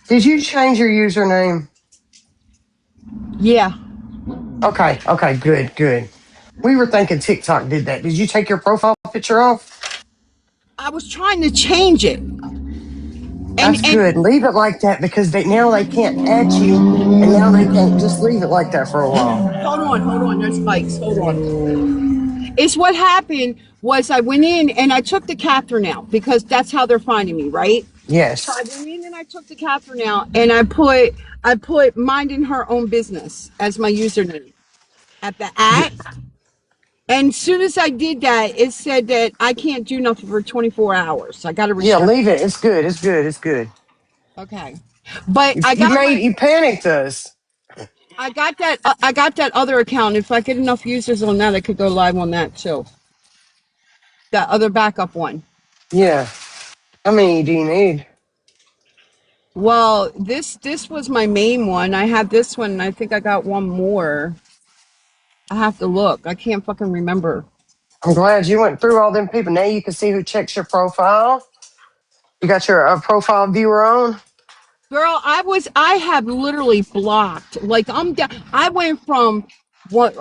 Did you change your username? Yeah. Okay, okay, good, good. We were thinking TikTok did that. Did you take your profile picture off? I was trying to change it. That's good. And Leave it like that because now they can't add you, and now they can't just leave it like that for a while. hold on, there's spikes. Hold on. It's what happened was I went in and I took the Catherine out because that's how they're finding me, right? So I Yes. went in and I took the Catherine out and I put minding her own business as my username at the Y- at. And as soon as I did that, it said that I can't do nothing for 24 hours. I got to Yeah, restrict. leave it. It's good. It's good. It's good. Okay. But You panicked us. I got that other account. If I get enough users on that, I could go live on that too. That other backup one. Yeah. How many do you need? Well, this was my main one. I had this one. And I think I got one more. I have to look. I can't fucking remember. I'm glad you went through all them people. Now you can see who checks your profile. You got your profile viewer on? Girl, I have literally blocked. Like I'm down. I went from what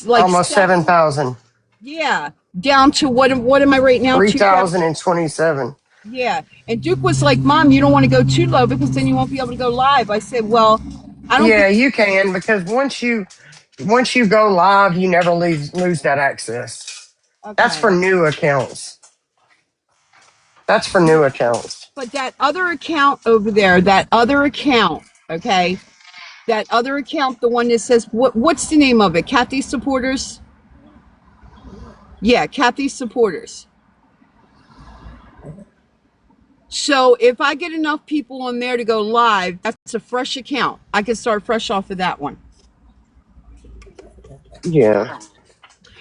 like Almost seven, 7,000. yeah, down to what am I right now? 2,000. 3,027. Yeah. And Duke was like, "Mom, you don't want to go too low because then you won't be able to go live." I said, "Well, I don't Yeah, think you can because once you go live, you never lose that access. That's okay." for new accounts. That's for new accounts. But that other account over there, that other account, okay? That other account, the one that says what's the name of it? Kathy supporters? Yeah, Kathy supporters. So if I get enough people on there to go live, that's a fresh account. I can start fresh off of that one. Yeah.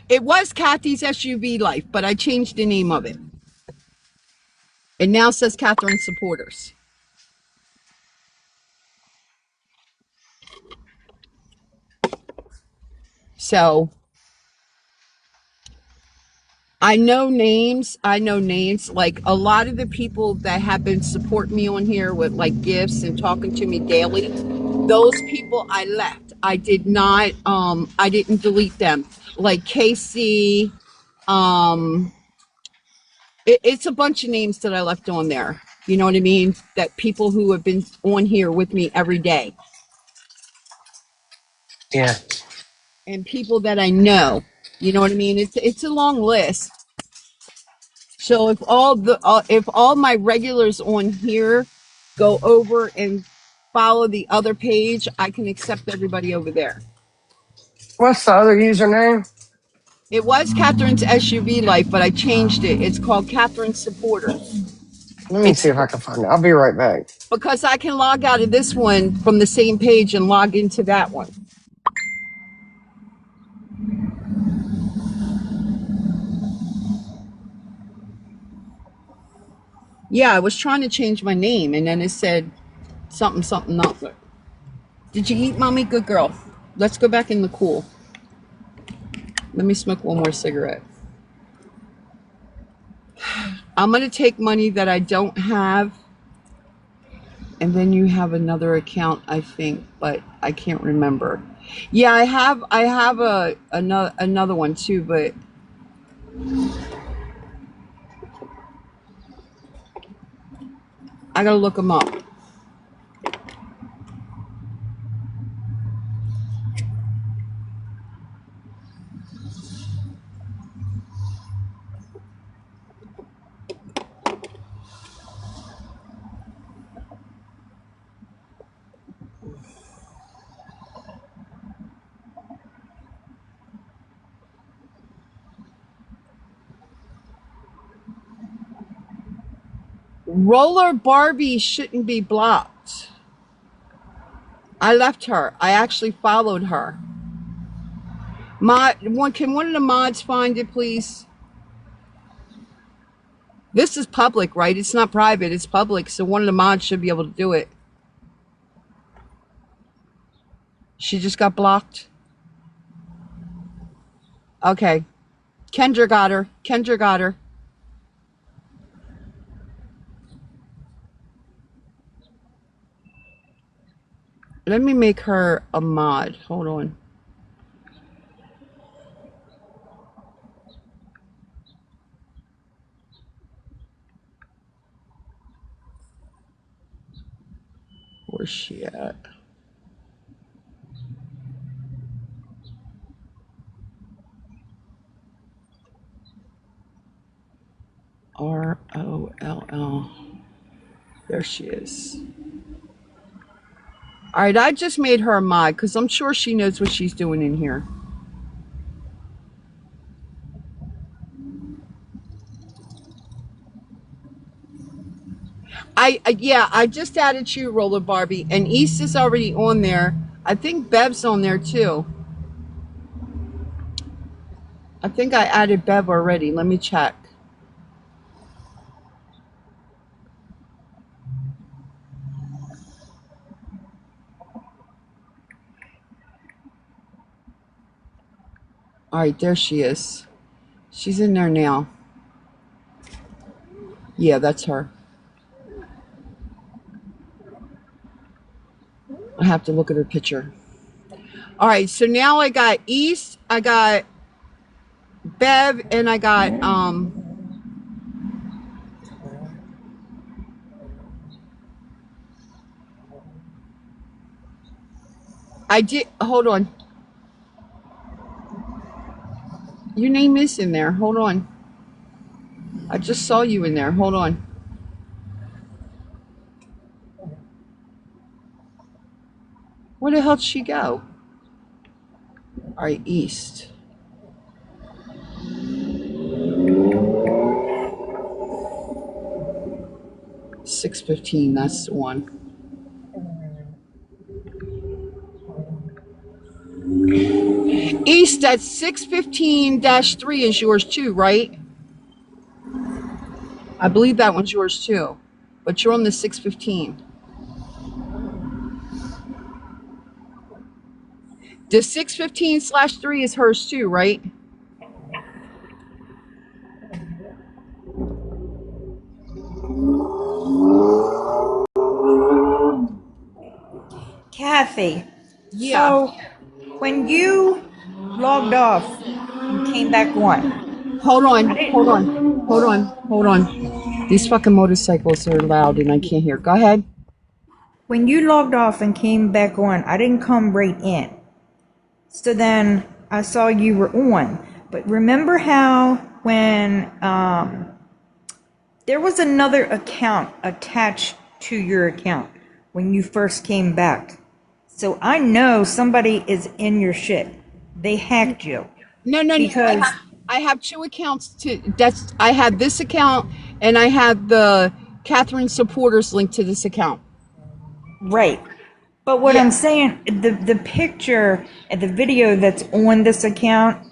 It was Kathy's SUV life, but I changed the name of it. It now says Catherine supporters. So I know names. I know names. Like a lot of the people that have been supporting me on here with like gifts and talking to me daily, those people I left. I did not I didn't delete them. Like Casey, um it's a bunch of names that I left on there. You know what I mean? That people who have been on here with me every day Yeah. and people that I know. You know what I mean? It's a long list. So if all my regulars on here go over and follow the other page, I can accept everybody over there. What's the other username? It was Catherine's SUV life, but I changed it. It's called Catherine Supporters. Let me It's see if I can find it. I'll be right back. because I can log out of this one from the same page and log into that one. Yeah, I was trying to change my name and then it said something something not good. Did you eat, mommy? Good girl. Let's go back in the cool. Let me smoke one more cigarette. I'm going to take money that I don't have. And then you have another account, I think, but I can't remember. Yeah, I have another one too, but I got to look them up. Roller Barbie shouldn't be blocked. I left her. I actually followed her. Can one of the mods find it, please? This is public, right? It's not private. It's public, so one of the mods should be able to do it. She just got blocked. Okay. Kendra got her. Kendra got her. Let me make her a mod. Hold on. Where's she at? ROLL. There she is. All right, I just made her a mod because I'm sure she knows what she's doing in here. I just added you, Roller Barbie, and East is already on there. I think Bev's on there too. I think I added Bev already. Let me check. All right, there she is. She's in there now. Yeah, that's her. I have to look at her picture. All right, so now I got East, I got Bev, and I got I did. Hold on. Your name is in there. Hold on. I just saw you in there. Hold on. Where the hell did she go? All right, East. 6:15. That's the one. East, that 615-3 is yours too, right? I believe that one's yours too. But you're on the 615. The 615/3 is hers too, right? Kathy, Yeah. so when you logged off and came back on, Hold on. Hold on. Hold on. Hold on. These fucking motorcycles are loud and I can't hear. Go ahead. when you logged off and came back on, I didn't come right in. So then I saw you were on. But remember how when there was another account attached to your account when you first came back. So I know somebody is in your shit. They hacked you. No. Because I have two accounts I have this account and I have the Catherine supporters link to this account. right. But what Yeah. I'm saying, the picture and the video that's on this account,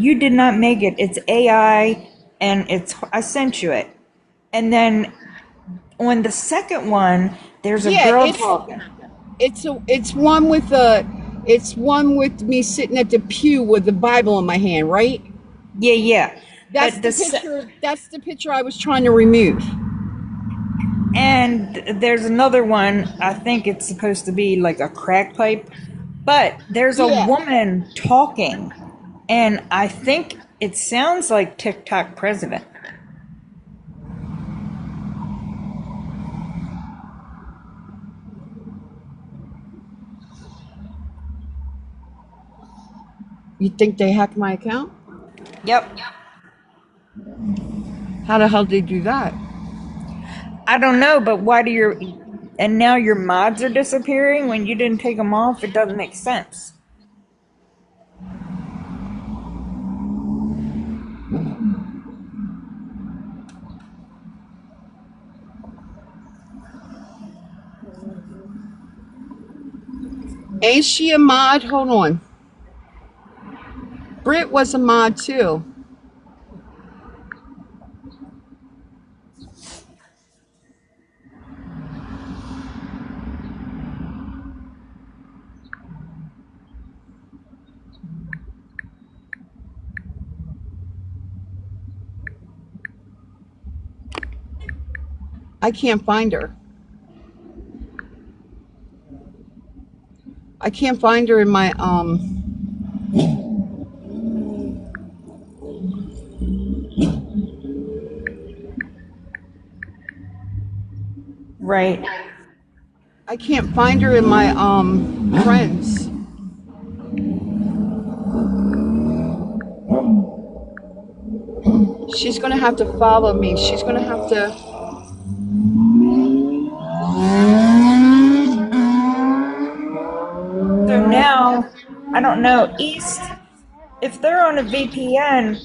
you did not make it. It's AI, and I sent you it. And then on the second one, there's a Yeah, girl talking. it's one with me sitting at the pew with the Bible in my hand, right? Yeah. That's But that's the picture I was trying to remove. and there's another one. I think it's supposed to be like a crack pipe, but there's a Yeah. woman talking, and I think it sounds like TikTok president. You think they hacked my account? Yep. How the hell did they do that? I don't know, but and now your mods are disappearing when you didn't take them off? It doesn't make sense. Ain't she a mod? Hold on. Britt was a mod too. I can't find her. I can't find her in my Right. I can't find her in my friends. She's gonna have to follow me. She's gonna have to. So now, I don't know, East, if they're on a VPN,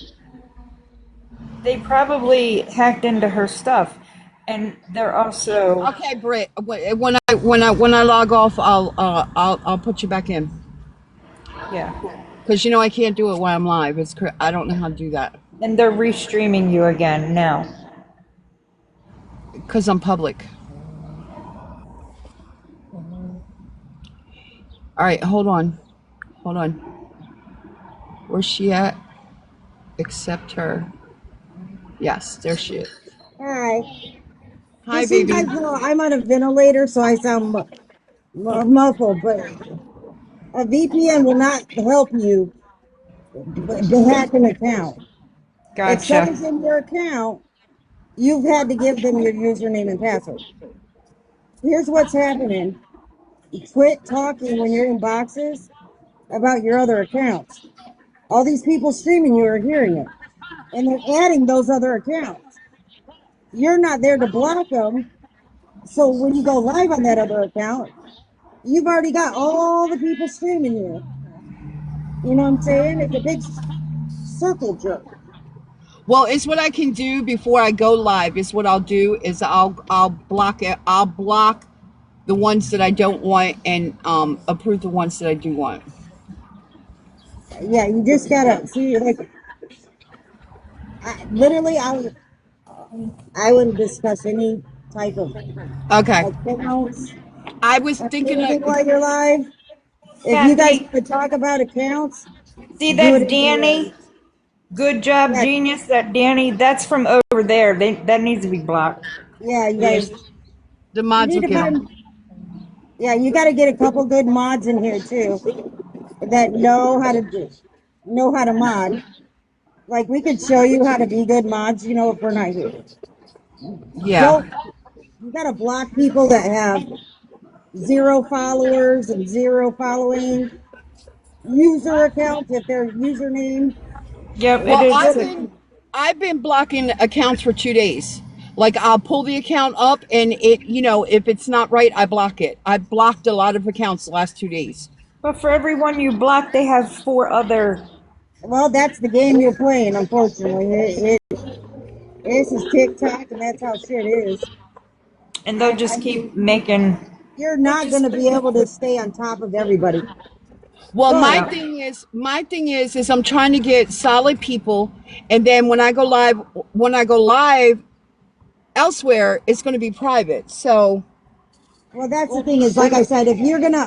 they probably hacked into her stuff. And they're also, Okay, Britt. When I log off, I'll put you back in yeah. because you know I can't do it while I'm live. I don't know how to do that And they're restreaming you again now. because I'm public. All right, hold on. Where's she at? Accept her. Yes, there she is. Hi. Hi, Just so you baby. guys know, I'm on a ventilator, so I sound muffled, but a VPN will not help you to hack an account. If Gotcha. someone's in your account, you've had to give them your username and password. Here's what's happening. Quit talking when you're in boxes about your other accounts. All these people streaming you are hearing it, and they're adding those other accounts. You're not there to block them, so when you go live on that other account, you've already got all the people streaming you. You know what I'm saying? It's a big circle jerk. Well, it's what I can do before I go live. Is what I'll do is I'll block it. I'll block the ones that I don't want and approve the ones that I do want. Yeah, you just gotta see. Like, literally, I wouldn't discuss any type of Okay. accounts I was or thinking anything of while you're live. If you guys Kathy, want to talk about accounts, see do it that in the Danny? Good job, yeah, genius. That Danny, that's from over there. That needs to be blocked. yeah. You yes. guys, The you mods need will to get them. find. Yeah, you got to get a couple good mods in here too that know how to mod. Like we could show you how to be good mods, if we're not here. Yeah. Don't you got to block people that have zero followers and zero following user accounts if their username Yep, it Well, is is. I've been blocking accounts for 2 days. Like I'll pull the account up and if it's not right, I block it. I blocked a lot of accounts the last 2 days. But for everyone you block, they have 4 other. well, that's the game you're playing. Unfortunately, this is TikTok, and that's how shit is. And they'll I just mean, keep making. you're not going to be able to stay on top of everybody. Well, Go my ahead. Yep. thing is I'm trying to get solid people, and then when I go live elsewhere, it's going to be private. So Well, that's the thing is, like I said, if you're gonna,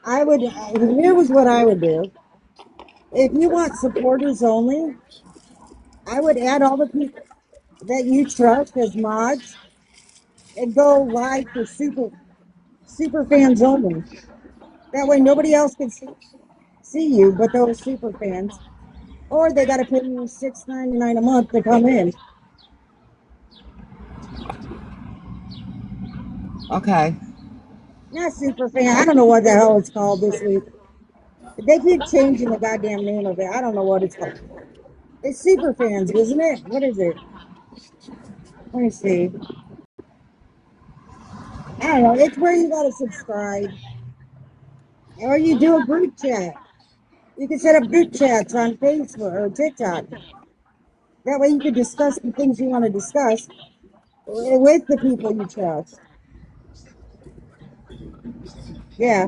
I would. Here was what I would do. If you want supporters only, I would add all the people that you trust as mods and go live for super fans only. That way, nobody else can see you but those super fans. Or they got to pay you $6.99 a month to come in. okay, Not super fan. I don't know what the hell it's called this week. They keep changing the goddamn name of it. I don't know what it's called. It's super fans, isn't it? What is it? Let me see. I don't know. It's where you got to subscribe, or you do a group chat. You can set up group chats on Facebook or TikTok. That way, you can discuss the things you want to discuss with the people you trust. Yeah,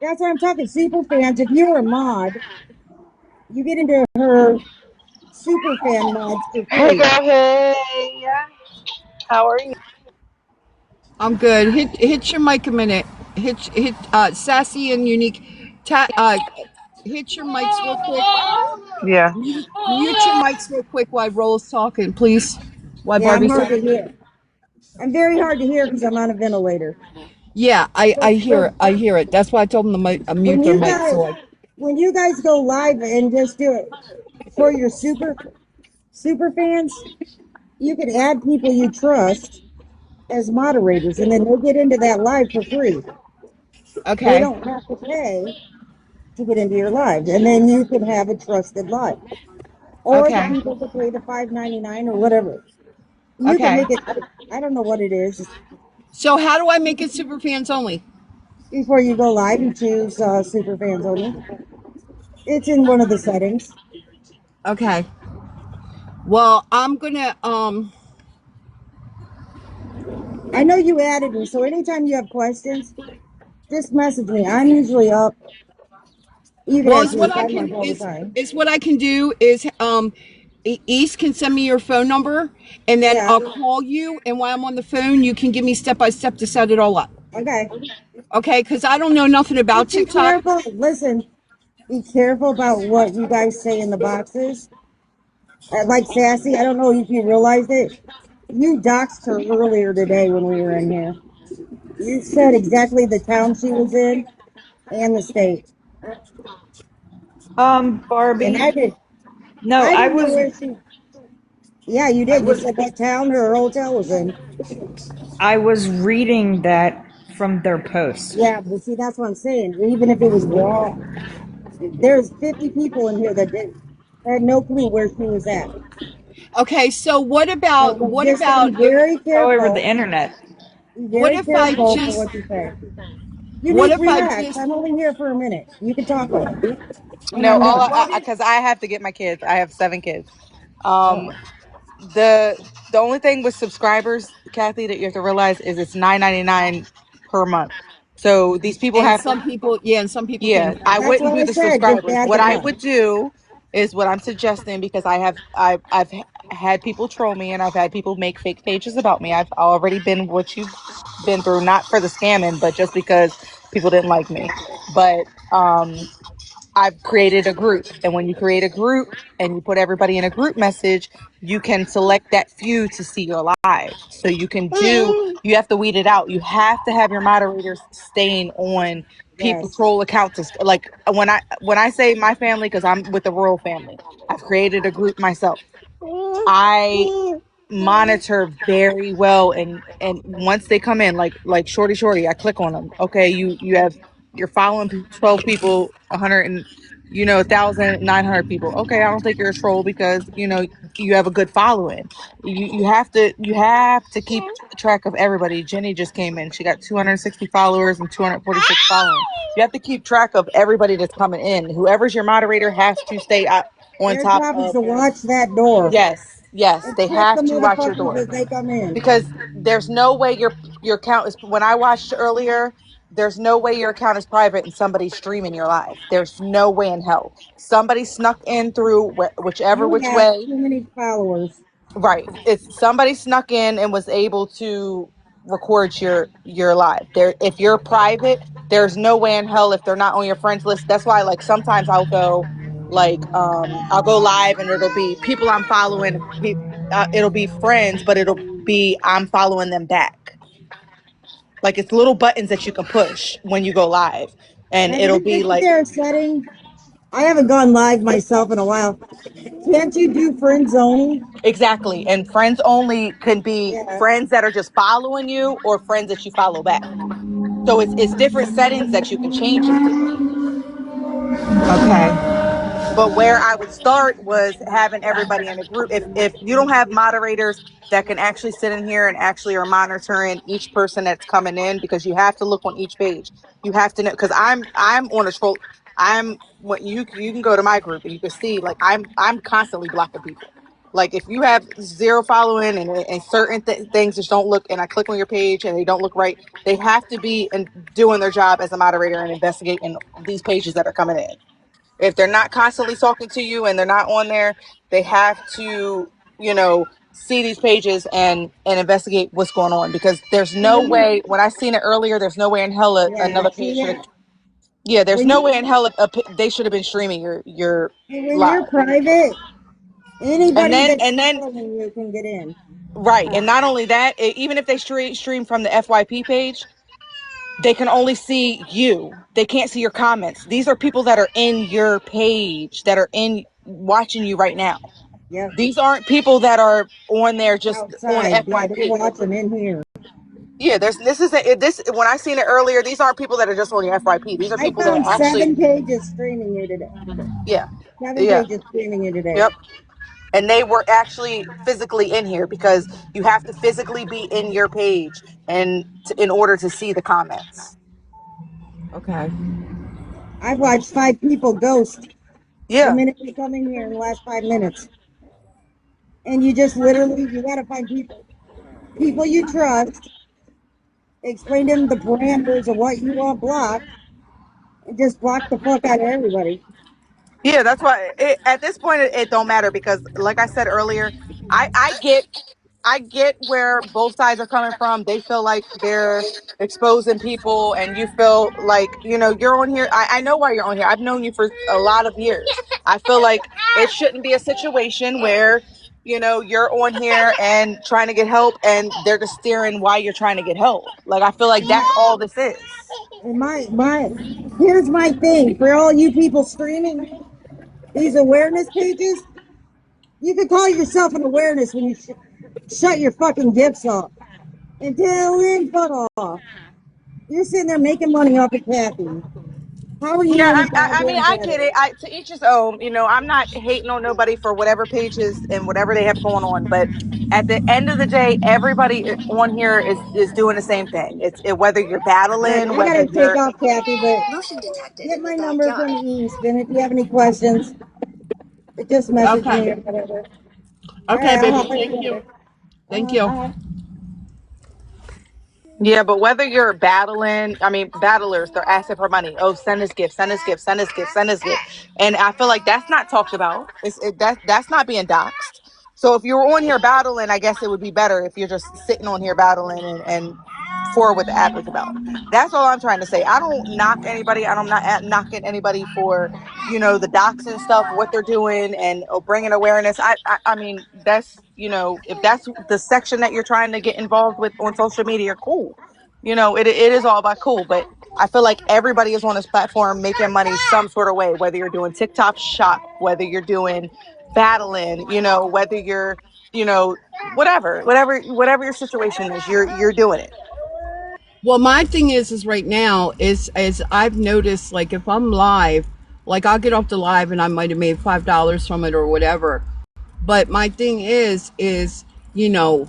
that's what I'm talking. Super fans. If you're a mod, you get into her super fan mods for Hey free. girl, hey. How are you? I'm good. Hit your mic a minute. Hit sassy and unique. Hit your mics real quick. Yeah. Mute your mics real quick while Roll's talking, please. While Yeah, I'm Barbie's hard to talking. hear. I'm very hard to hear because I'm on a ventilator. Yeah, I hear it. I hear it. That's why I told them to mute when their you mic. guys So I, when you guys go live and just do it for your super fans, you can add people you trust as moderators, and then they get into that live for free. They okay, don't have to pay to get into your live, and then you can have a trusted live. Or the okay, people that pay the $5.99 or whatever. You can okay. make it. I don't know what it is. So how do I make it super fans only? Before you go live, you choose super fans only. It's in one of the settings. Okay. Well, I'm gonna I know you added me, so anytime you have questions, just message me. I'm usually up. You can well, ask me. I'm up all the time. is what I can do is East can send me your phone number and then Yeah. I'll call you, and while I'm on the phone you can give me step by step to set it all up. Okay. Okay, because I don't know nothing about Just be TikTok. careful. Listen, be careful about what you guys say in the boxes. Like Sassy, I don't know if you realized it. You doxed her earlier today when we were in here. You said exactly the town she was in and the state. And Barbie. No, I didn't know where she. Yeah, you I did. You was said what town her hotel was in. I was reading that from their post. Yeah, but see, that's what I'm saying. Even if it was wrong, there's 50 people in here that did had no clue where she was at. Okay, so So just be very All over the careful. internet. Be what very if I careful for just what you say. You what need to if I relax. just I'm only here for a minute. You can talk with me when No, I'm all done. I because I have to get my kids. I have 7 kids. Um, the the only thing with subscribers, Kathy, that you have to realize is it's 9.99 per month. So these people and have some people, yeah, and some people Yeah, can. I That's wouldn't what do I the said. Just subscribers. add What the I one. would do is what I'm suggesting because I've had people troll me and I've had people make fake pages about me. I've already been what you've been through, not for the scamming, but just because people didn't like me. But I've created a group. And when you create a group and you put everybody in a group message, you can select that few to see your live. So you have to weed it out. You have to have your moderators staying on people Yes. troll accounts. Like when I say my family, because I'm with the royal family, I've created a group myself. I monitor very well, and once they come in, like shorty, I click on them. Okay, you're following 12 people, 100 and 1,900 people. Okay, I don't think you're a troll because you have a good following. You have to keep track of everybody. Jenny just came in, she got 260 followers and 246 following. You have to keep track of everybody that's coming in. Whoever's your moderator has to stay on Their top job is of. to watch that door Yes, and they check the have to watch your motherfuckers door as they come in. because there's no way your account is. When I watched earlier, there's no way your account is private and somebody's streaming your live. There's no way in hell. Somebody snuck in through whichever You which have way. too many followers. Right. It's somebody snuck in and was able to record your live. There if you're private, there's no way in hell if they're not on your friends list. That's why like sometimes I'll go live and it'll be people I'm following, it'll be friends, but it'll be I'm following them back. Like it's little buttons that you can push when you go live and it'll be Isn't like there a setting? I haven't gone live myself in a while. Can't you do friend zoning? exactly. And friends only can be Yeah. friends that are just following you or friends that you follow back. So it's different settings that you can change it to. Okay. But where I would start was having everybody in a group. If you don't have moderators that can actually sit in here and actually are monitoring each person that's coming in, because you have to look on each page. You have to know because I'm on a troll. I'm what you can go to my group and you can see like I'm constantly blocking people. Like if you have zero following and certain things just don't look, and I click on your page and they don't look right, they have to be and doing their job as a moderator and investigating these pages that are coming in. If they're not constantly talking to you and they're not on there, they have to, see these pages and investigate what's going on because there's See, no way. When I seen it earlier, there's no way in hell yeah. another page See should have. that Yeah, there's when no you way in hell they should have been streaming your when you're live. private, And anybody then that's and then following you can get in. right, and not only that, even if they stream from the FYP page, they can only see you. They can't see your comments. These are people that are in your page, that are in watching you right now. Yep. These aren't people that are on there just on Outside. Yeah, they're FYP. watching in here. Yeah, this is this when I seen it earlier. These aren't people that are just on your FYP. These are I people that found are actually 7 pages streaming you today. yeah, 7 yeah, pages streaming you today. yep. And they were actually physically in here because you have to physically be in your page and in order to see the comments. Okay. I've watched 5 people ghost the Yeah, minute they come in here in the last 5 minutes. And you just literally, you got to find people you trust, explain to them the parameters of what you want blocked, and just block the fuck out of everybody. yeah. That's why at this point it don't matter because, like I said earlier, I get where both sides are coming from. They feel like they're exposing people, and you feel like, you're on here. I know why you're on here. I've known you for a lot of years. I feel like it shouldn't be a situation where, you're on here and trying to get help, and they're just steering why you're trying to get help. Like, I feel like that's all this is. And here's my thing for all you people streaming these awareness pages. You can call yourself an awareness when you shut your fucking gifts off. Until then, fuck off. You're sitting there making money off of Kathy. How are you Yeah, any I mean, goddamn I get better? it. To each his own. I'm not hating on nobody for whatever pages and whatever they have going on. But at the end of the day, everybody on here is doing the same thing. Whether you're All right, battling, I whether gotta take you're off, Kathy, but get my number from East, and if you have any questions, just message me Okay. or whatever. All Okay, right, I'll baby. hop in Thank you. later. Thank you. Bye. Yeah, but whether you're battling, I mean, battlers, they're asking for money. Oh, send us gift, send us gift, send us gift, send us gift. And I feel like that's not talked about. That's not being doxxed. So if you're on here battling, I guess it would be better if you're just sitting on here battling and for what the app is about. That's all I'm trying to say. I don't knock anybody. I'm not knocking anybody for, the doxing stuff, what they're doing, and bringing awareness. I mean, that's, if that's the section that you're trying to get involved with on social media, cool. It is all about cool, but I feel like everybody is on this platform making money some sort of way, whether you're doing TikTok shop, whether you're doing battling, whether you're, you know, whatever your situation is, you're doing it. Well, my thing is right now is I've noticed, like, if I'm live, like, I'll get off the live and I might have made $5 from it or whatever. But my thing is, you know,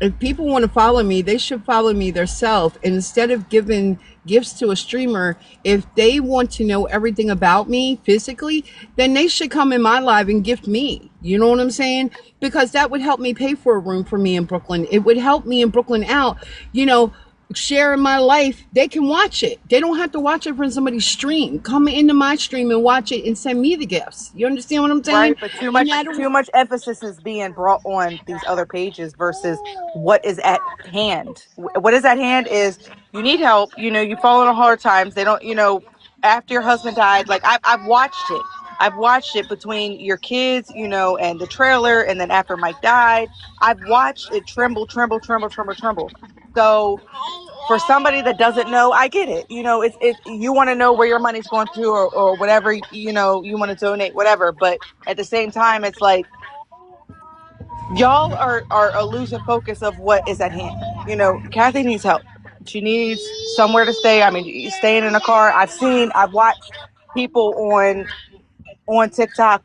if people want to follow me, they should follow me themselves. And instead of giving gifts to a streamer, if they want to know everything about me physically, then they should come in my live and gift me. You know what I'm saying? Because that would help me pay for a room for me in Brooklyn. It would help me in Brooklyn out, you know, sharing my life. They can watch it. They don't have to watch it from somebody's stream. Come into my stream and watch it and send me the gifts. You understand what I'm saying? Right, but too And much that'll too much emphasis is being brought on these other pages versus what is at hand. What is at hand is you need help. You fall in hard times. They don't. After your husband died, like I've watched it. I've watched it between your kids, and the trailer, and then after Mike died, I've watched it tremble, tremble, tremble, tremble, tremble. So for somebody that doesn't know, I get it. It's you want to know where your money's going to, or whatever, you want to donate, whatever. But at the same time, it's like y'all are losing focus of what is at hand. Kathy needs help. She needs somewhere to stay. I mean, staying in a car. I've watched people on TikTok,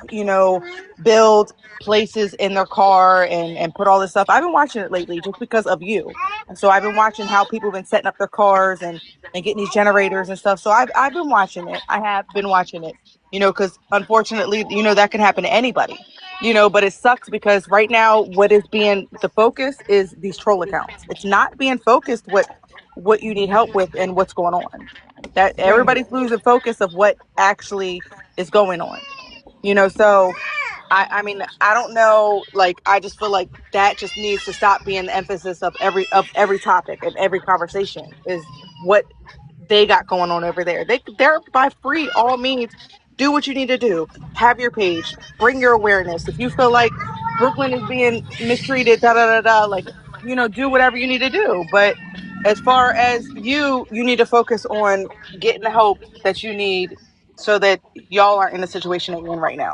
build places in their car and put all this stuff. I've been watching it lately just because of you. And so I've been watching how people have been setting up their cars and getting these generators and stuff. So I've been watching it. I have been watching it, because unfortunately, that can happen to anybody, but it sucks because right now what is being the focus is these troll accounts. It's not being focused what you need help with and what's going on. That Right. everybody's losing focus of what actually is going on. So I mean, I don't know, like, I just feel like that just needs to stop being the emphasis of every topic and every conversation is what they got going on over there. They're by free all means. Do what you need to do. Have your page. Bring your awareness. If you feel like Brooklyn is being mistreated, da da da da, like, do whatever you need to do. But As far as you need to focus on getting the help that you need so that y'all aren't in the situation that you're in right now.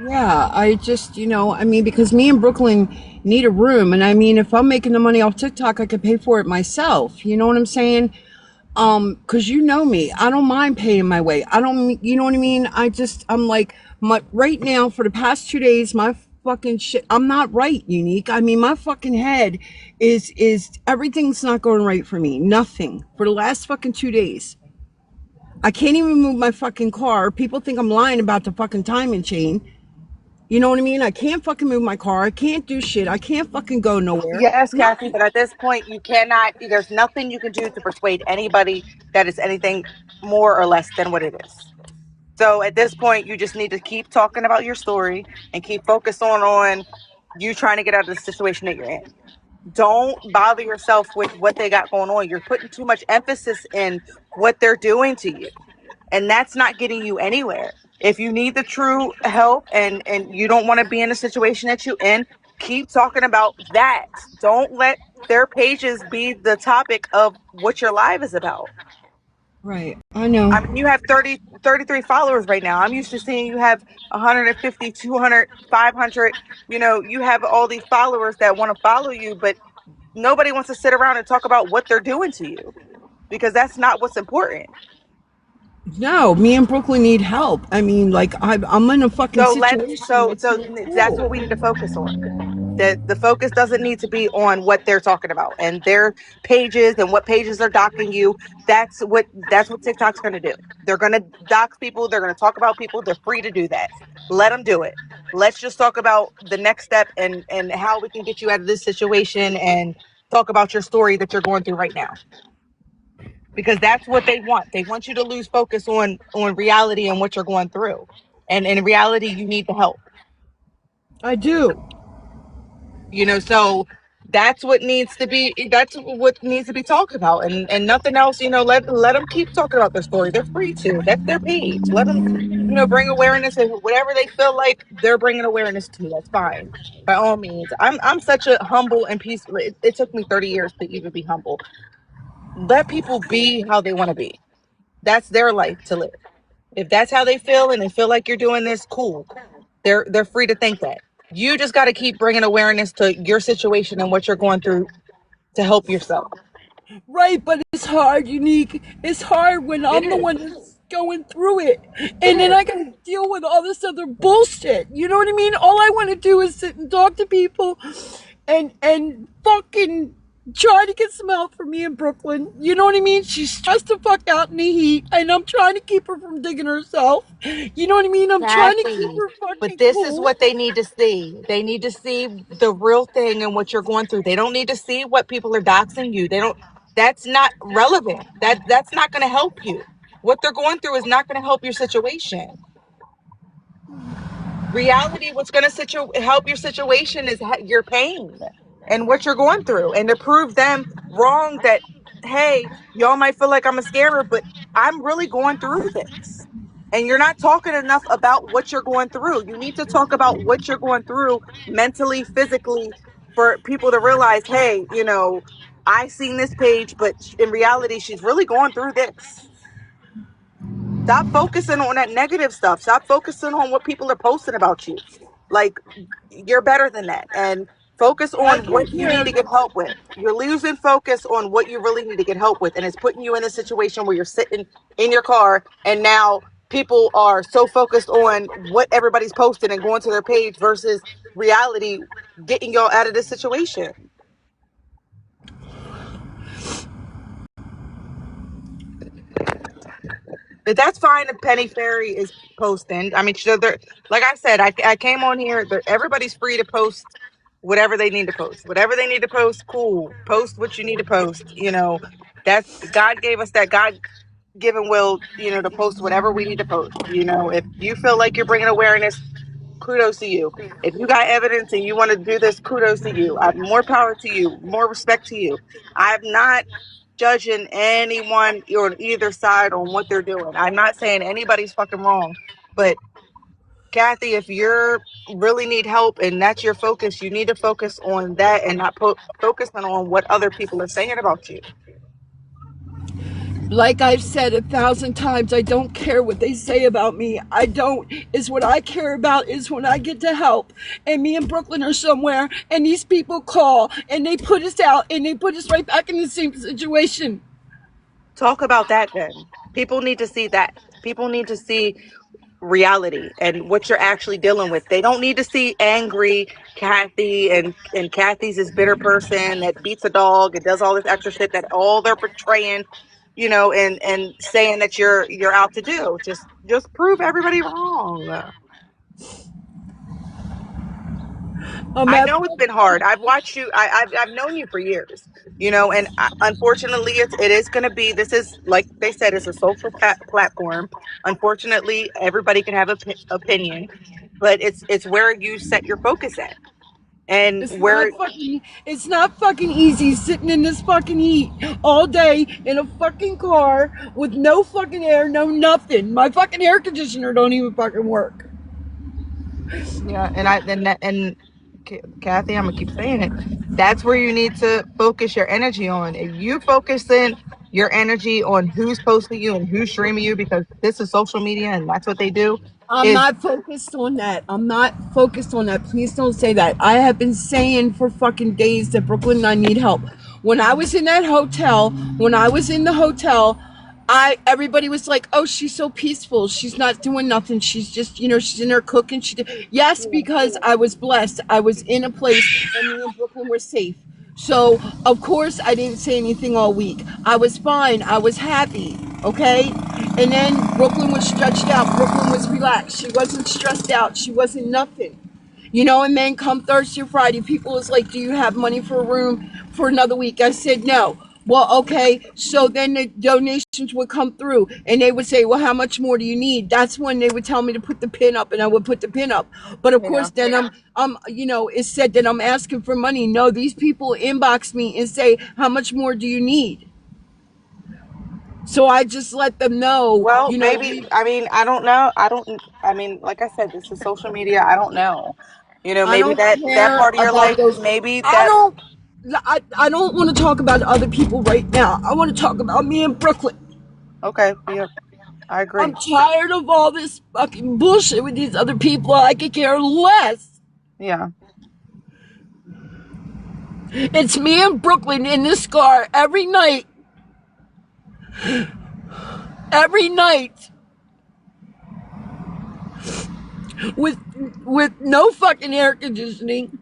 Yeah, I just, I mean, because me and Brooklyn need a room. And I mean, if I'm making the money off TikTok, I could pay for it myself. You know what I'm saying? Cause you know me, I don't mind paying my way. I don't, you know what I mean? I'm like, right now for the past 2 days, my fucking shit, I'm not right, Unique. I mean, my fucking head is everything's not going right for me. Nothing for the last fucking 2 days. I can't even move my fucking car. People think I'm lying about the fucking timing chain. You know what I mean? I can't fucking move my car. I can't do shit. I can't fucking go nowhere. Yes, Kathy, Nothing. but at this point, you cannot, there's nothing you can do to persuade anybody that it's anything more or less than what it is. So at this point, you just need to keep talking about your story and keep focused on you trying to get out of the situation that you're in. Don't bother yourself with what they got going on. You're putting too much emphasis in what they're doing to you, and that's not getting you anywhere. If you need the true help and you don't want to be in the situation that you're in, keep talking about that. Don't let their pages be the topic of what your live is about. Right. I know. I mean, you have 33 followers right now. I'm used to seeing you have 150, 200, 500. You have all these followers that want to follow you, but nobody wants to sit around and talk about what they're doing to you, because that's not what's important. No, me and Brooklyn need help. I mean, like, I'm in a fucking So let's situation so that's so not that's what cool. we need to focus on. That the focus doesn't need to be on what they're talking about and their pages and what pages are docking you. That's what TikTok's going to do. They're going to dox people. They're going to talk about people. They're free to do that. Let them do it. Let's just talk about the next step and how we can get you out of this situation and talk about your story that you're going through right now, because that's what they want. They want you to lose focus on reality and what you're going through. And in reality, you need the help. I do. So that's what needs to be talked about, and nothing else. Let them keep talking about their story. They're free to. That's their page. Let them bring awareness, and whatever they feel like they're bringing awareness to. That's fine, by all means. I'm such a humble and peaceful. It took me 30 years to even be humble. Let people be how they want to be. That's their life to live. If that's how they feel and they feel like you're doing this, cool. They're free to think that. You just got to keep bringing awareness to your situation and what you're going through to help yourself. Right, but it's hard, Unique. It's hard when It I'm the is. one that's going through it. It And then is. I gotta deal with all this other bullshit. You know what I mean? All I want to do is sit and talk to people and fucking try to get some help for me in Brooklyn. You know what I mean? She's stressed the fuck out in the heat, and I'm trying to keep her from digging herself. You know what I mean? I'm trying to keep Exactly. her But fucking this is cool. what they need to see. They need to see the real thing and what you're going through. They don't need to see what people are doxing you. They don't. That's not relevant. That's not going to help you. What they're going through is not going to help your situation. Reality, what's going to help your situation is your pain and what you're going through, and to prove them wrong that, hey, y'all might feel like I'm a scammer, but I'm really going through this. And you're not talking enough about what you're going through. You need to talk about what you're going through mentally, physically, for people to realize, hey, I seen this page, but in reality, she's really going through this. Stop focusing on that negative stuff. Stop focusing on what people are posting about you. Like, you're better than that. And focus I on what can you need hear. to get help with. You're losing focus on what you really need to get help with. And it's putting you in a situation where you're sitting in your car, and now people are so focused on what everybody's posting and going to their page versus reality getting y'all out of this situation. But that's fine if Penny Ferry is posting. I mean, like I said, I came on here. Everybody's free to post whatever they need to post. Whatever they need to post, cool. Post what you need to post. That's God gave us that God given will, to post whatever we need to post. If you feel like you're bringing awareness, kudos to you. If you got evidence and you want to do this, kudos to you. I have more power to you, more respect to you. I'm not judging anyone on either side on what they're doing. I'm not saying anybody's fucking wrong, but Kathy, if you're really need help and that's your focus, you need to focus on that and not focusing on what other people are saying about you. Like I've said 1,000 times, I don't care what they say about me. I don't. Is what I care about is when I get to help. And me and Brooklyn are somewhere, and these people call, and they put us out, and they put us right back in the same situation. Talk about that then. People need to see that. People need to see reality and what you're actually dealing with. They don't need to see angry Kathy and Kathy's this bitter person that beats a dog and does all this extra shit that all they're portraying, and saying that you're out to do. Just prove everybody wrong. I'm I at know it's been hard. I've watched you. I've known you for years, and unfortunately, it is going to be. This is like they said, it's a social platform. Unfortunately, everybody can have an opinion, but it's where you set your focus at, and where It's not fucking easy sitting in this fucking heat all day in a fucking car with no fucking air, no nothing. My fucking air conditioner don't even fucking work. yeah, and Kathy, I'm gonna keep saying it. That's where you need to focus your energy on. If you focus in your energy on who's posting you and who's streaming you, because this is social media and that's what they do. I'm Is not focused on that. I'm not focused on that. Please don't say that. I have been saying for fucking days that Brooklyn and I need help. When I was in that hotel, when I was in the hotel, everybody was like, "Oh, she's so peaceful. She's not doing nothing. She's just, she's in there cooking." Yes, because I was blessed. I was in a place and me and Brooklyn were safe. So, of course, I didn't say anything all week. I was fine. I was happy. Okay? And then Brooklyn was stretched out. Brooklyn was relaxed. She wasn't stressed out. She wasn't nothing. And then come Thursday or Friday, people was like, "Do you have money for a room for another week?" I said, "No." Well, okay. So then the donations would come through and they would say, "Well, how much more do you need?" That's when they would tell me to put the pin up and I would put the pin up. But of course, then it said that I'm asking for money. No, these people inbox me and say, "How much more do you need?" So I just let them know, well, maybe. I mean, I don't know. I mean, like I said, this is social media. I don't know. I Maybe don't that care part of your about life. those. Maybe I that. don't. I don't want to talk about other people right now. I want to talk about me in Brooklyn. Okay. Yeah, I I'm agree. tired of all this fucking bullshit with these other people. I could care less. Yeah. It's me in Brooklyn in this car every night. Every night. With no fucking air conditioning.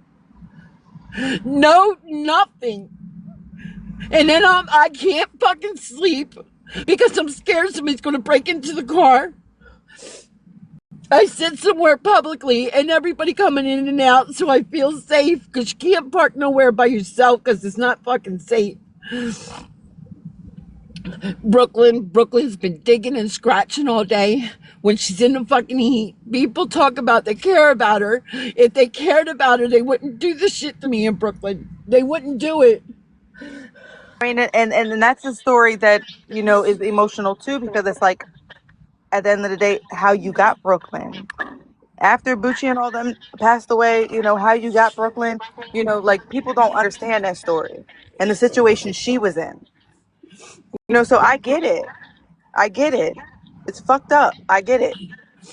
No nothing. And then I can't fucking sleep because I'm scared somebody's going to break into the car. I sit somewhere publicly and everybody coming in and out so I feel safe because you can't park nowhere by yourself because it's not fucking safe. Brooklyn's been digging and scratching all day when she's in the fucking heat. People talk about they care about her. If they cared about her, they wouldn't do this shit to me in Brooklyn. They wouldn't do it. I mean, and that's a story that is emotional too, because it's like at the end of the day, how you got Brooklyn after Bucci and all them passed away. How you got Brooklyn. Like people don't understand that story and the situation she was in. So I get it. I get it. It's fucked up. I get it.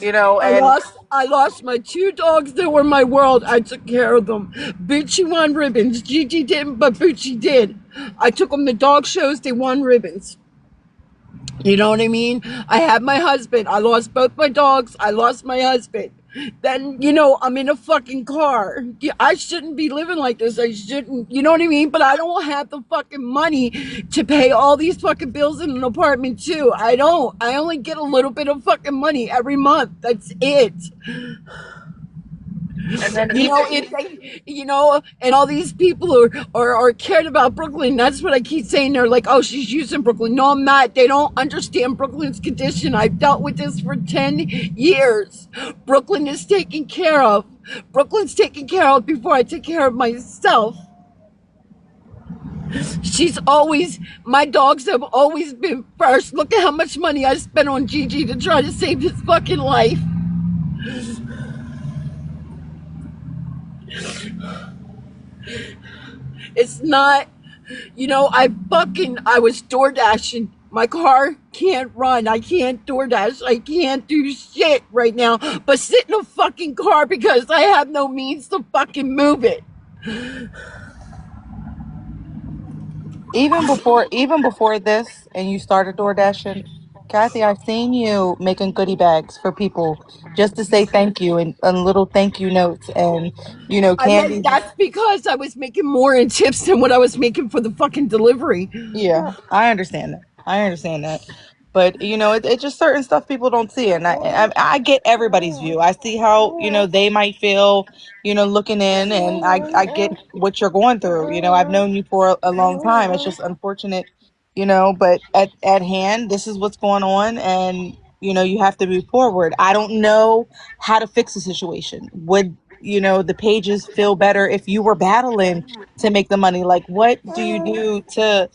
And I lost my two dogs that were my world. I took care of them. Bucci won ribbons. Gigi didn't, but Bucci did. I took them to dog shows. They won ribbons. You know what I mean? I had my husband. I lost both my dogs. I lost my husband. Then, I'm in a fucking car. I shouldn't be living like this. I shouldn't, you know what I mean? But I don't have the fucking money to pay all these fucking bills in an apartment too. I don't. I only get a little bit of fucking money every month. That's it. and then And all these people are cared about Brooklyn. That's what I keep saying. They're like, "Oh, she's using Brooklyn." No, I'm not. They don't understand Brooklyn's condition. I've dealt with this for 10 years. Brooklyn is taken care of. Brooklyn's taken care of before I take care of myself. My dogs have always been first. Look at how much money I spent on Gigi to try to save his fucking life. It's not, I was door dashing. My car can't run. I can't DoorDash. I can't do shit right now but sit in a fucking car because I have no means to fucking move it. Even before this, and you started door dashing, Kathy, I've seen you making goodie bags for people just to say thank you, and little thank you notes, and candy. That's because I was making more in tips than what I was making for the fucking delivery. Yeah, I understand that. I understand that. But it's just certain stuff people don't see, and I get everybody's view. I see how they might feel, looking in, and I get what you're going through. I've known you for a long time. It's just unfortunate, But at hand, this is what's going on, and you have to move forward. I don't know how to fix the situation. Would the pages feel better if you were battling to make the money? Like, what do you do to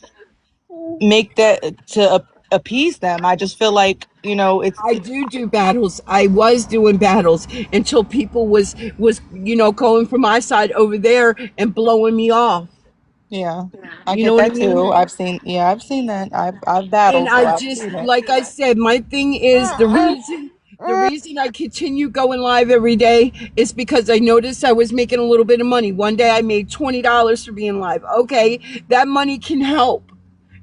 make that to appease them? I just feel like I do battles. I was doing battles until people was going from my side over there and blowing me off. yeah, I You get know what I that mean? too. I've seen that. I've And battled, so I I've just, seen it. like I said, my thing is the reason I continue going live every day is because I noticed I was making a little bit of money. One day I made $20 for being live. Okay, that money can help.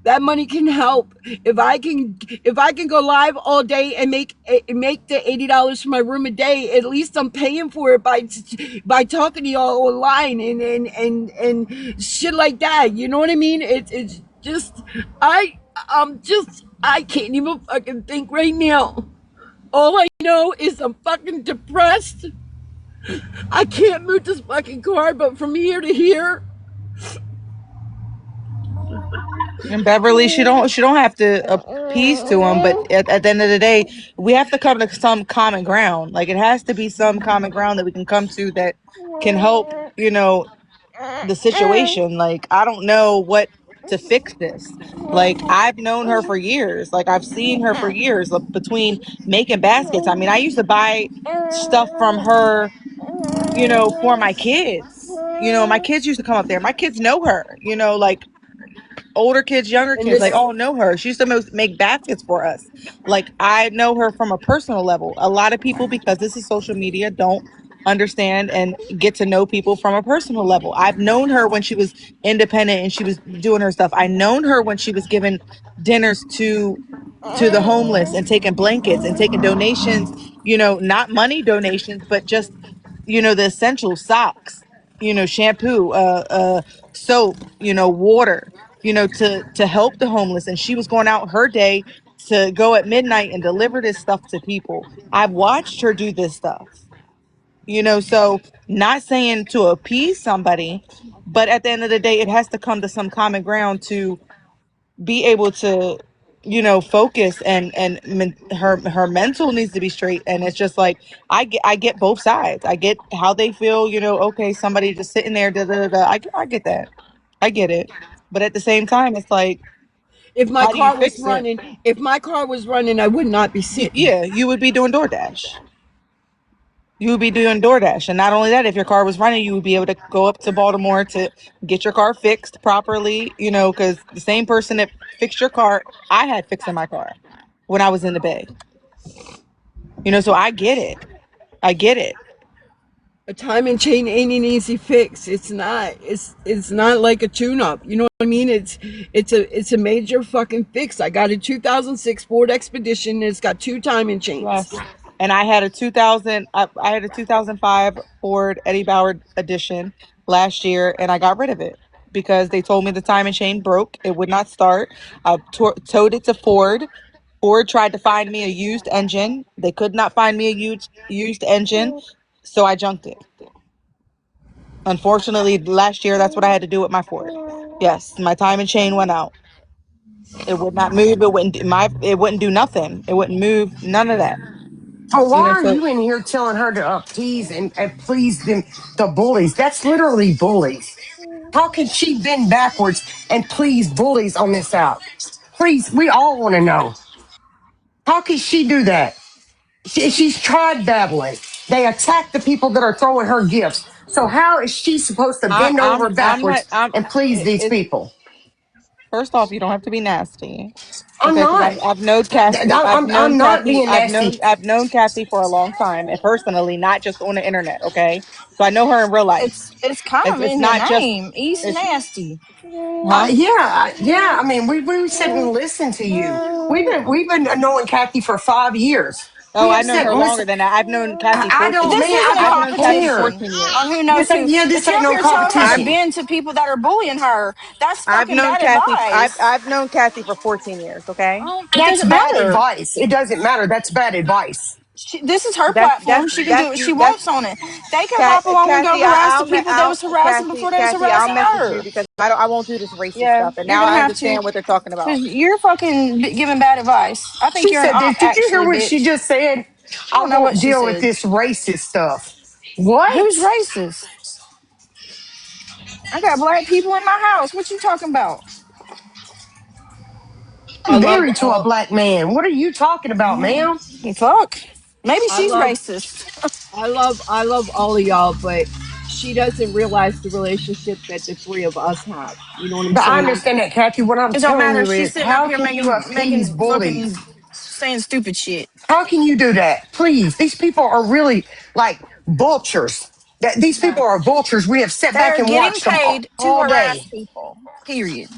That money can help. If I can go live all day and make the $80 for my room a day, at least I'm paying for it by talking to y'all online and shit like that. You know what I mean? It's just I can't even fucking think right now. All I know is I'm fucking depressed. I can't move this fucking car, but from here to here, And Beverly, she don't have to appease to them, but at the end of the day, we have to come to some common ground. Like, it has to be some common ground that we can come to that can help, the situation. Like, I don't know what to fix this. Like, I've known her for years. Like, I've seen her for years, like, between making baskets. I mean, I used to buy stuff from her, for my kids. My kids used to come up there. My kids know her, like older kids, younger and kids, this like all know her. She used to make baskets for us. Like, I know her from a personal level. A lot of people, because this is social media, don't understand and get to know people from a personal level. I've known her when she was independent and she was doing her stuff. I known her when she was giving dinners to the homeless and taking blankets and taking donations, not money donations, but just, the essential socks, shampoo, soap, water, to help the homeless. And she was going out her day to go at midnight and deliver this stuff to people. I've watched her do this stuff, so not saying to appease somebody, but at the end of the day, it has to come to some common ground to be able to focus, and her mental needs to be straight. And it's just like, I get both sides. I get how they feel, okay, somebody just sitting there, da, da, da, da. I get that. I get it. But at the same time, it's like, if my how do you car was fix it? running, if my car was running, I would not be sitting. Yeah, you would be doing DoorDash. You would be doing DoorDash. And not only that, if your car was running, you would be able to go up to Baltimore to get your car fixed properly, because the same person that fixed your car, I had fixing my car when I was in the Bay. So I get it. I get it. A timing chain ain't an easy fix. It's not. It's not like a tune-up. You know what I mean? It's a major fucking fix. I got a 2006 Ford Expedition. It's got 2 timing chains. Yes. And I had a 2005 Ford Eddie Bauer edition last year, and I got rid of it because they told me the timing chain broke. It would not start. I towed it to Ford. Ford tried to find me a used engine. They could not find me a used engine, so I junked it. Unfortunately, last year, that's what I had to do with my Ford. Yes, my timing chain went out. It would not move. It wouldn't do nothing. It wouldn't move. None of that. So why are So you in here telling her to appease and please them, the bullies? That's literally bullies. How can she bend backwards and please bullies on this app? Please, we all want to know. How can she do that? She's tried babbling. They attack the people that are throwing her gifts. So how is she supposed to bend over I'm not. backwards and please these It's people? first off, you don't have to be nasty. I'm Okay, because not. I've known Kathy. I'm not being nasty. I've known Kathy for a long time, and personally, not just on the internet. Okay, so I know her in real life. It's kind of It's in the not just name, East it's Nasty. huh. Yeah. I mean, we sit and listen to you. We've been knowing Kathy for 5 years. Oh, We I've have known sat her and longer listened. than that. I've known Kathy I don't, 14 man. This years. isn't a I I've known don't Kathy care. competition 14 years. on who knows This who. ain't. Yeah, To this sit ain't up no here telling her I've to competition. bend to people that are bullying her, that's I've fucking known bad Kathy. advice. I've known Kathy for 14 years. Okay, It That's doesn't bad matter. advice. It doesn't matter. That's bad advice. This is her platform. She can do what she wants on it. They can hop along and go Kathy, harass the people that was harassing before they was I'll harassing message you her. because I won't do this racist Yeah, stuff. And you're now gonna I have to, understand what they're talking about. because you're fucking giving bad advice. I think She you're an said op, this. Did you hear actually, what she bitch. just said? I I don't know what won't she deal with said. this racist stuff. Who's What? racist? I got black people in my house. What you talking about? I'm I love married to a all. black man. What are you talking about, ma'am? Fuck. Maybe I she's love. racist. I love all of y'all, but she doesn't realize the relationship that the three of us have. You know what I'm But I saying? understand that, Kathy. What I'm It don't telling matter. you She's is, sitting up how here can you appease making bullies? fucking saying stupid shit. How can you do that? Please, these people are really like vultures. That these people are vultures. We have sat back They're and getting watched them paid to all harass day. people. Period.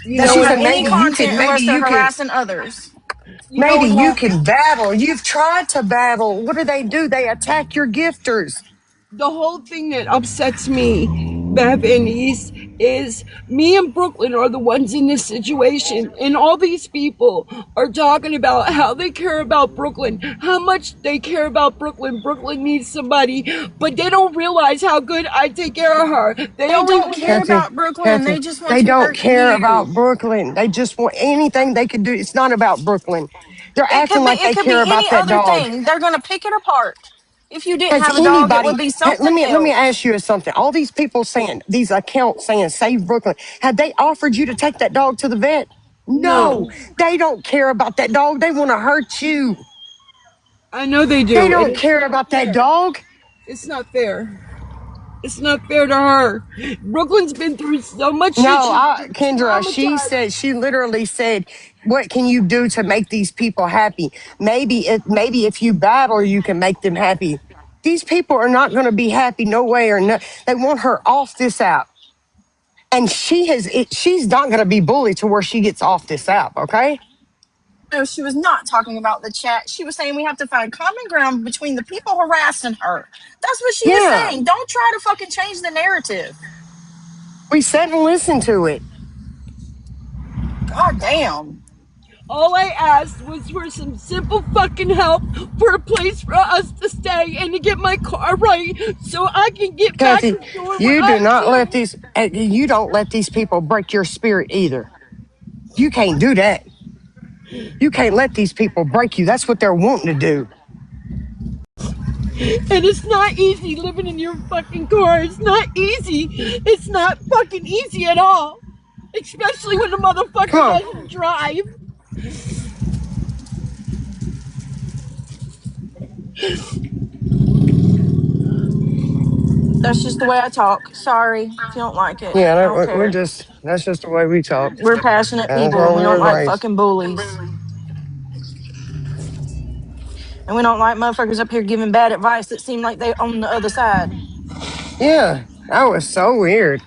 You They And know don't she what? have said, any content unless they're harassing others. You know maybe what you happened? can battle. You've tried to battle. What do? They attack your gifters. The whole thing that upsets me, Bev and East, is me and Brooklyn are the ones in this situation, and all these people are talking about how they care about Brooklyn, how much they care about Brooklyn. Brooklyn needs somebody, but they don't realize how good I take care of her. They They don't don't even care Kathy, about Brooklyn. Kathy, They just want they to don't hurt care you. about Brooklyn. They just want anything they can do. It's not about Brooklyn. They're acting like It they could care be about any that other dog. thing. They're gonna pick it apart. If you didn't Has have a dog, it anybody? would be Let something me else. ask you something. All these people saying these accounts saying save Brooklyn. Have they offered you to take that dog to the vet? No, know. they don't care about that dog. They want to hurt you. I know they They do, and don't it's care not about that fair. dog. It's not fair. It's not fair to her. Brooklyn's been through so much shit. No, She's Kendra, traumatized. she literally said, what can you do to make these people happy? Maybe if you battle, you can make them happy. These people are not going to be happy. No way or no. They want her off this app. And she's not going to be bullied to where she gets off this app. Okay. No, she was not talking about the chat. She was saying we have to find common ground between the people harassing her. That's what she was Yeah. saying. Don't try to fucking change the narrative. We sat and listened to it. God damn. All I asked was for some simple fucking help for a place for us to stay and to get my car right so I can get back Kathy, to doing what you do I not let do. these, you don't let these people break your spirit either. You can't do that. You can't let these people break you. That's what they're wanting to do. And it's not easy living in your fucking car. It's not easy. It's not fucking easy at all. Especially when the motherfucker Come on. doesn't drive. That's just the way I talk. Sorry if you don't like it. Yeah, I don't we're care. that's just the way we talk. We're passionate That's people and how we we don't were like raised. fucking bullies. And we don't like motherfuckers up here giving bad advice that seem like they own the other side. Yeah, that was so weird.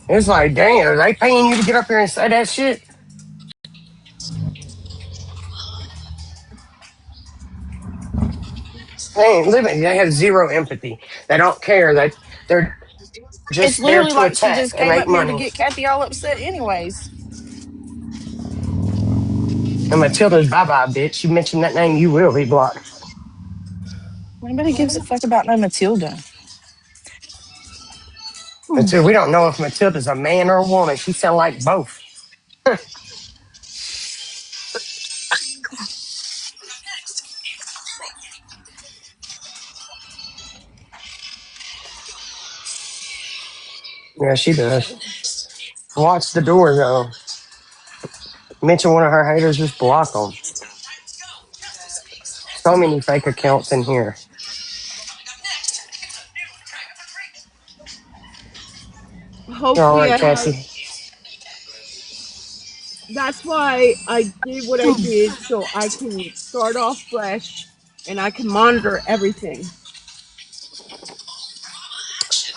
It's like, damn, are they paying you to get up here and say that shit? They ain't living. They have zero empathy. They don't care. They're It's just there literally to like she attack just and came make up here to money. get Kathy all upset anyways. And Matilda's bye bye, bitch. You mention that name, you will be blocked. Nobody gives a fuck about no Matilda. And so we don't know if Matilda's a man or a woman. She sound like both. Yeah, she does. Watch the door though. Mention one of her haters, just block them. So many fake accounts in here. You're all Hopefully, right, I have. Cassie. That's why I did what I did, so I can start off fresh and I can monitor everything.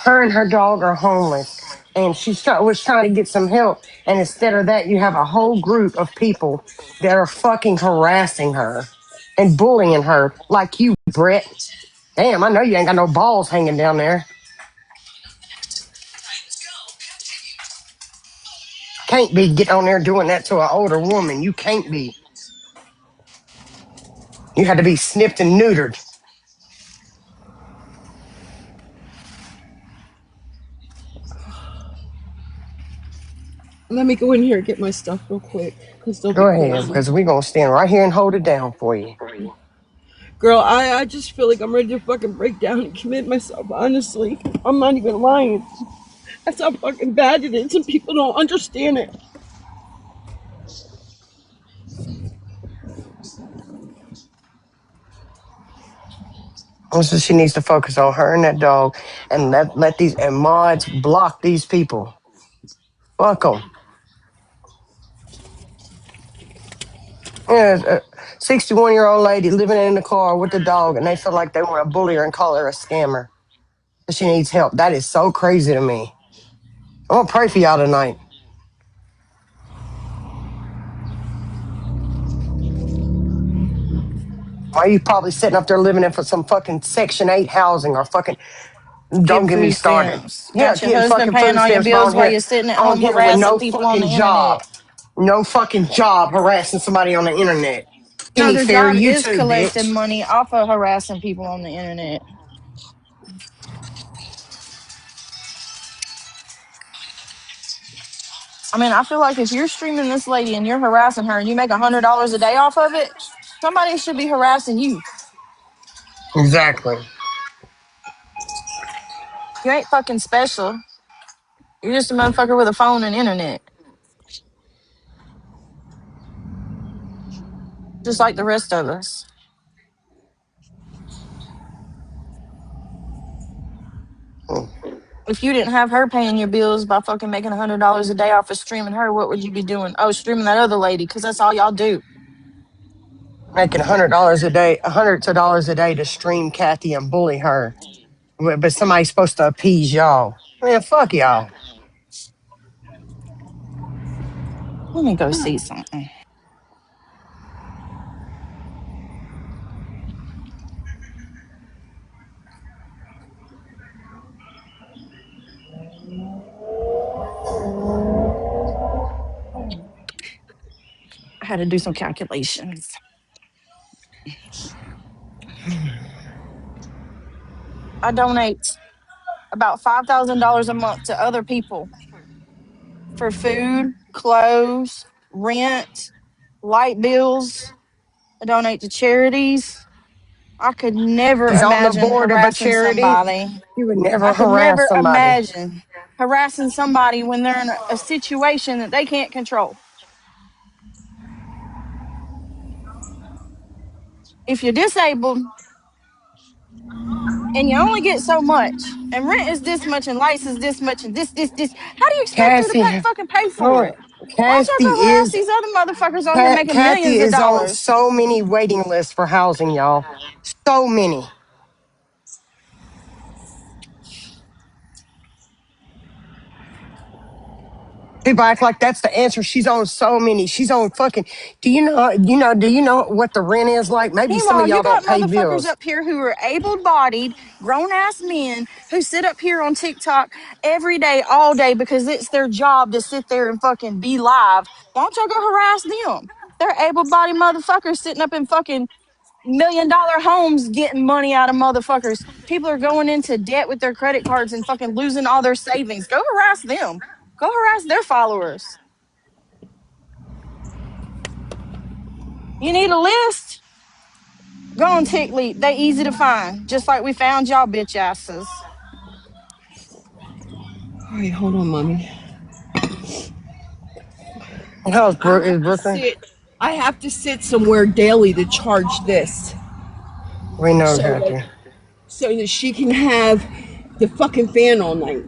Her and her dog are homeless, and was trying to get some help. And instead of that, you have a whole group of people that are fucking harassing her and bullying her, like you, Brett. Damn, I know you ain't got no balls hanging down there. Can't be get on there doing that to an older woman. You can't be. You had to be snipped and neutered. Let me go in here and get my stuff real quick because they'll be Go ahead, calling me. because we're going to stand right here and hold it down for you. Girl, I just feel like I'm ready to fucking break down and commit myself, honestly. I'm not even lying. That's how fucking bad it is, and people don't understand it. So she needs to focus on her and that dog, and let these and mods block these people. Fuck them. Yeah, a 61-year-old lady living in the car with the dog, and they feel like they want to bully her and call her a scammer. She needs help. That is so crazy to me. I'm gonna pray for y'all tonight. Why are you probably sitting up there living in for some fucking Section 8 housing or fucking, don't Getting get me food started. stamps. Yeah, Got your getting husband fucking paying food all your stamps bills while you're sitting at on home here with harassing no people on the fucking job. internet. No fucking job harassing somebody on the internet. No, Any their fair, job you is too, collecting bitch. money off of harassing people on the internet. I mean, I feel like if you're streaming this lady and you're harassing her and you make $100 a day off of it, somebody should be harassing you. Exactly. You ain't fucking special. You're just a motherfucker with a phone and internet, just like the rest of us. Mm. If you didn't have her paying your bills by fucking making $100 a day off of streaming her, what would you be doing? Oh, streaming that other lady, because that's all y'all do. Making $100 a day, hundreds of dollars a day to stream Kathy and bully her. But somebody's supposed to appease y'all. Man, fuck y'all. Let me go see something. I had to do some calculations. I donate about $5,000 a month to other people for food, clothes, rent, light bills. I donate to charities. I could never She's on the imagine board of a harassing charity. somebody. You would I never could harass never somebody. imagine harassing somebody when they're in a situation that they can't control. If you're disabled and you only get so much, and rent is this much, and lights is this much, and this, how do you expect her to Cassie, fucking pay for Lord, it? Why don't y'all go Cassie harass is these other motherfuckers on here making Kathy millions of is on dollars? so many waiting lists for housing, y'all. So many. People act like that's the answer. She's on so many. She's on fucking. Do you know what the rent is like? Maybe some of Meanwhile, you y'all got don't pay motherfuckers bills. up here who are able bodied, grown ass men who sit up here on TikTok every day, all day, because it's their job to sit there and fucking be live. Why don't y'all go harass them? They're able bodied motherfuckers sitting up in fucking $1 million homes getting money out of motherfuckers. People are going into debt with their credit cards and fucking losing all their savings. Go harass them. Go harass their followers. You need a list? Go on TickLeap. They easy to find, just like we found y'all bitch asses. All right, hold on, mommy. How's I have to Brooklyn? sit. I have to sit somewhere daily to charge this, We know, so that Kathy. so that she can have the fucking fan all night.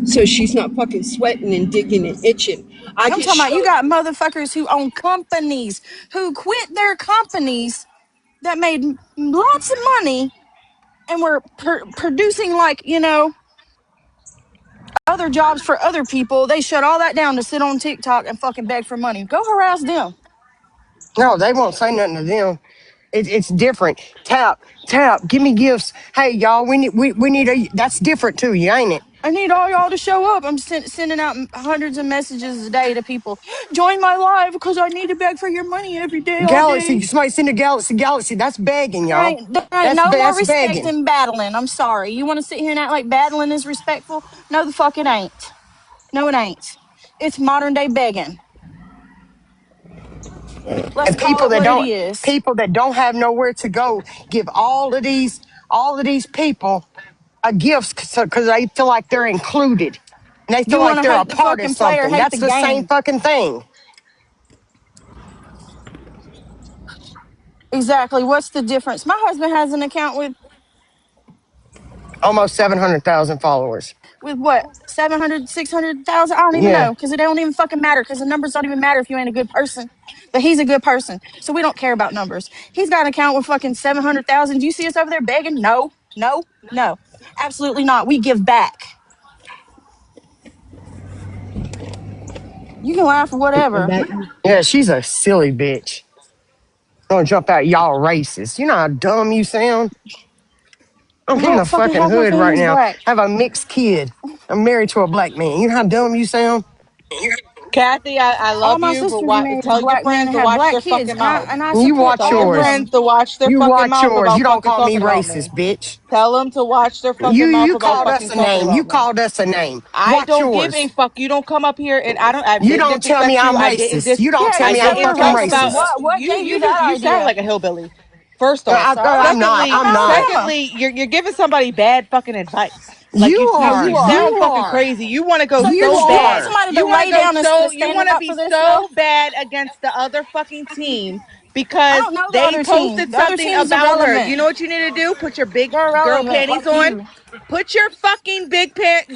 So she's not fucking sweating and digging and itching. I I'm can talking about you show got motherfuckers who own companies who quit their companies that made lots of money and were producing, like, other jobs for other people. They shut all that down to sit on TikTok and fucking beg for money. Go harass them. No, they won't say nothing to them. It's different. Tap, tap, give me gifts. Hey, y'all, we need a. That's different too, you ain't it? I need all y'all to show up. I'm sending out hundreds of messages a day to people. Join my live because I need to beg for your money every day, all Galaxy, day. somebody send a galaxy, galaxy. That's begging, There y'all. ain't no more That's respect begging. in battling. I'm sorry. You want to sit here and act like battling is respectful? No, the fuck it ain't. No, it ain't. It's modern day begging. Let's And call it what it is. people that don't have nowhere to go give all of these people a gift because they feel like they're included and they feel You like want to they're a hate the part of fucking player, something. hate the That's the same game. fucking thing. Exactly. What's the difference? My husband has an account Almost 700,000 followers. with what, 700, 600,000? I don't even Yeah. know, because it don't even fucking matter, because the numbers don't even matter if you ain't a good person. But he's a good person, so we don't care about numbers. He's got an account with fucking 700,000. Do you see us over there begging? No, no, no. Absolutely not. We give back. You can laugh or and whatever. that. Yeah, she's a silly bitch. Gonna jump out, y'all racist. You know how dumb you sound? I'm My in the fucking fucking half my hood right family's now. black. I have a mixed kid. I'm married to a black man. You know how dumb you sound? Kathy, I All love my you, but sisters are married to tell your black men friends and to have watch black their kids, fucking mouth. and I You support watch Tell all your of yours. friends them. to watch their You fucking watch mouth yours. You about don't fucking call me talking about racist, me. bitch. Tell them to watch their fucking mouth You about called us fucking a talking name. You about me. called us a name. I Watch don't give a yours. fuck. You don't come up here and I You didn't don't tell me disrespect you. I'm racist. You don't Yeah, tell you I me said I'm we were didn't fucking talk racist. about racist. What you. gave you You that just you sound idea? like a hillbilly. First off, So I'm not. secondly, I'm I'm not. Alabama. secondly, you're giving somebody bad fucking advice. Like You No, you are. you are. sound You fucking are. crazy. You want to go So You you so you want bad. are. somebody to You want to lay go down instead of so you standing want to up be for this so stuff? bad against the other fucking team I because don't know the they other team. posted The other something team's about her. irrelevant. You know what you need to do? Put your big They're girl irrelevant, panties like on. you. Put your fucking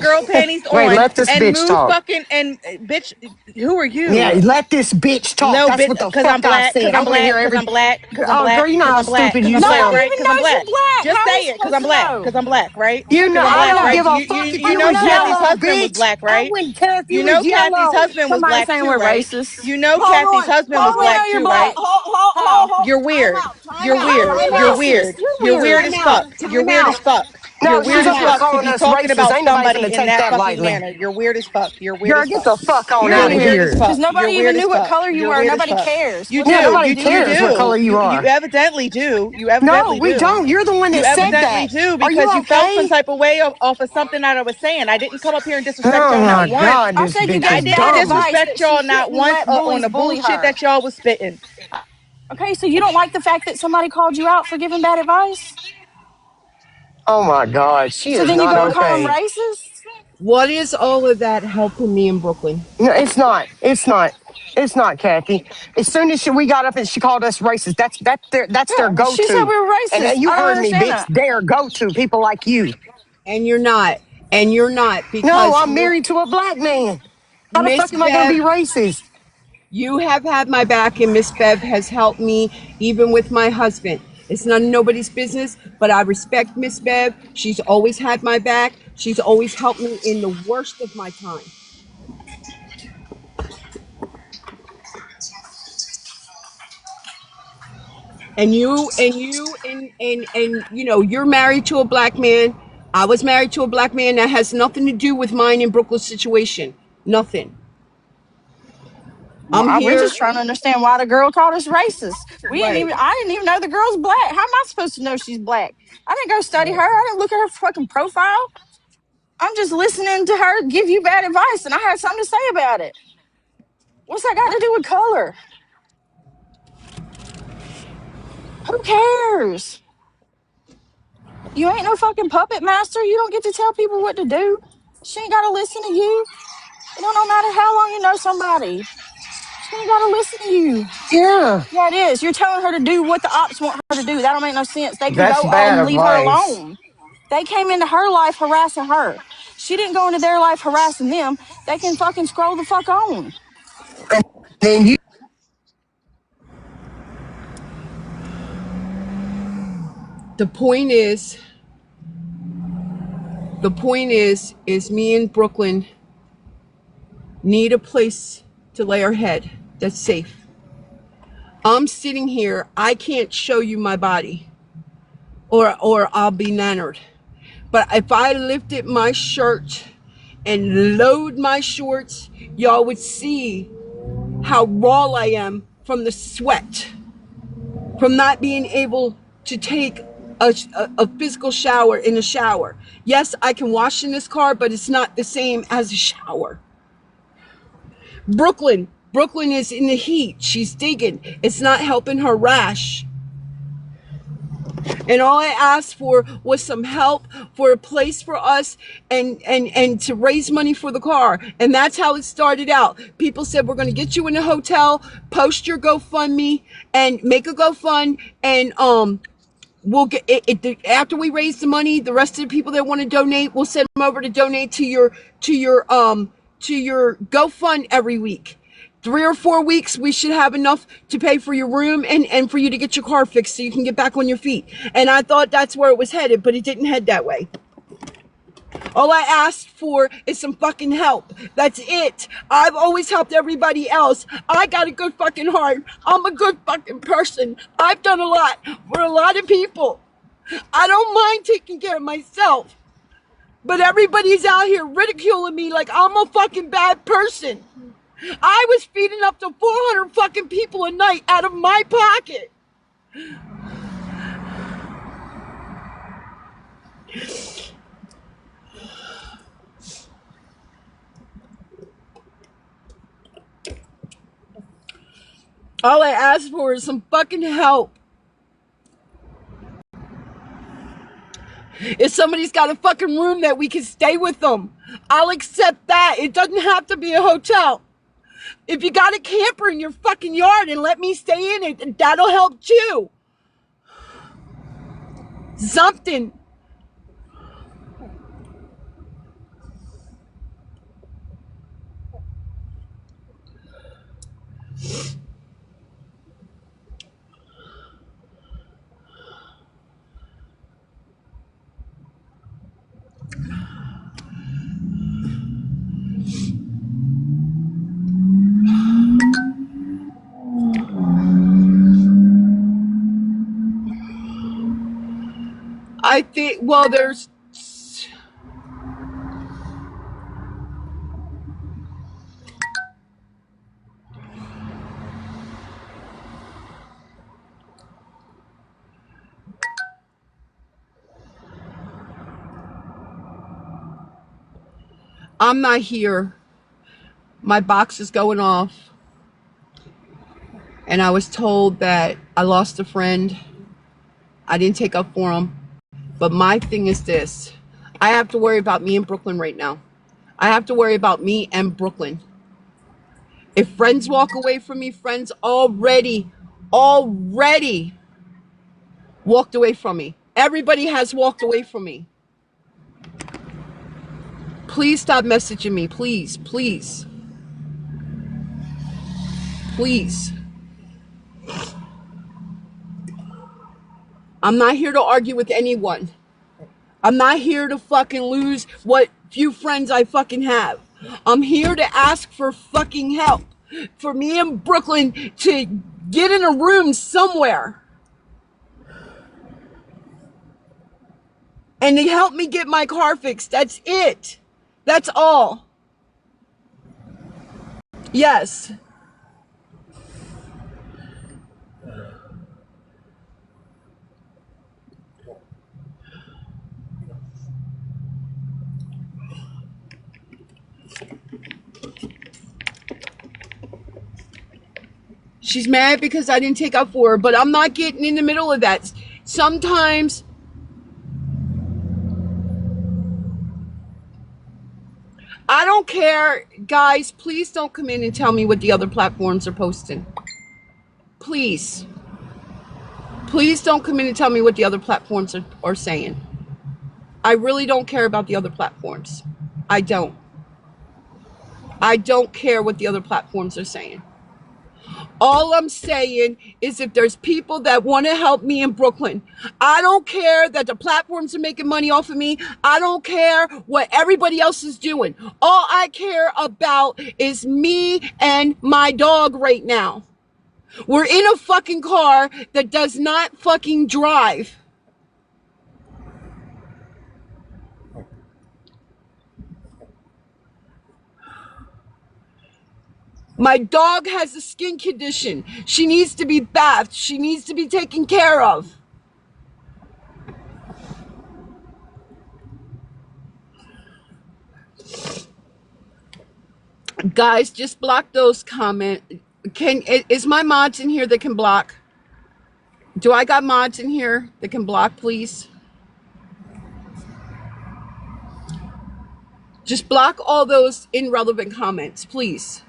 girl panties Wait, on let this and bitch move talk. fucking and bitch. Who are Yeah, you? let this bitch talk. No, That's bitch, what the because I'm fuck I black, because said. I I'm want to hear black, because every. I'm black, because I'm Oh, girl, black, you know because how I'm black, stupid because you I'm black, Nobody sound. right? even Because I'm knows black. you're black. Just How are we say it, because supposed I'm to black, know? because I'm black, right? You know, Because I'm How do I we black, don't know? right? give a You fuck if you you How do we know was know? Kathy's yellow, husband was bitch. black, I right? wouldn't care if You you was know Kathy's yellow. husband was Somebody black saying too, we're right? racist. You know Hold Kathy's on. husband How was do we know black you're too, black? right? How? You're Time weird. out. Time You're out. weird. You're Time You're out. racist. weird. You're You're weird. weird Time as out. fuck. You're Time weird as out. fuck. You're No, she's weird Time as over here out. fuck to calling be us talking racist. about Ain't nobody somebody gonna in take that that fucking lightly. manner. You're weird as fuck. You're weird Girl, as get fuck. the fuck on You're out of Period. weird as here. Because fuck. You're nobody weird even as knew what fuck. color you You're were. weird as Nobody fuck. cares. You What the Yeah, fuck do. do nobody you You cares care? what color do. you You are. evidently do. You No, evidently we do. don't. You're the one You that said evidently that. do Are because you you felt some okay? type of way off of something that I was saying. I didn't come up here and disrespect Oh y'all not my once. God, I this said you bitch I is gave didn't bad dumb. advice disrespect that she y'all not shouldn't once let on bullies the bully bullshit her. that y'all was spitting. Okay, so you don't like the fact that somebody called you out for giving bad advice? Oh my God, she So is then you not go and call them okay. racist? What is all of that helping me in Brooklyn? No, it's not. It's not. It's not, Kathy. As soon as we got up and she called us racist, that's their Yeah, go she said to. we were And racist. you I don't heard me, understand bitch. that. Their go to people like you. And you're not. And you're not No, because I'm married to a black man. How the Miss fuck am I gonna Bev, be racist? you have had my back, and Miss Bev has helped me even with my husband. It's none of nobody's business, but I respect Miss Bev. She's always had my back. She's always helped me in the worst of my time. And you know, you're married to a black man. I was married to a black man. That has nothing to do with mine in Brooklyn's situation. Nothing. I'm We're here. just trying to understand why the girl called us racist. Right. I didn't even know the girl's black. How am I supposed to know she's black? I didn't go study her. I didn't look at her fucking profile. I'm just listening to her give you bad advice, and I had something to say about it. What's that got to do with color? Who cares? You ain't no fucking puppet master. You don't get to tell people what to do. She ain't got to listen to you. It don't no matter how long you know somebody. She ain't gotta listen to you. Yeah, Yeah, it is. You're telling her to do what the ops want her to do. That don't make no sense. They can that's go on bad and leave her advice. alone. They came into her life harassing her. She didn't go into their life harassing them. They can fucking scroll the fuck on. And then you The point is, is me and Brooklyn need a place to lay our head that's safe. I'm sitting here, I can't show you my body or I'll be nannered. But if I lifted my shirt and load my shorts, y'all would see how raw I am from the sweat, from not being able to take a physical shower in a shower. Yes, I can wash in this car, but it's not the same as a shower. Brooklyn is in the heat. She's digging. It's not helping her rash. And all I asked for was some help for a place for us and to raise money for the car. And that's how it started out. People said, we're going to get you in a hotel, post your GoFundMe and make a GoFund. And, we'll get it after we raise the money. The rest of the people that want to donate, we'll send them over to donate to your GoFund every week. 3 or 4 weeks, we should have enough to pay for your room and for you to get your car fixed so you can get back on your feet. And I thought that's where it was headed, but it didn't head that way. All I asked for is some fucking help. That's it. I've always helped everybody else. I got a good fucking heart. I'm a good fucking person. I've done a lot for a lot of people. I don't mind taking care of myself. But everybody's out here ridiculing me like I'm a fucking bad person. I was feeding up to 400 fucking people a night out of my pocket. All I asked for is some fucking help. If somebody's got a fucking room that we can stay with them, I'll accept that. It doesn't have to be a hotel. If you got a camper in your fucking yard and let me stay in it, that'll help too. Something. I think, well, there's... I'm not here. My box is going off. And I was told that I lost a friend. I didn't take up for him. But my thing is this. I have to worry about me and Brooklyn right now. I have to worry about me and Brooklyn. If friends walk away from me, friends already walked away from me. Everybody has walked away from me. Please stop messaging me. Please, please. Please. I'm not here to argue with anyone. I'm not here to fucking lose what few friends I fucking have. I'm here to ask for fucking help. For me and Brooklyn to get in a room somewhere. And they help me get my car fixed. That's it. That's all. Yes. She's mad because I didn't take up for her, but I'm not getting in the middle of that. Sometimes I don't care. Guys, please don't come in and tell me what the other platforms are posting. Please. Please don't come in and tell me what the other platforms are saying. I really don't care about the other platforms. I don't. I don't care what the other platforms are saying. All I'm saying is if there's people that want to help me in Brooklyn, I don't care that the platforms are making money off of me. I don't care what everybody else is doing. All I care about is me and my dog right now. We're in a fucking car that does not fucking drive. My dog has a skin condition. She needs to be bathed. She needs to be taken care of. Guys, just block those comments. Is my mods in here that can block? Do I got mods in here that can block, please? Just block all those irrelevant comments, please.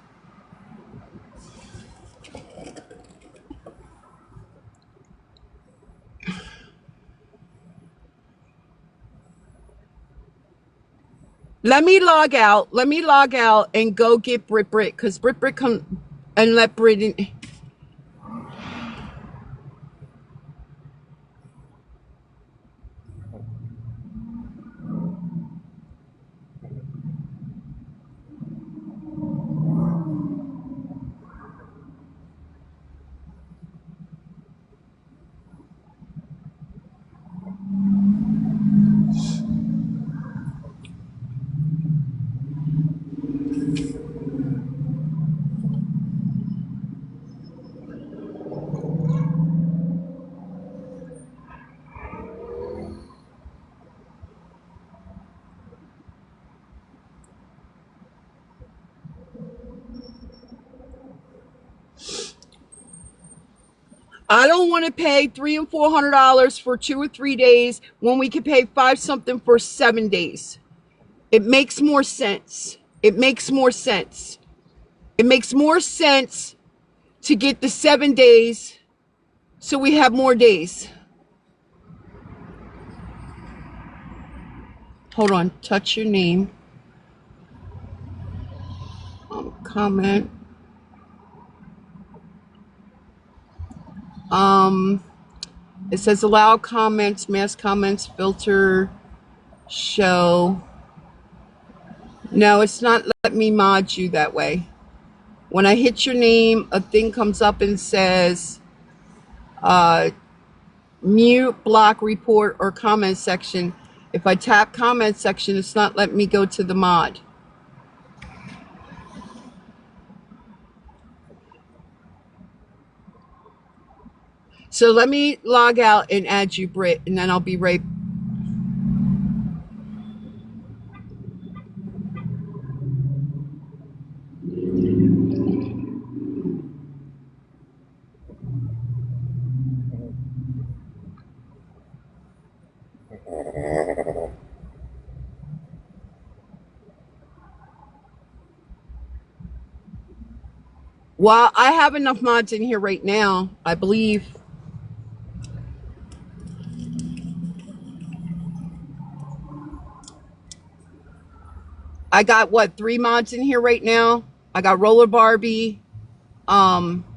Let me log out. Let me log out and go get Brit because Brit come and let Brit in. I don't want to pay $300 and $400 for 2 or 3 days when we could pay 5 something for 7 days. It makes more sense. It makes more sense. It makes more sense to get the 7 days so we have more days. Hold on. Touch your name. Comment. It says allow comments, mass comments, filter, show. No, it's not letting me mod you that way. When I hit your name, a thing comes up and says mute, block, report, or comment section. If I tap comment section, it's not letting me go to the mod. So let me log out and add you, Brit, and then I'll be right. Well, I have enough mods in here right now, I believe. I got what, 3 mods in here right now? I got Roller Barbie, Autumn,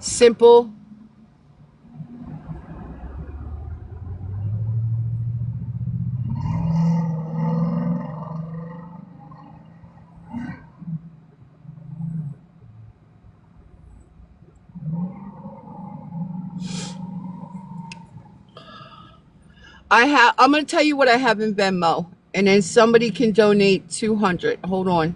Simple. I'm going to tell you what I have in Venmo, and then somebody can donate 200. Hold on.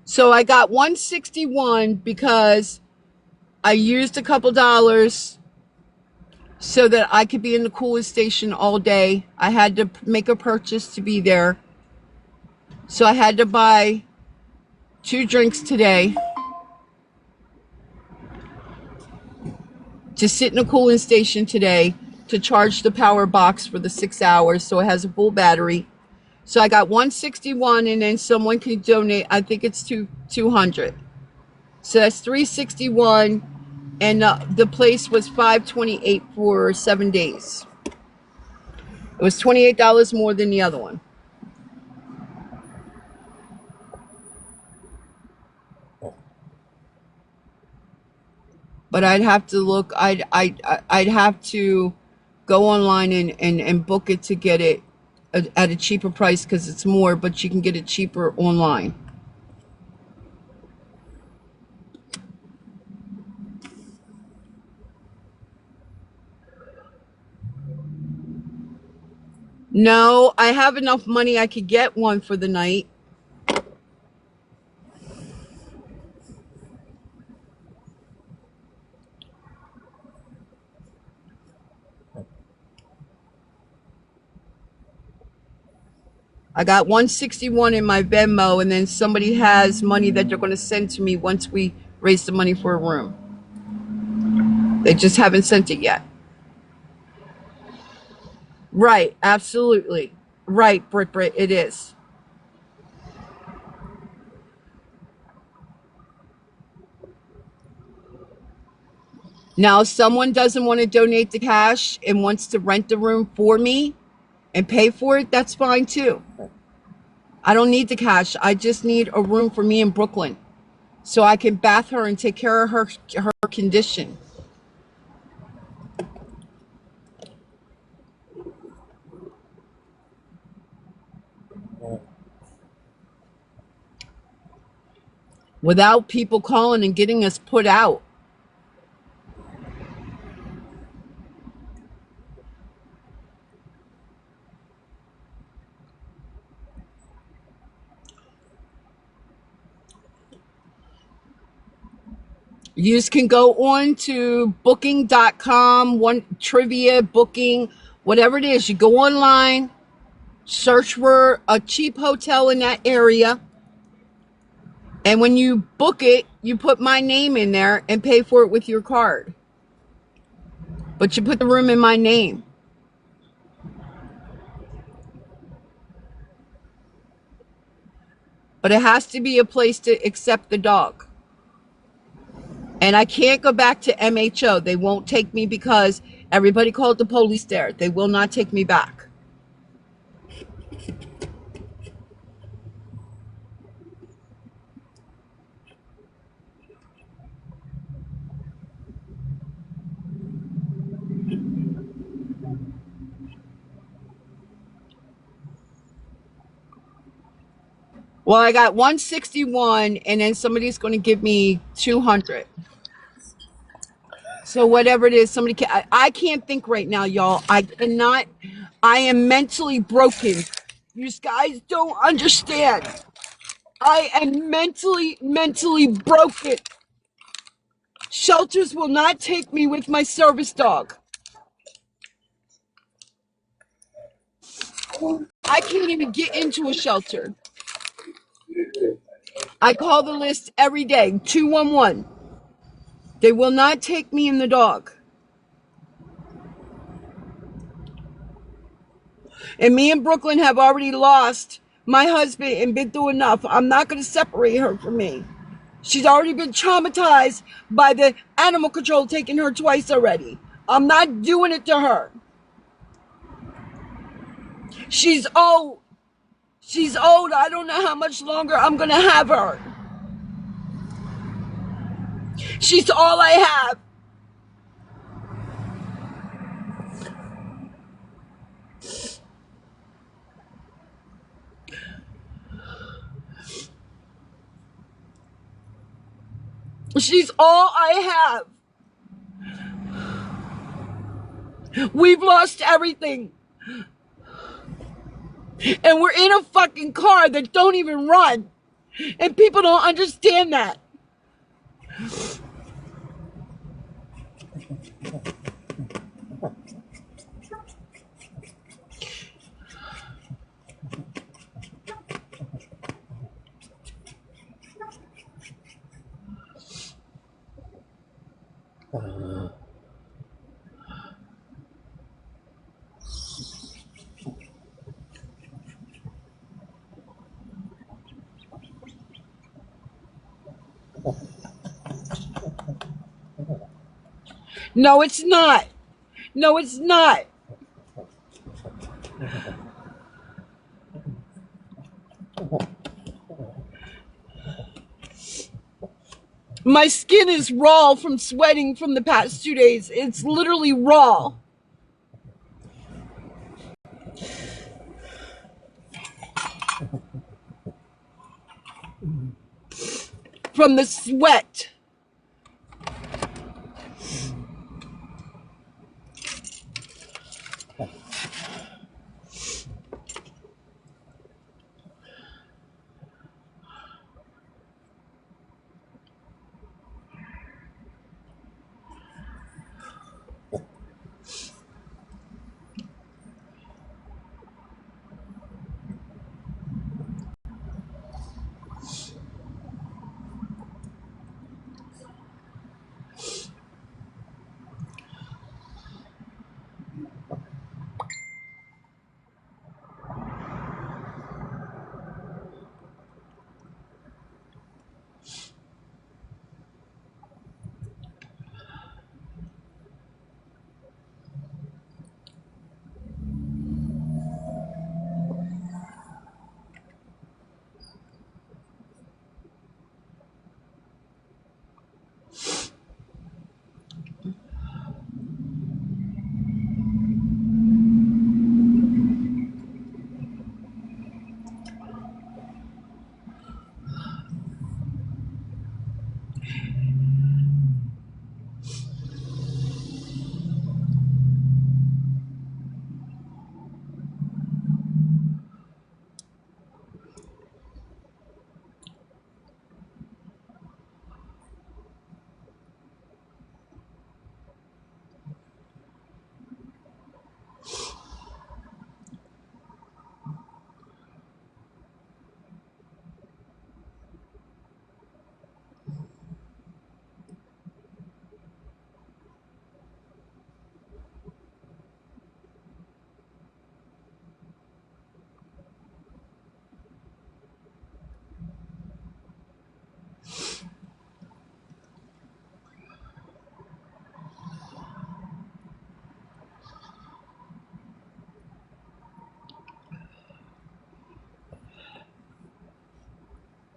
So I got 161 because I used a couple dollars so that I could be in the cooling station all day. I had to make a purchase to be there. So I had to buy 2 drinks today to sit in a cooling station today to charge the power box for the 6 hours so it has a full battery. So I got 161, and then someone can donate, I think it's 200. So that's 361, and the place was $528 for 7 days. It was $28 more than the other one. But I'd have to look. I'd have to go online and book it to get it at a cheaper price because it's more. But you can get it cheaper online. No, I have enough money. I could get one for the night. I got 161 in my Venmo, and then somebody has money that they're going to send to me once we raise the money for a room. They just haven't sent it yet. Right, absolutely. Right, Brit, it is. Now, if someone doesn't want to donate the cash and wants to rent the room for me and pay for it, that's fine too. I don't need the cash. I just need a room for me in Brooklyn so I can bath her and take care of her condition. Without people calling and getting us put out. You can go on to booking.com, one trivia, booking, whatever it is. You go online, search for a cheap hotel in that area. And when you book it, you put my name in there and pay for it with your card. But you put the room in my name. But it has to be a place to accept the dog. And I can't go back to MHO. They won't take me because everybody called the police there. They will not take me back. Well, I got 161, and then somebody's going to give me 200. So whatever it is, somebody can. I can't think right now, y'all. I cannot. I am mentally broken. You guys don't understand. I am mentally broken. Shelters will not take me with my service dog. I can't even get into a shelter. I call the list every day, 211. They will not take me and the dog. And me and Brooklyn have already lost my husband and been through enough. I'm not going to separate her from me. She's already been traumatized by the animal control taking her twice already. I'm not doing it to her. She's old. She's old. I don't know how much longer I'm going to have her. She's all I have. She's all I have. We've lost everything. And we're in a fucking car that don't even run. And people don't understand that. No, it's not. No, it's not. My skin is raw from sweating from the past 2 days. It's literally raw. From the sweat.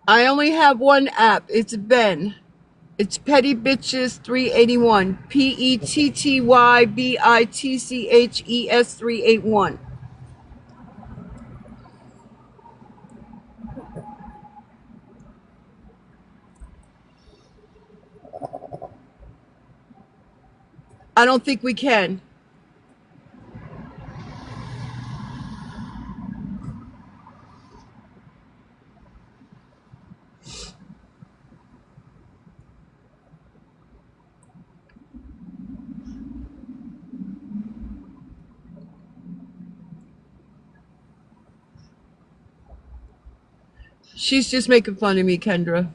I only have one app. It's Ben. It's Petty Bitches 381. PETTYBITCHES 381. I don't think we can. She's just making fun of me, Kendra.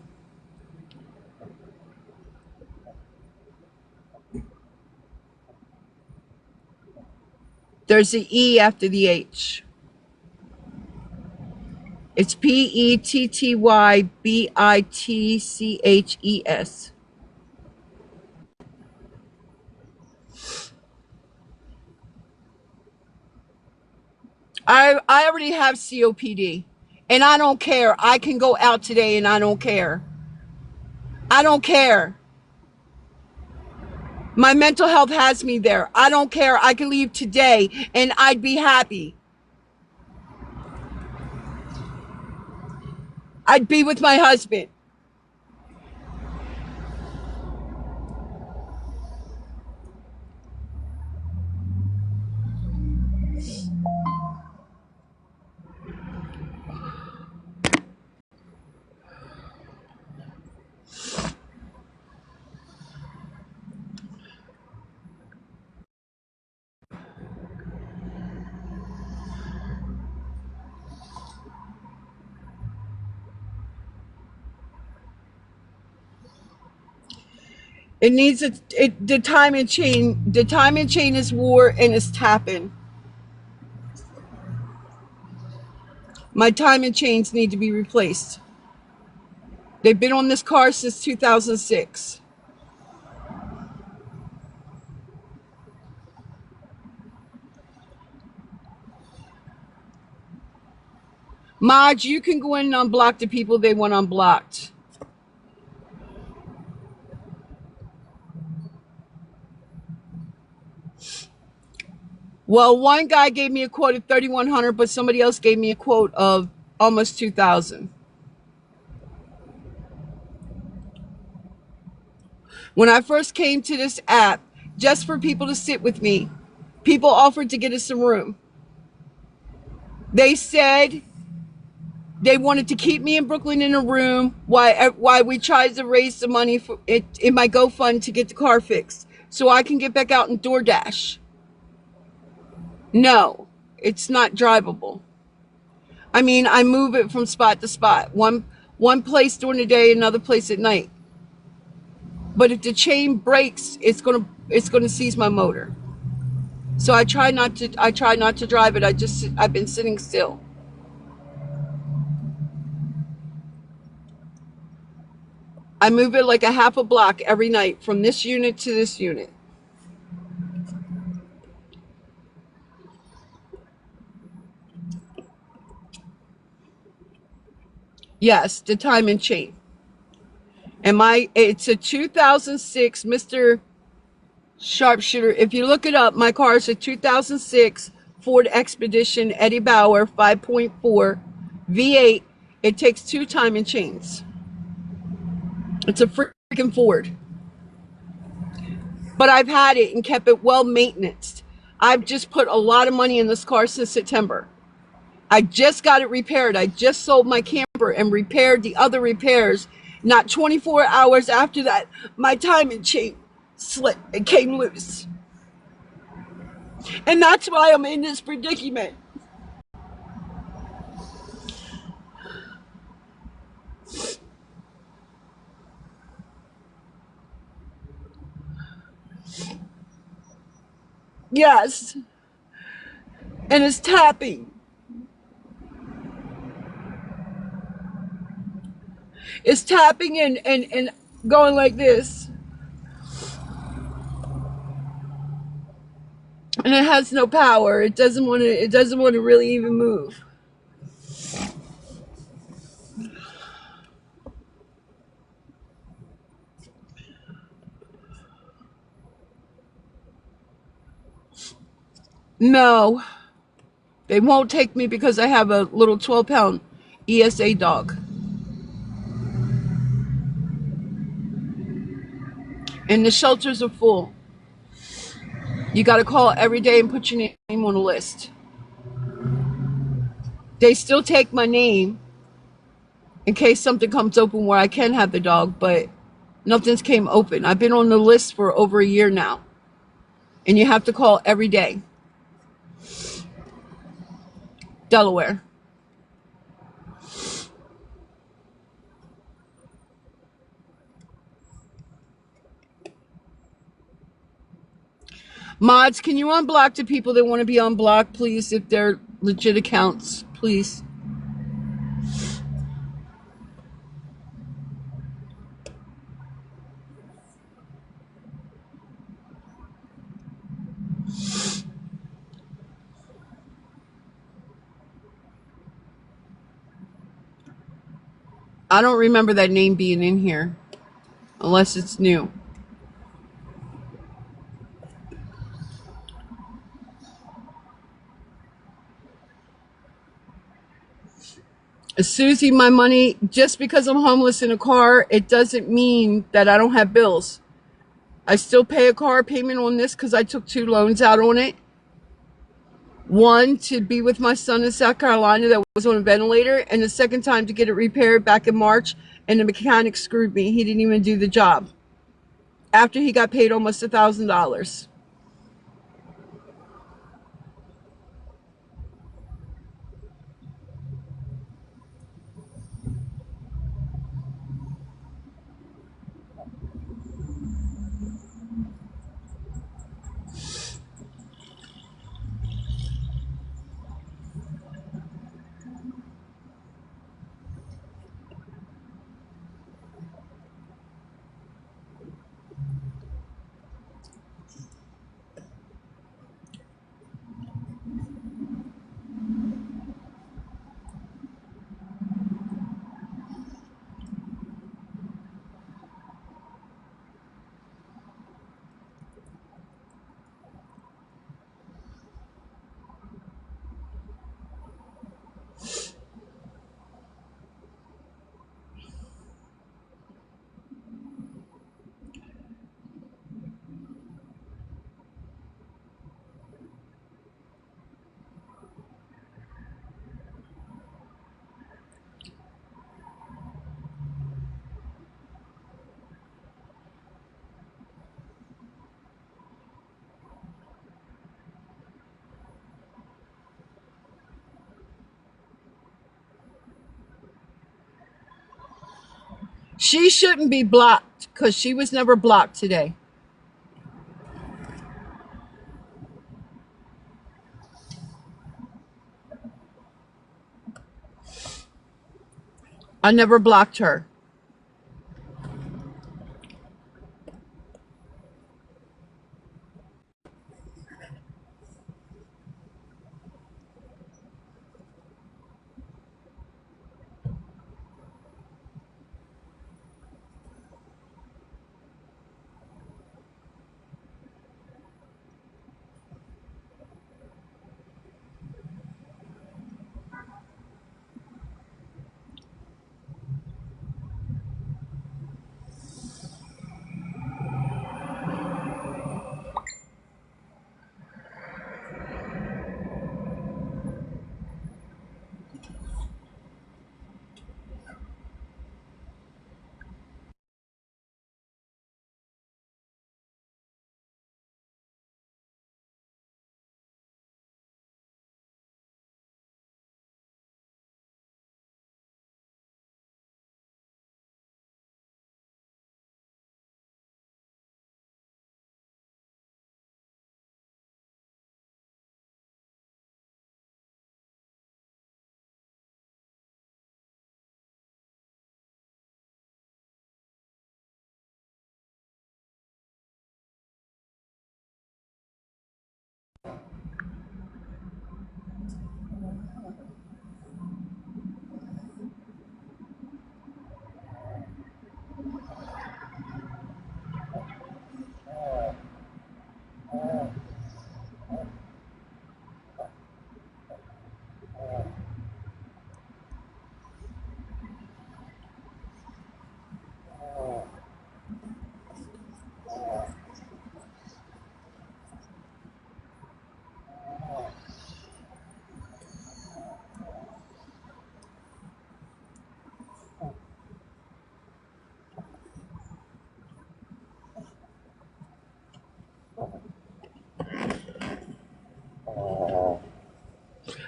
There's an E after the H. It's PETTYBITCHES. I already have COPD. And I don't care. I can go out today and I don't care. I don't care. My mental health has me there. I don't care. I can leave today and I'd be happy. I'd be with my husband. It needs the time and chain. The time and chain is wore and it's tapping. My time and chains need to be replaced. They've been on this car since 2006. Maj, you can go in and unblock the people they want unblocked. Well, one guy gave me a quote of 3,100, but somebody else gave me a quote of almost 2,000. When I first came to this app, just for people to sit with me, people offered to get us some room. They said they wanted to keep me in Brooklyn in a room while we tried to raise the money for it in my GoFund to get the car fixed so I can get back out and DoorDash. No, it's not drivable. I mean, I move it from spot to spot. One place during the day, another place at night. But if the chain breaks, it's gonna seize my motor. So I try not to drive it. I've been sitting still. I move it like a half a block every night from this unit to this unit. Yes, the time and chain. And it's a 2006 Mr. Sharpshooter. If you look it up, my car is a 2006 Ford Expedition Eddie Bauer 5.4 V8. It takes 2 time and chains. It's a freaking Ford. But I've had it and kept it well maintained. I've just put a lot of money in this car since September. I just got it repaired. I just sold my camper and repaired the other repairs. Not 24 hours after that, my time and chain slipped and came loose. And that's why I'm in this predicament. Yes. And it's tapping. It's tapping and going like this. And it has no power. It doesn't want to really even move. No. They won't take me because I have a little 12-pound ESA dog. And the shelters are full. You got to call every day and put your name on a list. They still take my name in case something comes open where I can have the dog, but nothing's came open. I've been on the list for over a year now. And you have to call every day. Delaware. Mods, can you unblock the people that want to be unblocked, please, if they're legit accounts, please? I don't remember that name being in here, unless it's new. Susie, my money, just because I'm homeless in a car, it doesn't mean that I don't have bills. I still pay a car payment on this because I took 2 loans out on it. One to be with my son in South Carolina that was on a ventilator, and the second time to get it repaired back in March, and the mechanic screwed me. He didn't even do the job after he got paid almost $1,000. She shouldn't be blocked because she was never blocked today. I never blocked her.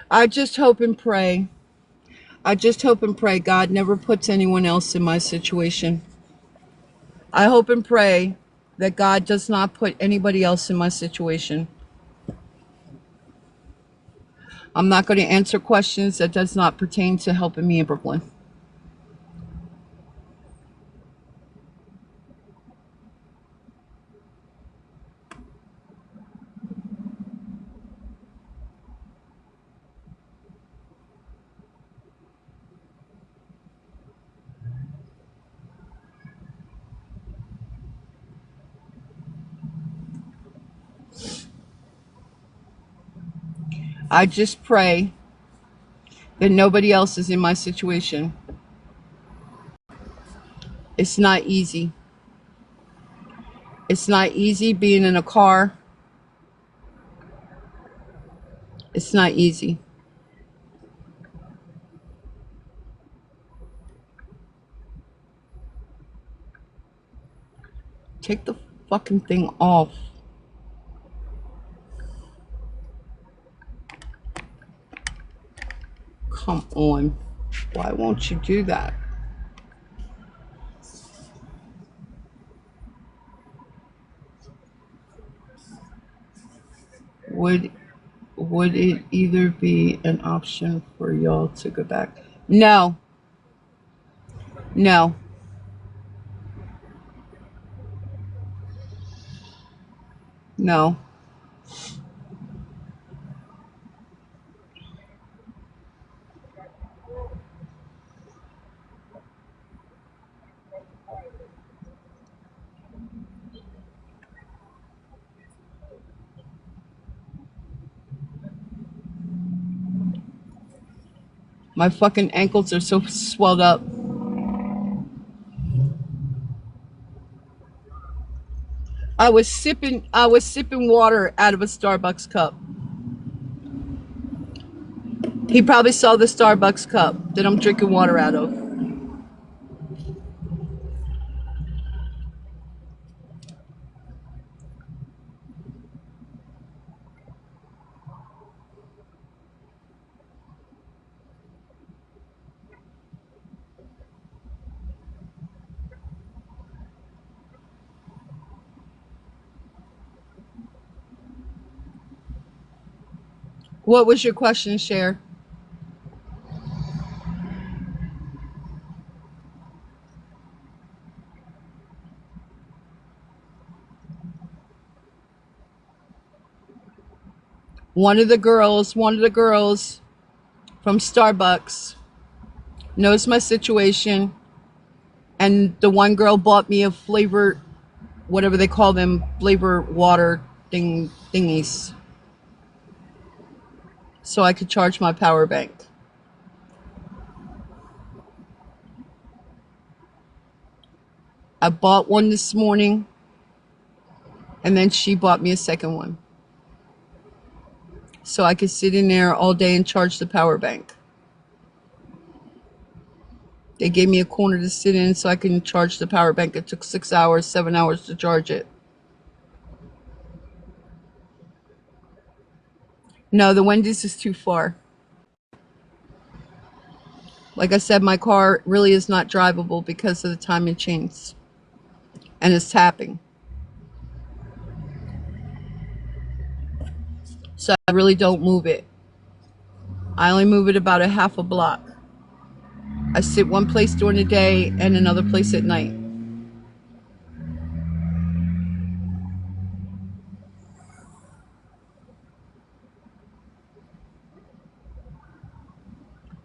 I just hope and pray. I just hope and pray God never puts anyone else in my situation. I hope and pray that God does not put anybody else in my situation. I'm not going to answer questions that does not pertain to helping me in Brooklyn. I just pray that nobody else is in my situation. It's not easy. It's not easy being in a car. It's not easy. Take the fucking thing off. Come on. Why won't you do that? Would it either be an option for y'all to go back? No. No. No. My fucking ankles are so swelled up. I was sipping water out of a Starbucks cup. He probably saw the Starbucks cup that I'm drinking water out of. What was your question, Cher? One of the girls from Starbucks knows my situation, and the one girl bought me a flavor, whatever they call them, flavor water thingies, so I could charge my power bank. I bought one this morning, and then she bought me a second one, so I could sit in there all day and charge the power bank. They gave me a corner to sit in so I can charge the power bank. It took 6 hours, 7 hours to charge it. No, the Wendy's is too far. Like I said, my car really is not drivable because of the timing chains. And it's tapping. So I really don't move it. I only move it about a half a block. I sit one place during the day and another place at night.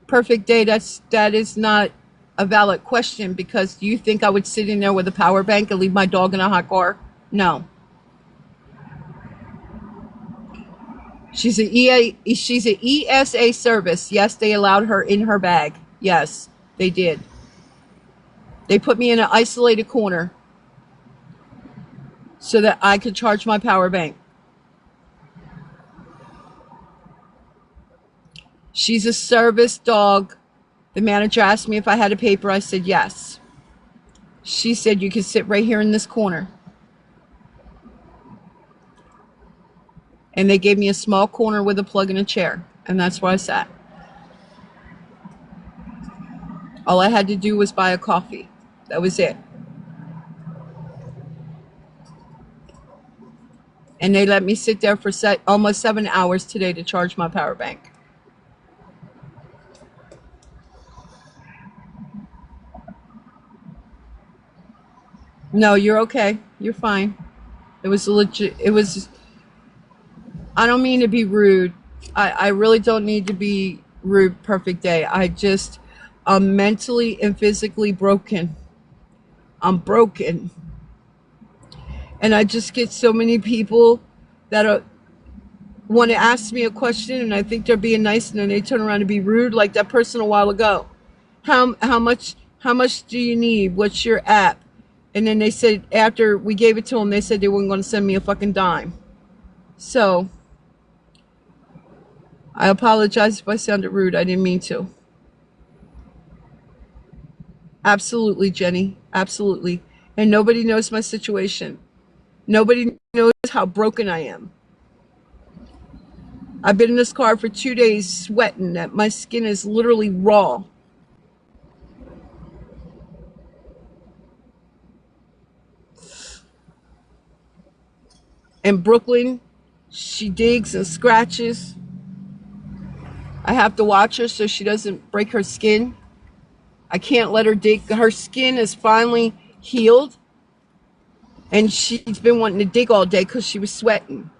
Perfect day, that is not a valid question, because do you think I would sit in there with a power bank and leave my dog in a hot car? No. She's an ESA service. Yes, they allowed her in her bag. Yes, they did. They put me in an isolated corner so that I could charge my power bank. She's a service dog. The manager asked me if I had a paper. I said yes. She said, you can sit right here in this corner. And they gave me a small corner with a plug and a chair. And that's where I sat. All I had to do was buy a coffee. That was it. And they let me sit there for almost 7 hours today to charge my power bank. No, you're okay. You're fine. It was legit. It was, I don't mean to be rude. I really don't need to be rude. Perfect day. I'm mentally and physically broken. I'm broken. And I just get so many people that want to ask me a question, and I think they're being nice, and then they turn around and be rude, like that person a while ago. How much do you need? What's your app? And then they said, after we gave it to them, they said they weren't going to send me a fucking dime. So I apologize if I sounded rude. I didn't mean to. Absolutely, Jenny. Absolutely. And nobody knows my situation. Nobody knows how broken I am. I've been in this car for 2 days sweating that my skin is literally raw. In Brooklyn, she digs and scratches. I have to watch her so she doesn't break her skin. I can't let her dig. Her skin is finally healed. And she's been wanting to dig all day because she was sweating.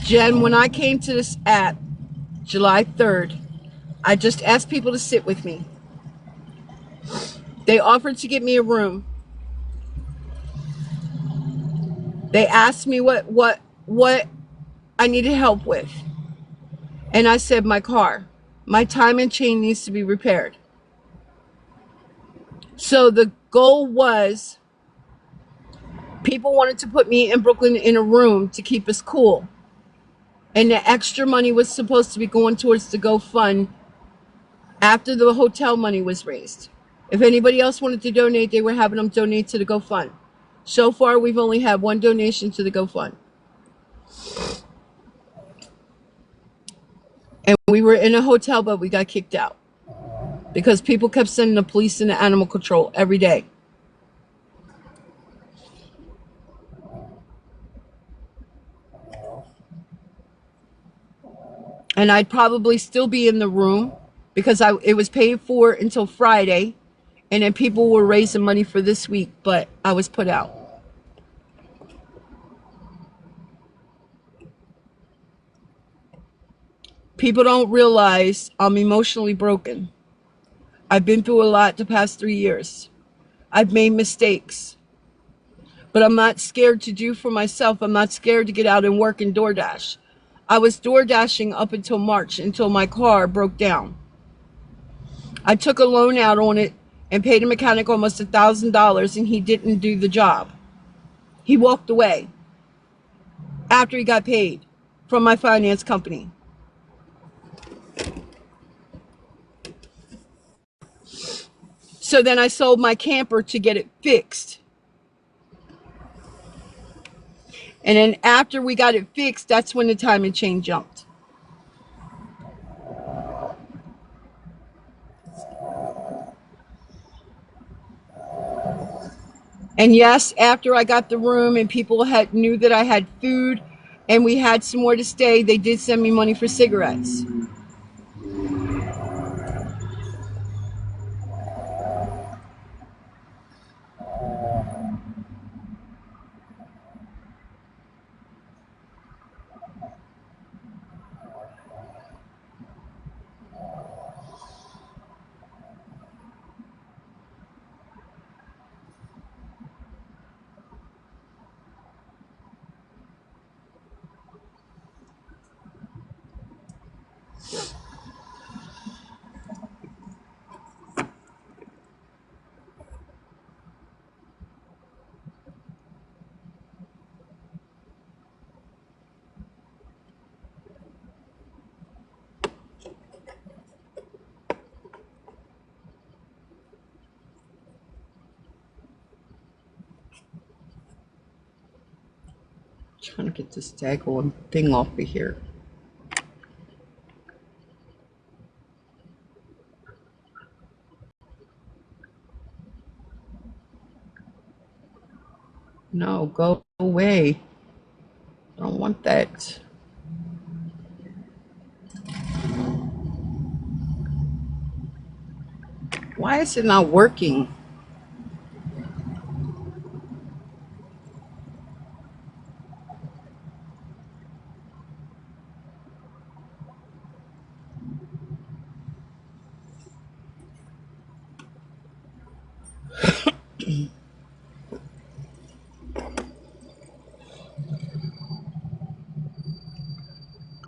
Jen, when I came to this app, July 3rd, I just asked people to sit with me. They offered to get me a room. They asked me what I needed help with. And I said, my car. My timing chain needs to be repaired. So the goal was, people wanted to put me in Brooklyn in a room to keep us cool. And the extra money was supposed to be going towards the GoFund after the hotel money was raised. If anybody else wanted to donate, they were having them donate to the GoFund. So far, we've only had one donation to the GoFund. And we were in a hotel, but we got kicked out because people kept sending the police and the animal control every day. And I'd probably still be in the room because it was paid for until Friday, and then people were raising money for this week, but I was put out. People don't realize I'm emotionally broken. I've been through a lot the past 3 years. I've made mistakes, but I'm not scared to do for myself. I'm not scared to get out and work in DoorDash. I was DoorDashing up until March, until my car broke down. I took a loan out on it and paid a mechanic almost $1,000, and he didn't do the job. He walked away after he got paid from my finance company. So then I sold my camper to get it fixed. And then after we got it fixed, that's when the time and chain jumped. And yes, after I got the room and people knew that I had food and we had some more to stay, they did send me money for cigarettes. Trying to get this daggone thing off of here. No, go away. I don't want that. Why is it not working?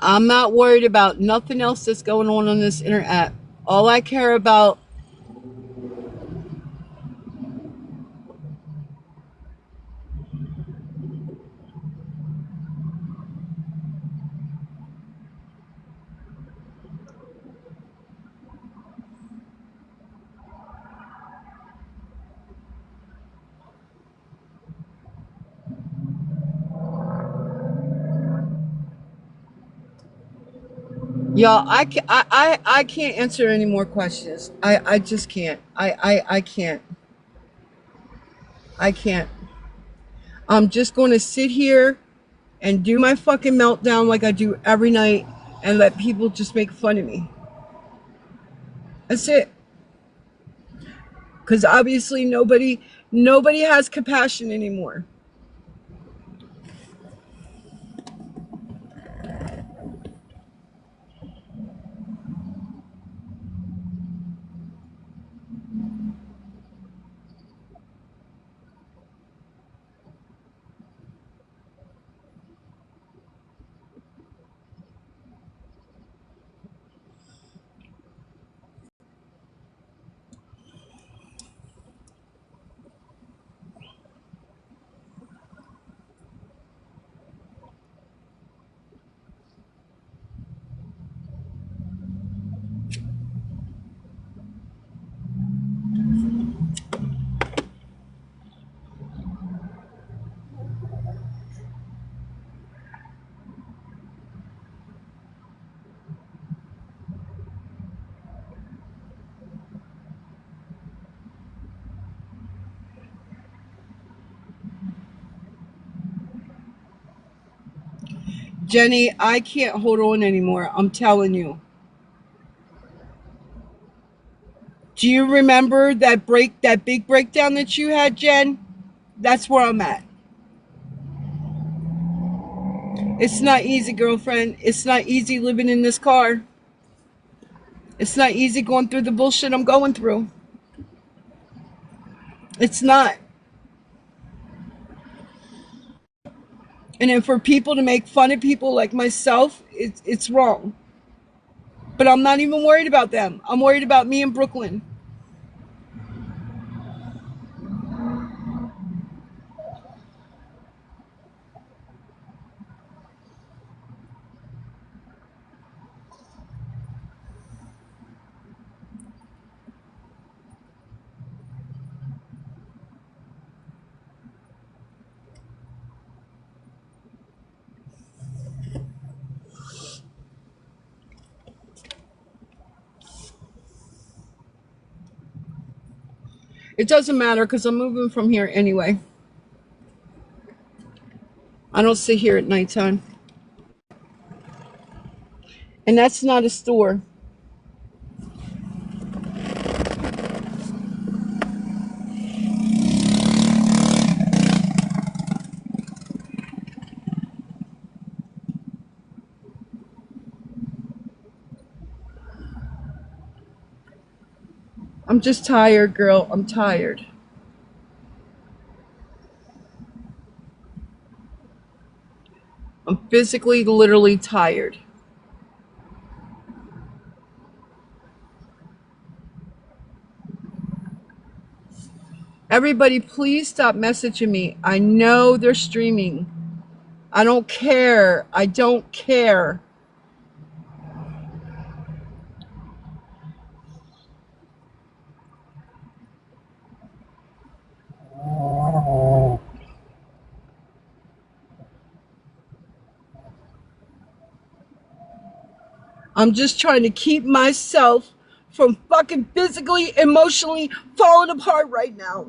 I'm not worried about nothing else that's going on this internet. All I care about. Y'all, I can't answer any more questions. I just can't. I can't. I can't. I'm just going to sit here and do my fucking meltdown like I do every night and let people just make fun of me. That's it. Because obviously nobody has compassion anymore. Jenny, I can't hold on anymore. I'm telling you. Do you remember that big breakdown that you had, Jen? That's where I'm at. It's not easy, girlfriend. It's not easy living in this car. It's not easy going through the bullshit I'm going through. It's not. And then for people to make fun of people like myself, it's wrong. But I'm not even worried about them. I'm worried about me in Brooklyn. It doesn't matter because I'm moving from here anyway. I don't sit here at nighttime. And that's not a store. I'm just tired, girl. I'm tired. I'm physically, literally tired. Everybody, please stop messaging me. I know they're streaming. I don't care. I don't care. I'm just trying to keep myself from fucking physically, emotionally falling apart right now.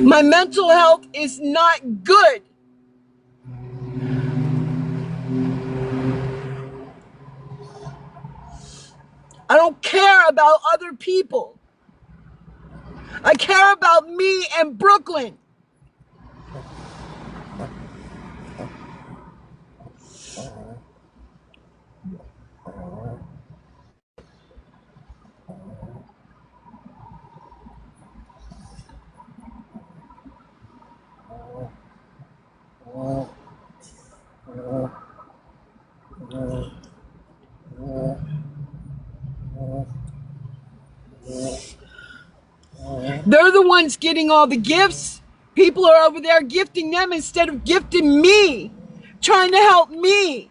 My mental health is not good. I don't care about other people. I care about me and Brooklyn. They're the ones getting all the gifts. People are over there gifting them instead of gifting me, trying to help me.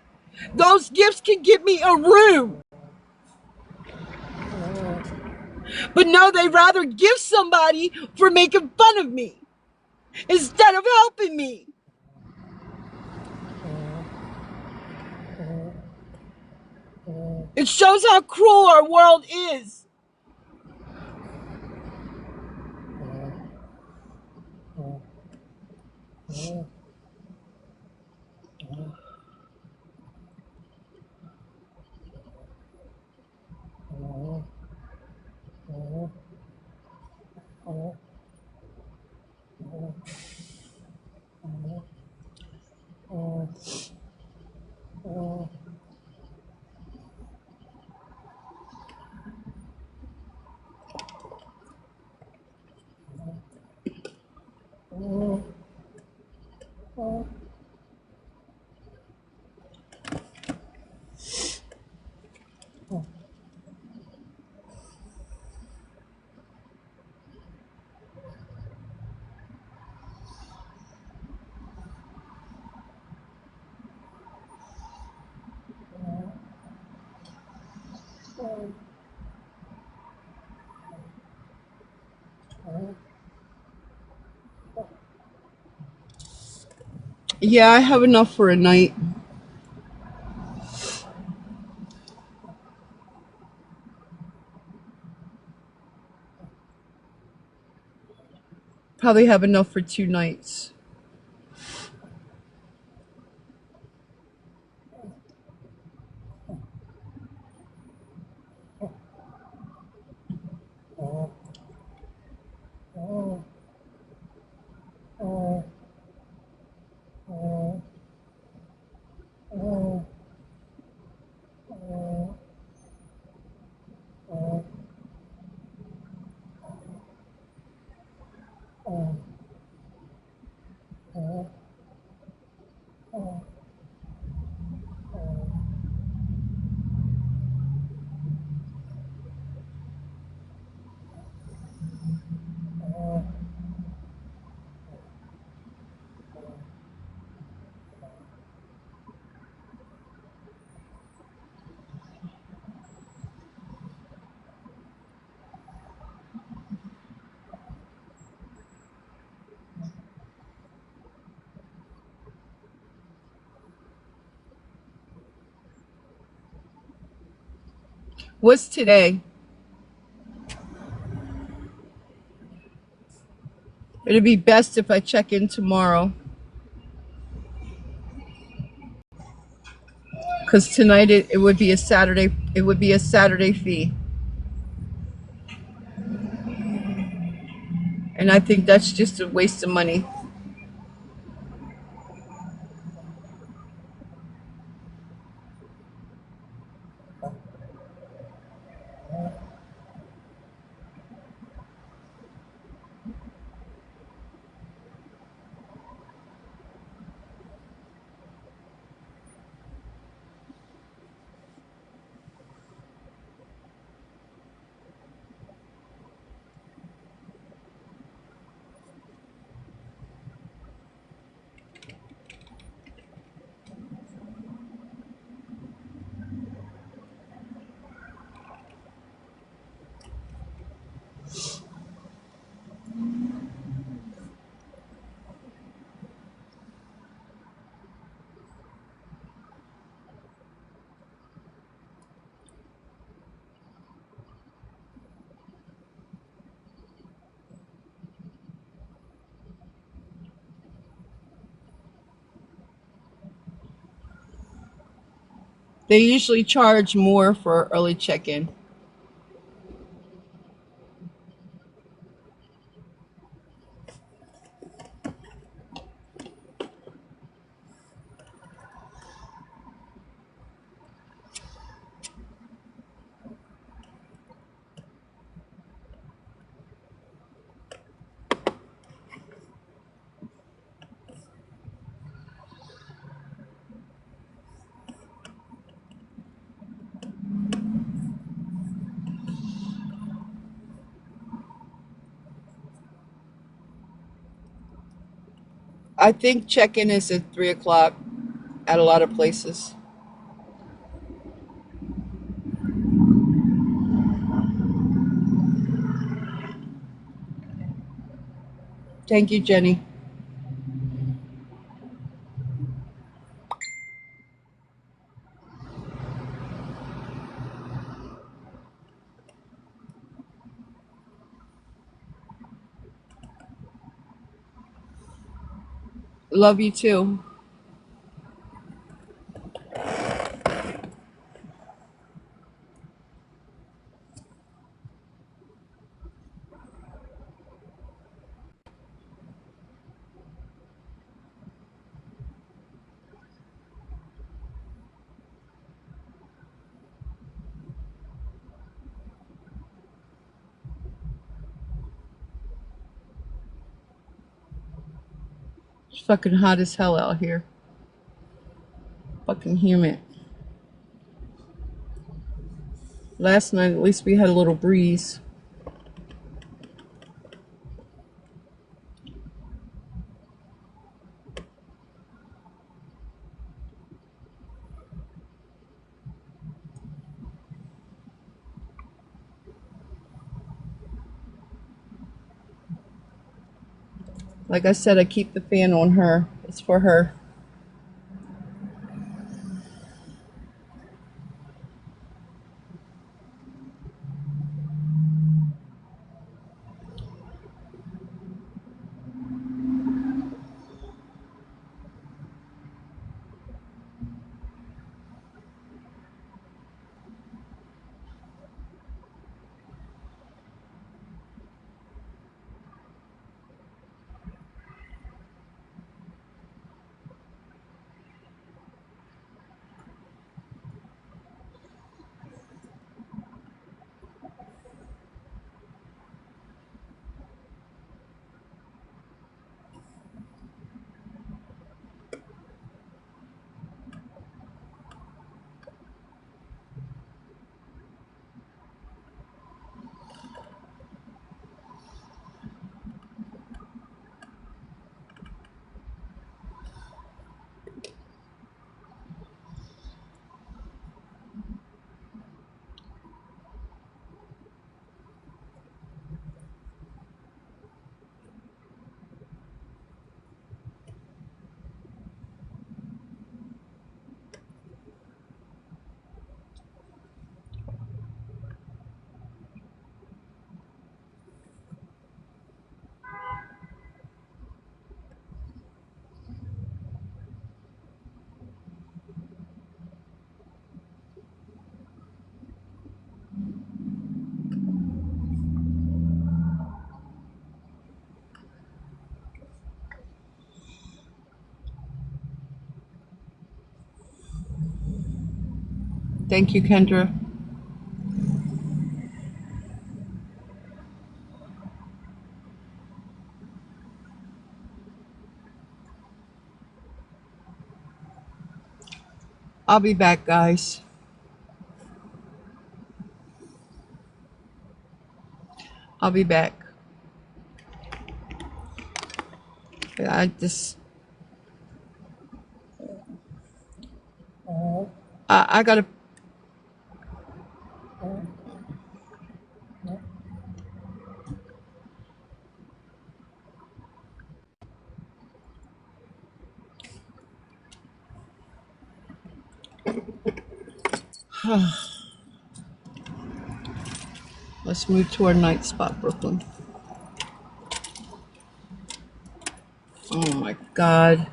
Those gifts can get me a room. But no, they'd rather gift somebody for making fun of me instead of helping me. It shows how cruel our world is. Yeah, I have enough for a night. Probably have enough for 2 nights. What's today? It'd be best if I check in tomorrow. Because tonight it would be a Saturday. It would be a Saturday fee. And I think that's just a waste of money. They usually charge more for early check-in. I think check-in is at 3 o'clock at a lot of places. Thank you, Jenny. Love you too. It's fucking hot as hell out here. Fucking humid. Last night, at least we had a little breeze. Like I said, I keep the fan on her. It's for her. Thank you, Kendra. I'll be back, guys. I'll be back. I just, I gotta. Let's move to our night spot, Brooklyn. Oh my God.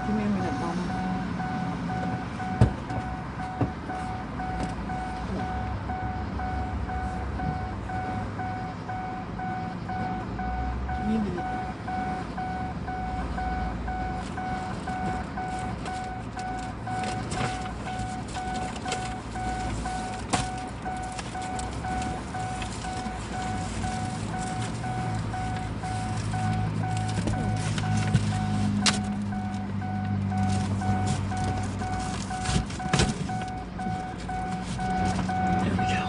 Give me a minute, Mama. Give me a minute. There we go.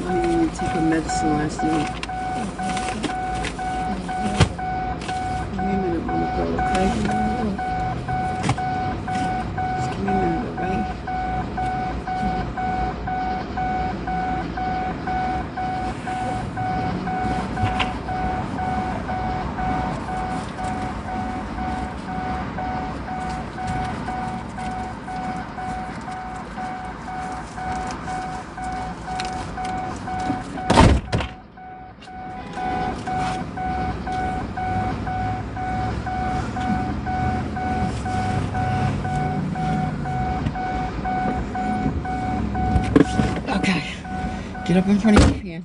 I didn't take her medicine last night. Give me a minute, Mama girl, okay? Just give me a minute, alright? Okay. Get up in front of your pan.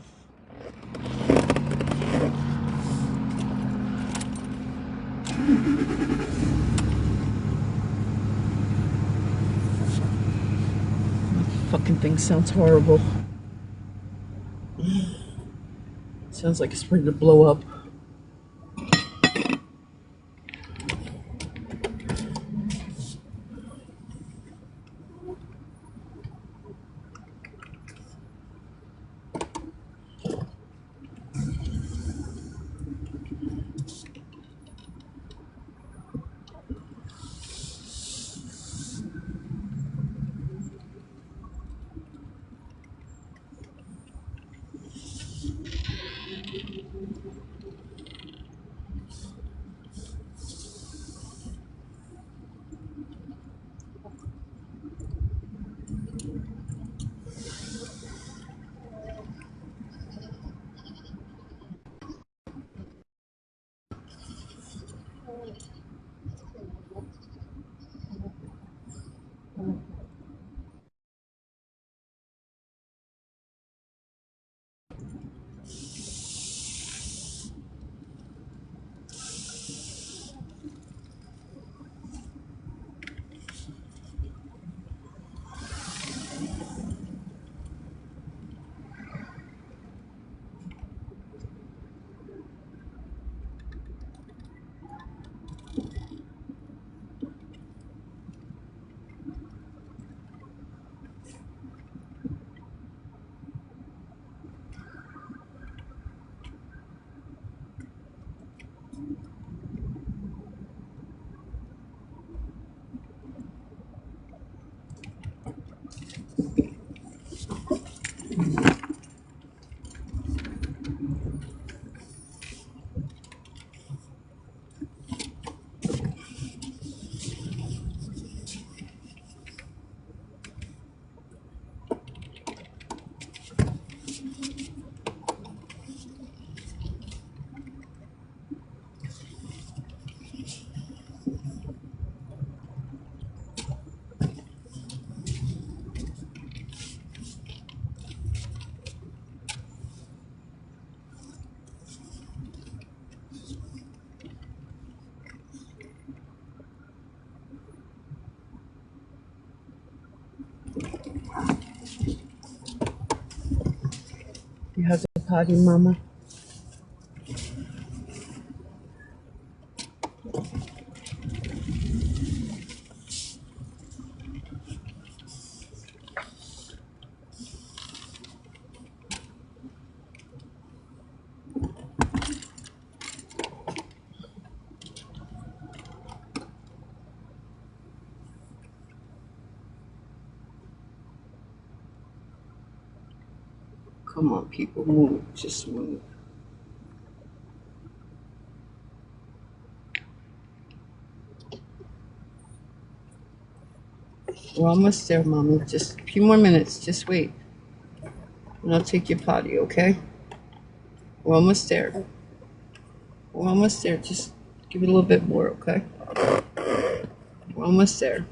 Fucking thing sounds horrible. Sounds like it's ready to blow up. potty, Mama? Come on, people, move. Just move. We're almost there, Mommy. Just a few more minutes. Just wait. And I'll take your potty, okay? We're almost there. We're almost there. Just give it a little bit more, okay? We're almost there.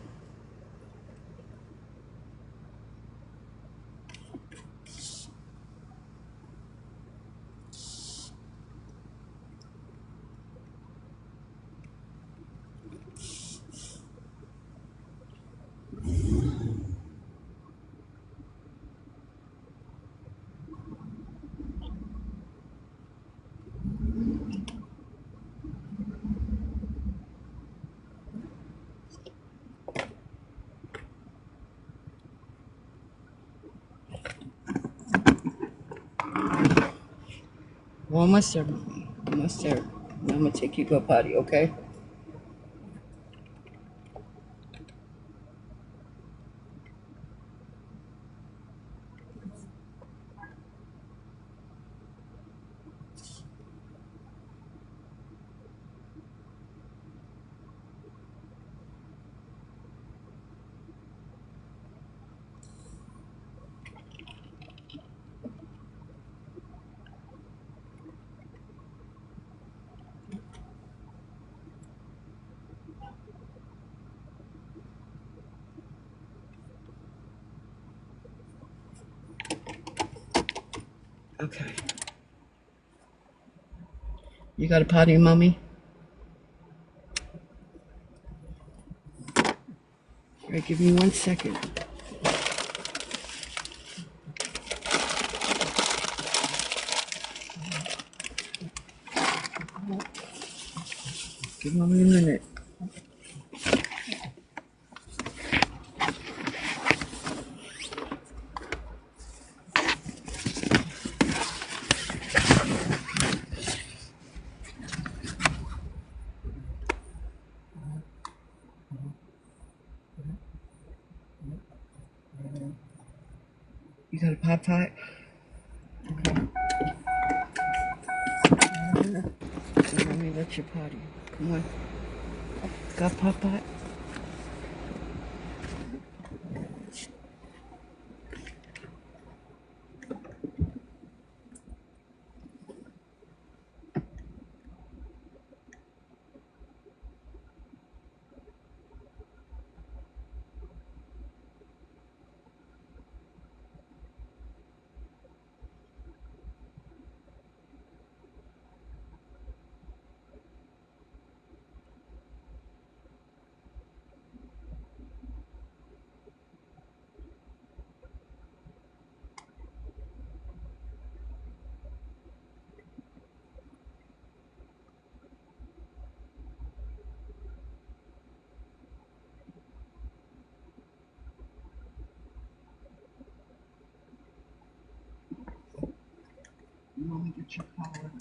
We're almost there, Mommy. Almost there. And I'm gonna take you to a potty, okay? Okay. You got a potty, Mommy? All right, give me 1 second. Give Mommy a minute. You got a pot pot? So Mommy, let your potty. Come on. Got pot pot? Mommy, get your power.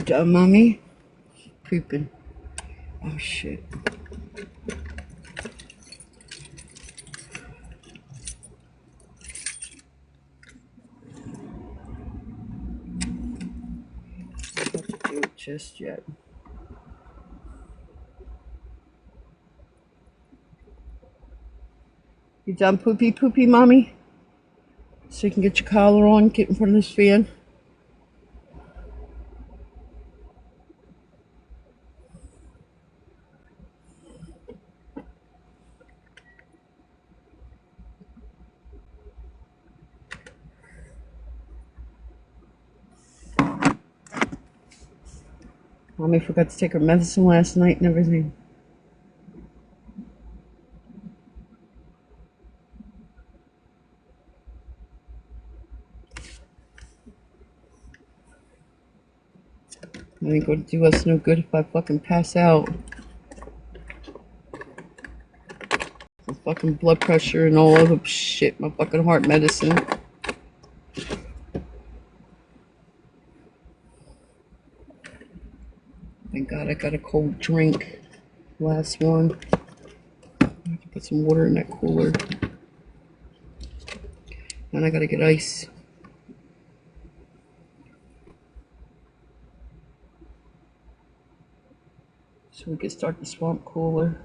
done, mommy? Pooping. Oh shit. Not do it just yet. You done poopy, mommy? So you can get your collar on, get in front of this fan. Mommy forgot to take her medicine last night and everything. It ain't gonna do us no good if I fucking pass out. My fucking blood pressure and all other shit. My fucking heart medicine. Thank God I got a cold drink. Last one. I have to put some water in that cooler. And I gotta get ice. So we can start the swamp cooler.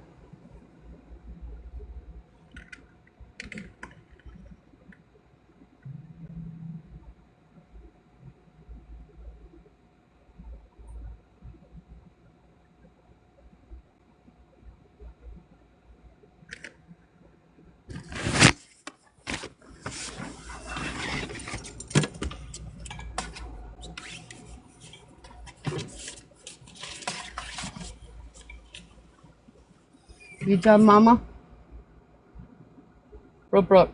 You done, Mama? Brooke.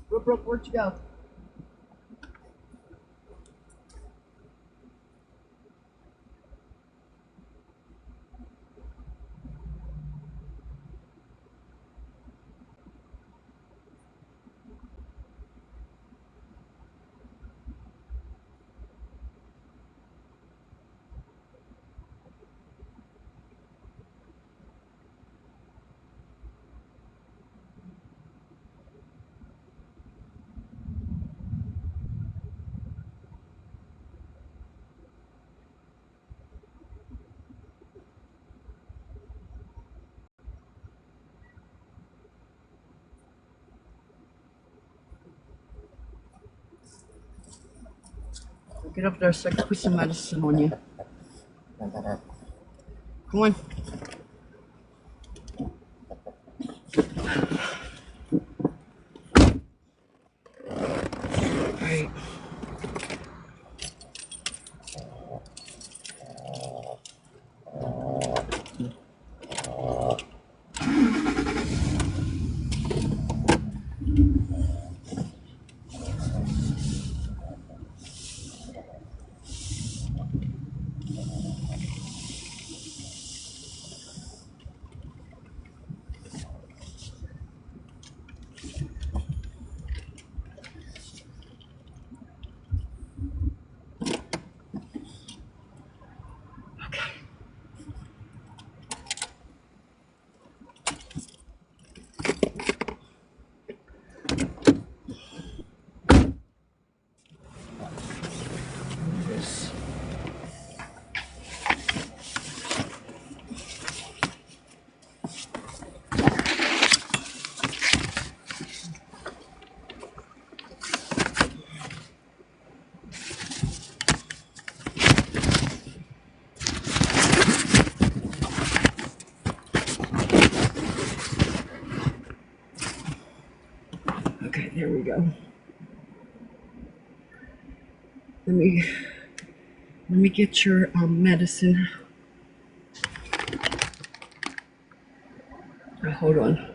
Brooke, where'd you go? Get up there so I can put some medicine on you. Come on. Alright. Okay, there we go. Let me get your medicine. Hold on.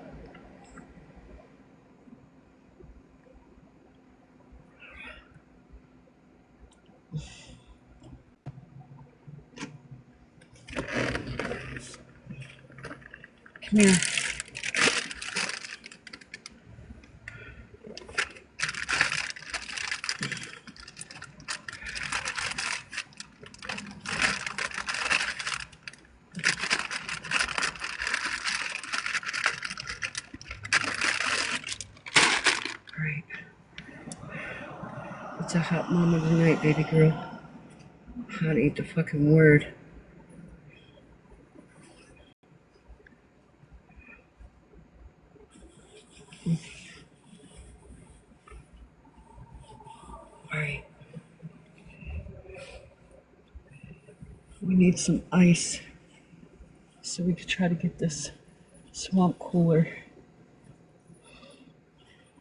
Come here. a hot mama tonight, baby girl. Hot ain't the fucking word. Alright. We need some ice so we could try to get this swamp cooler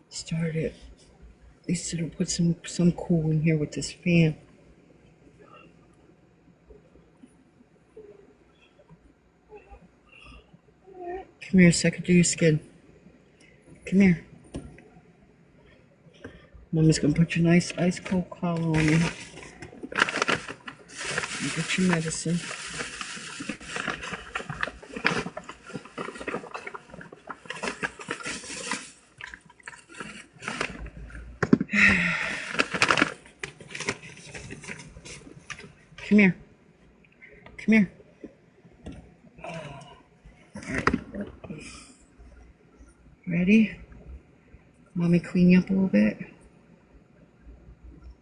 started. At least it'll put some cool in here with this fan. Come here so I can do your skin. Come here. Mama's gonna put your nice ice cold collar on you. And get your medicine. Come here. Come here. Alright. Ready? Mommy clean you up a little bit.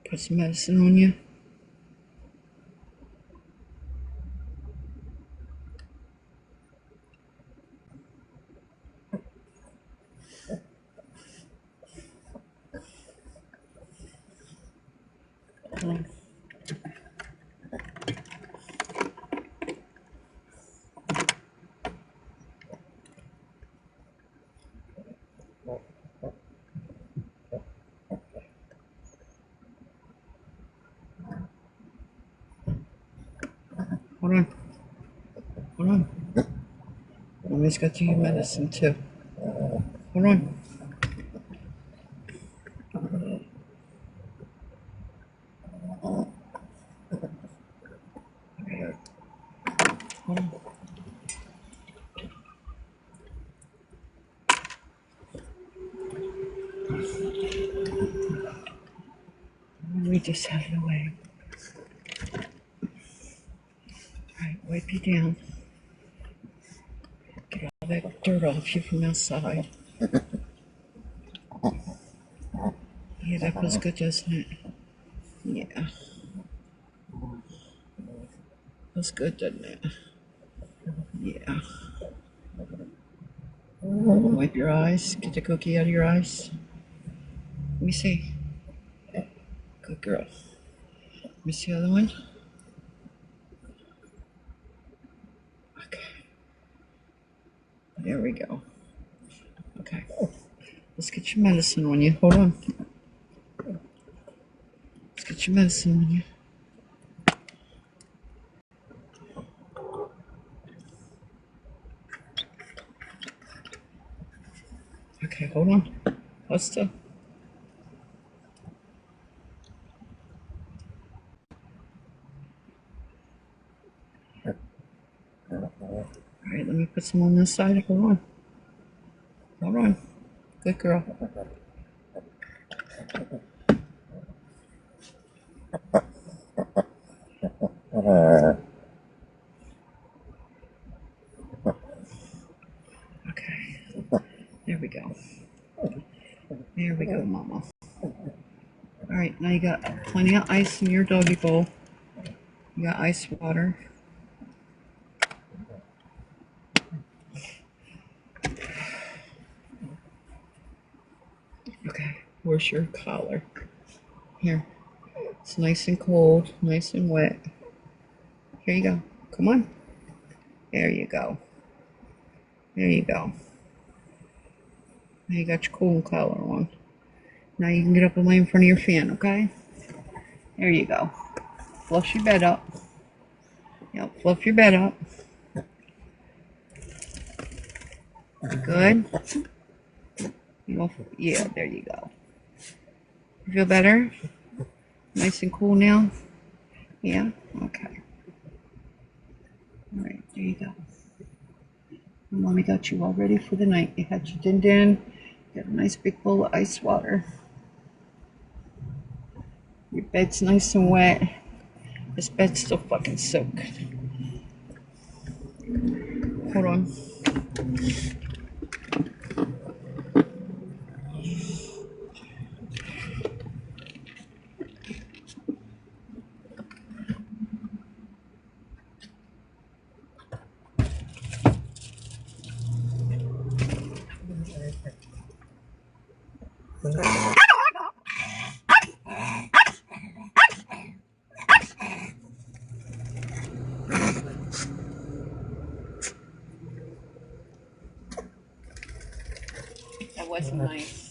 Put some medicine on you. Hold on. Hold on. Hold on. Mommy's got you your medicine too. Hold on. Hold on. Let me just have it away. Alright, wipe you down. Get all that dirt off you from outside. Yeah, that feels good, doesn't it? Yeah. Feels good, doesn't it? Yeah. Wipe your eyes. Get the cookie out of your eyes. Let me see. Good girl. Let me see the other one. Okay. There we go. Okay. Let's get your medicine on you. Hold on. Let's get your medicine on you. Okay, hold on. Hold still. Alright, let me put some on this side. Hold on. Hold on. Good girl. Okay. There we go. There we go, Mama. Alright, now you got plenty of ice in your doggy bowl. You got ice water. Okay, where's your collar? Here. It's nice and cold, nice and wet. Here you go. Come on. There you go. There you go. Now you got your cool collar on. Now you can get up and lay in front of your fan, okay? There you go. Fluff your bed up. Yep, fluff your bed up. Good. Yeah, there you go. You feel better? Nice and cool now? Yeah? Okay. Alright, there you go. And Mommy got you all ready for the night. You had your din-din. You got a nice big bowl of ice water. Your bed's nice and wet. This bed's still fucking soaked. Hold on. nice and nice.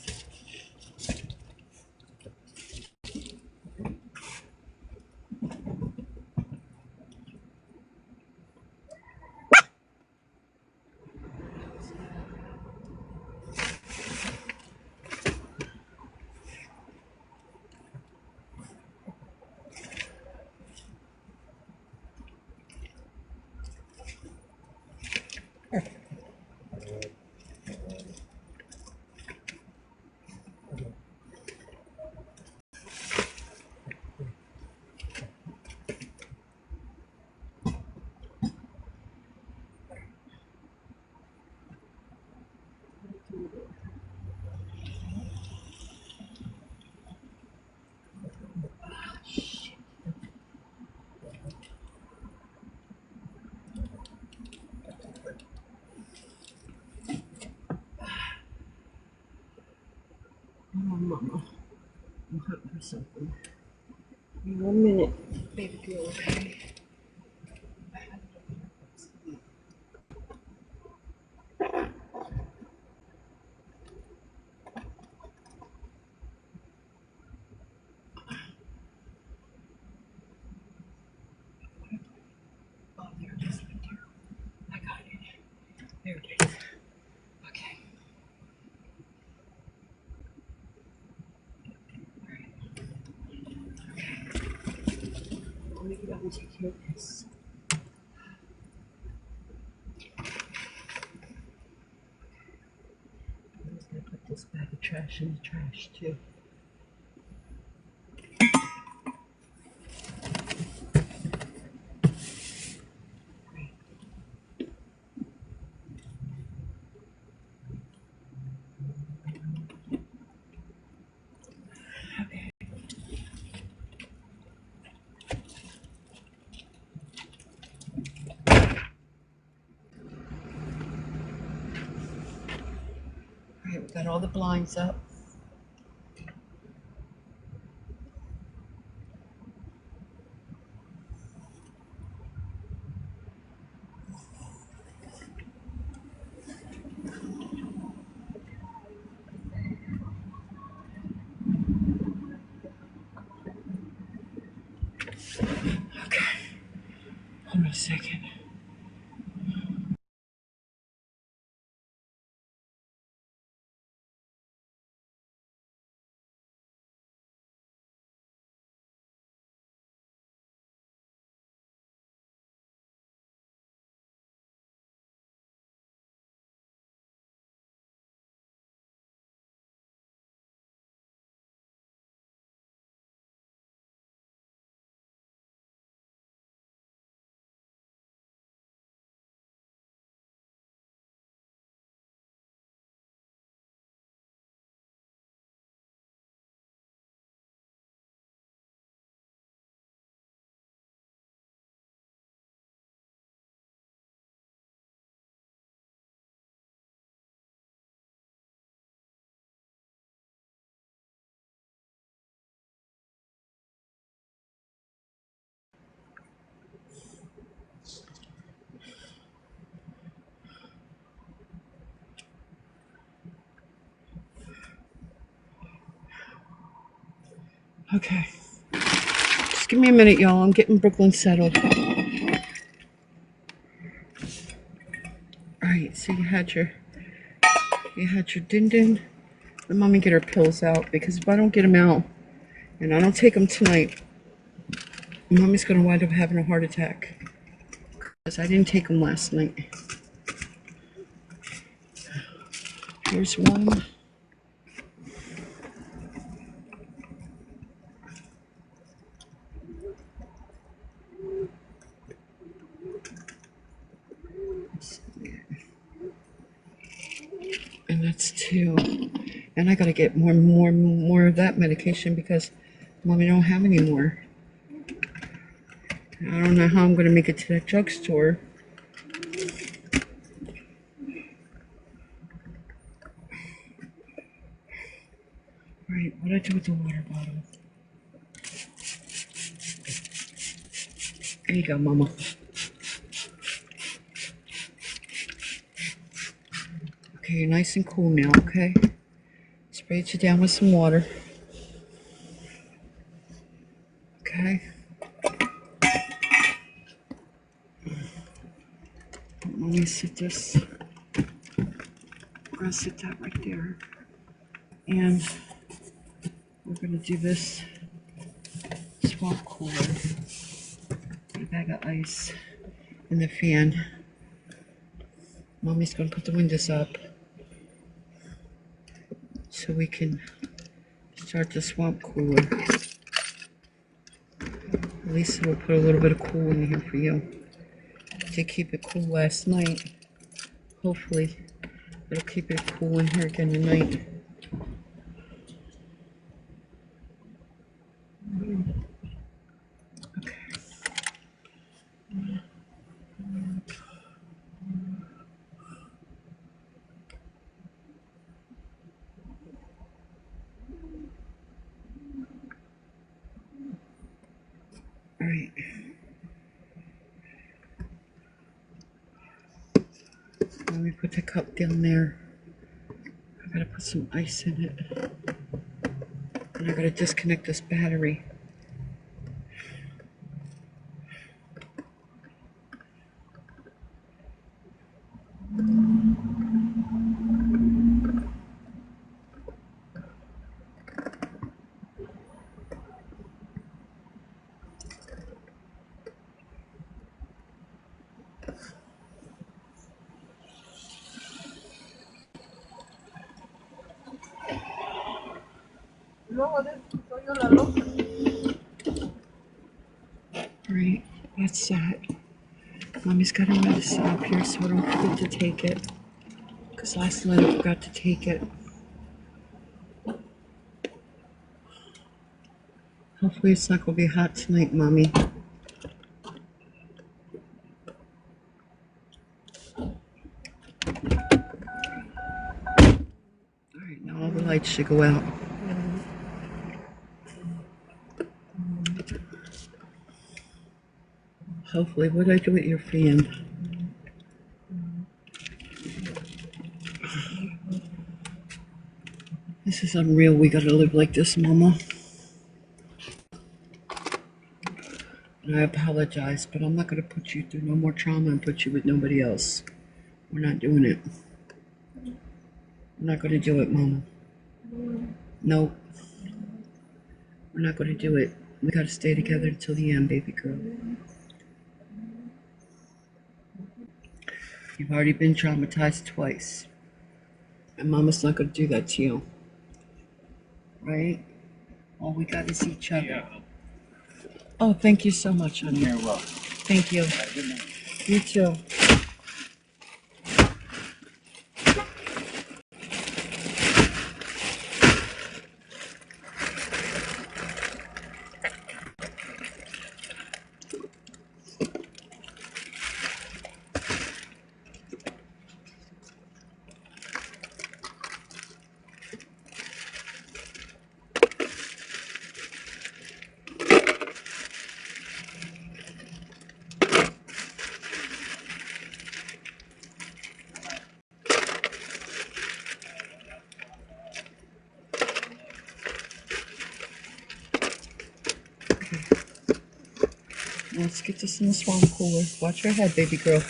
Oh, mama. I'm hoping for something. In 1 minute, baby girl, okay? Oh, there it is right there. I got it. There it is. Okay. Let me get out and take care of this. I'm just gonna put this bag of trash in the trash too. All right, we got all the blinds up. Okay. Hold on a second. Okay. Just give me a minute, y'all. I'm getting Brooklyn settled. All right, so you had your din din. Let mommy get her pills out, because if I don't get them out and I don't take them tonight, mommy's gonna wind up having a heart attack, because I didn't take them last night. Here's one. And that's two. And I gotta get more of that medication, because mommy don't have any more. I don't know how I'm gonna make it to that drugstore. All right, what do I do with the water bottle? There you go, mama. Okay, you're nice and cool now, okay? Sprayed you down with some water. Okay. Let me sit this. I'm gonna sit that right there. And we're gonna do this swamp cooler. A bag of ice and the fan. Mommy's gonna put the windows up so we can start the swamp cooler. Lisa will put a little bit of cool in here for you to keep it cool last night. Hopefully it'll keep it cool in here again tonight. Okay. All right. Let me put the cup down there. I gotta put some ice in it. And I gotta disconnect this battery. Alright, that's that. Mommy's got her medicine up here so I don't forget to take it. Because last night I forgot to take it. Hopefully it's not going to be hot tonight, Mommy. Alright, now all the lights should go out. Hopefully, what did I do with your fan? This is unreal. We gotta live like this, Mama. And I apologize, but I'm not gonna put you through no more trauma and put you with nobody else. We're not doing it. I'm not gonna do it, Mama. Nope. We're not gonna do it. We gotta stay together until the end, baby girl. You've already been traumatized twice. And Mama's not gonna do that to you. Right? All we got is each other. Yeah. Oh, thank you so much, honey. You're welcome. Thank you. You too. Let's get this in the swamp cooler. Watch your head, baby girl.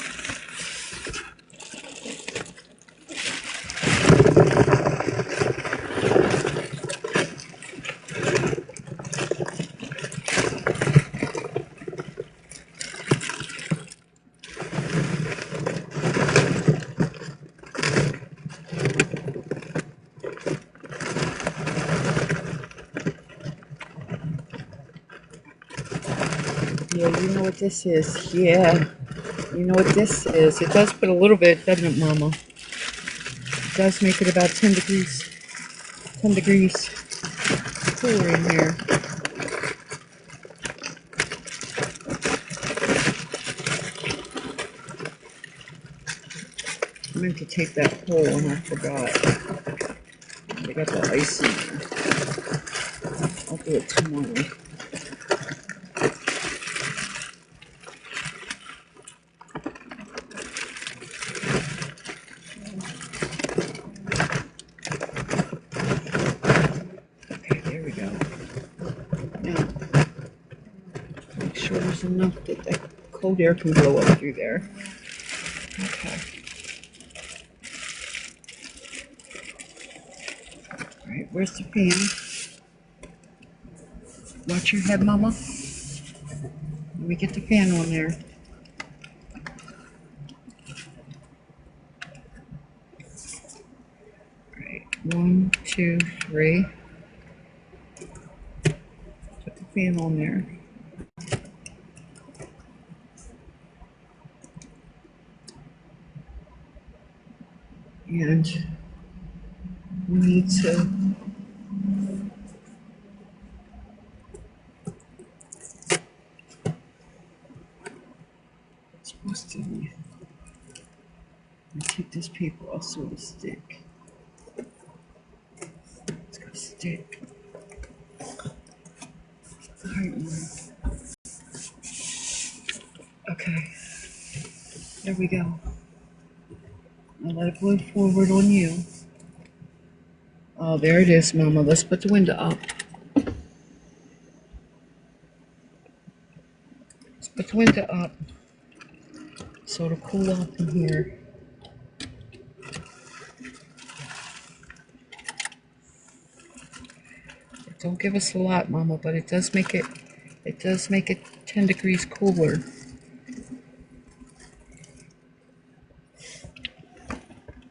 Yeah, you know what this is. Yeah, you know what this is. It does put a little bit, doesn't it, Mama? It does make it about 10 degrees. 10 degrees cooler in here. I meant to take that hole and I forgot. I got the ice in there. I'll do it tomorrow. Make sure there's enough that that cold air can blow up through there. Okay. All right, where's the fan? Watch your head, Mama. Let me get the fan on there. All right, 1, 2, 3. Put the fan on there. And we need to supposed to take this paper off so it'll stick. It's gonna stick. Alright, okay. There we go. I'll let it blow forward on you. Oh, there it is, Mama. Let's put the window up. Let's put the window up so it'll cool off in here. It don't give us a lot, Mama, but it does make it 10 degrees cooler.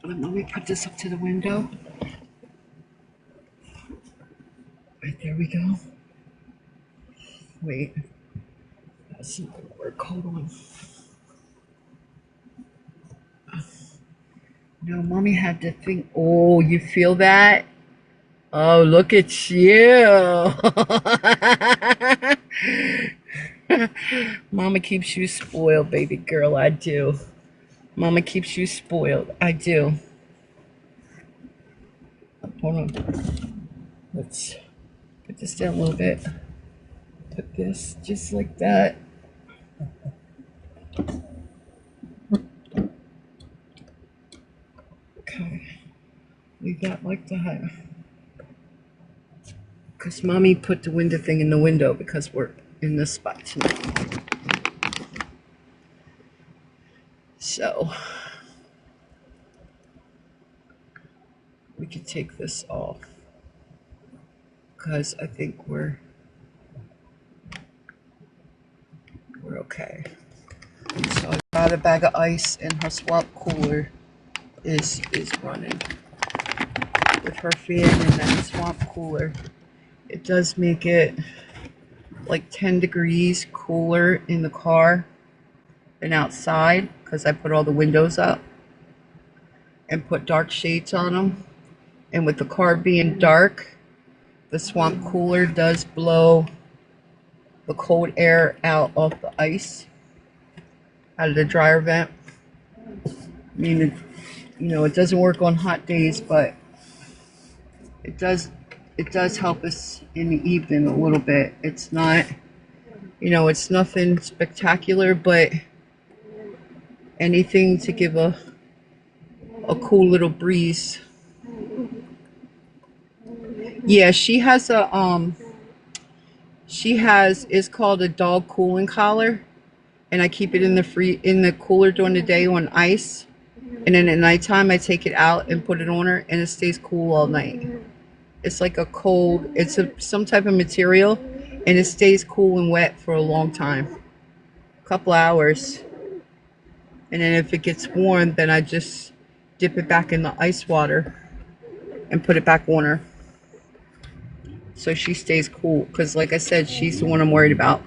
Let me put this up to the window. Right, there we go. Wait. That's not gonna work. Hold on. No, Mommy had to think. Oh, you feel that? Oh, look at you. Mama keeps you spoiled, baby girl. I do. Mama keeps you spoiled. I do. Hold on. Let's put this down a little bit. Put this just like that. Okay. Leave that like that. Because Mommy put the window thing in the window because we're in this spot tonight. So we could take this off because I think we're okay. So I got a bag of ice and her swamp cooler is running with her fan in that swamp cooler. It does make it like 10 degrees cooler in the car than outside because I put all the windows up and put dark shades on them. And with the car being dark, the swamp cooler does blow the cold air out of the ice, out of the dryer vent. I mean, it doesn't work on hot days, but it does help us in the evening a little bit. It's not, it's nothing spectacular, but anything to give a cool little breeze. Yeah, she has it's called a dog cooling collar, and I keep it in the cooler during the day on ice, and then at nighttime I take it out and put it on her, and it stays cool all night. It's like it's some type of material, and it stays cool and wet for a long time, a couple hours, and then if it gets warm, then I just dip it back in the ice water and put it back on her. So she stays cool, because like I said, she's the one I'm worried about.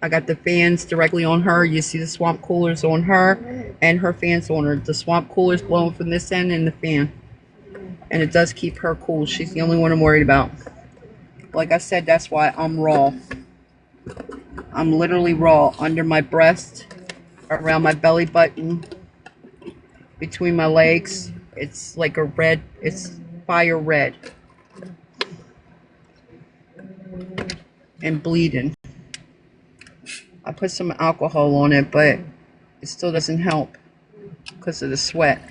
I got the fans directly on her. You see the swamp coolers on her and her fans on her. The swamp cooler's blowing from this end and the fan. And it does keep her cool. She's the only one I'm worried about. Like I said, that's why I'm raw. I'm literally raw under my breast, around my belly button, between my legs. It's like it's fire red. And bleeding. I put some alcohol on it, but it still doesn't help because of the sweat.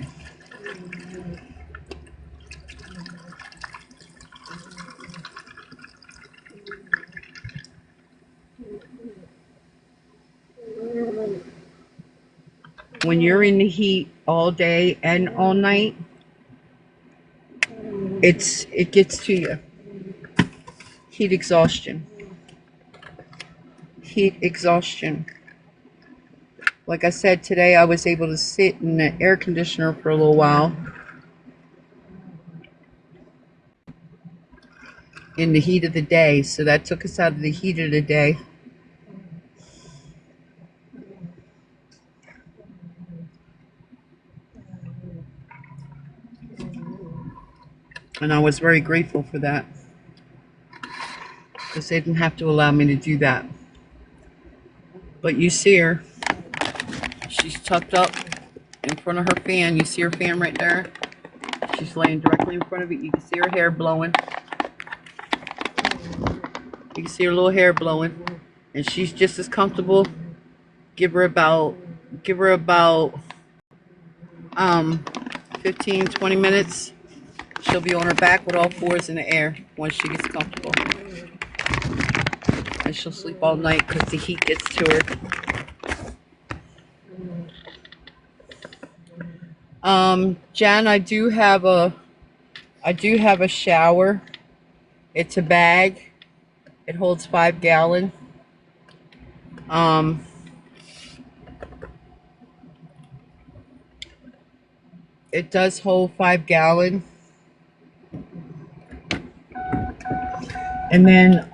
When you're in the heat all day and all night, it gets to you. Heat exhaustion. Heat exhaustion. Like I said, today I was able to sit in the air conditioner for a little while in the heat of the day. So that took us out of the heat of the day. And I was very grateful for that, because they didn't have to allow me to do that. But you see her. She's tucked up in front of her fan. You see her fan right there? She's laying directly in front of it. You can see her hair blowing. You can see her little hair blowing. And she's just as comfortable. Give her about 15, 20 minutes. She'll be on her back with all fours in the air once she gets comfortable. And she'll sleep all night because the heat gets to her. Jan, I do have a shower. It's a bag. It holds 5 gallon. It does hold 5 gallon. And then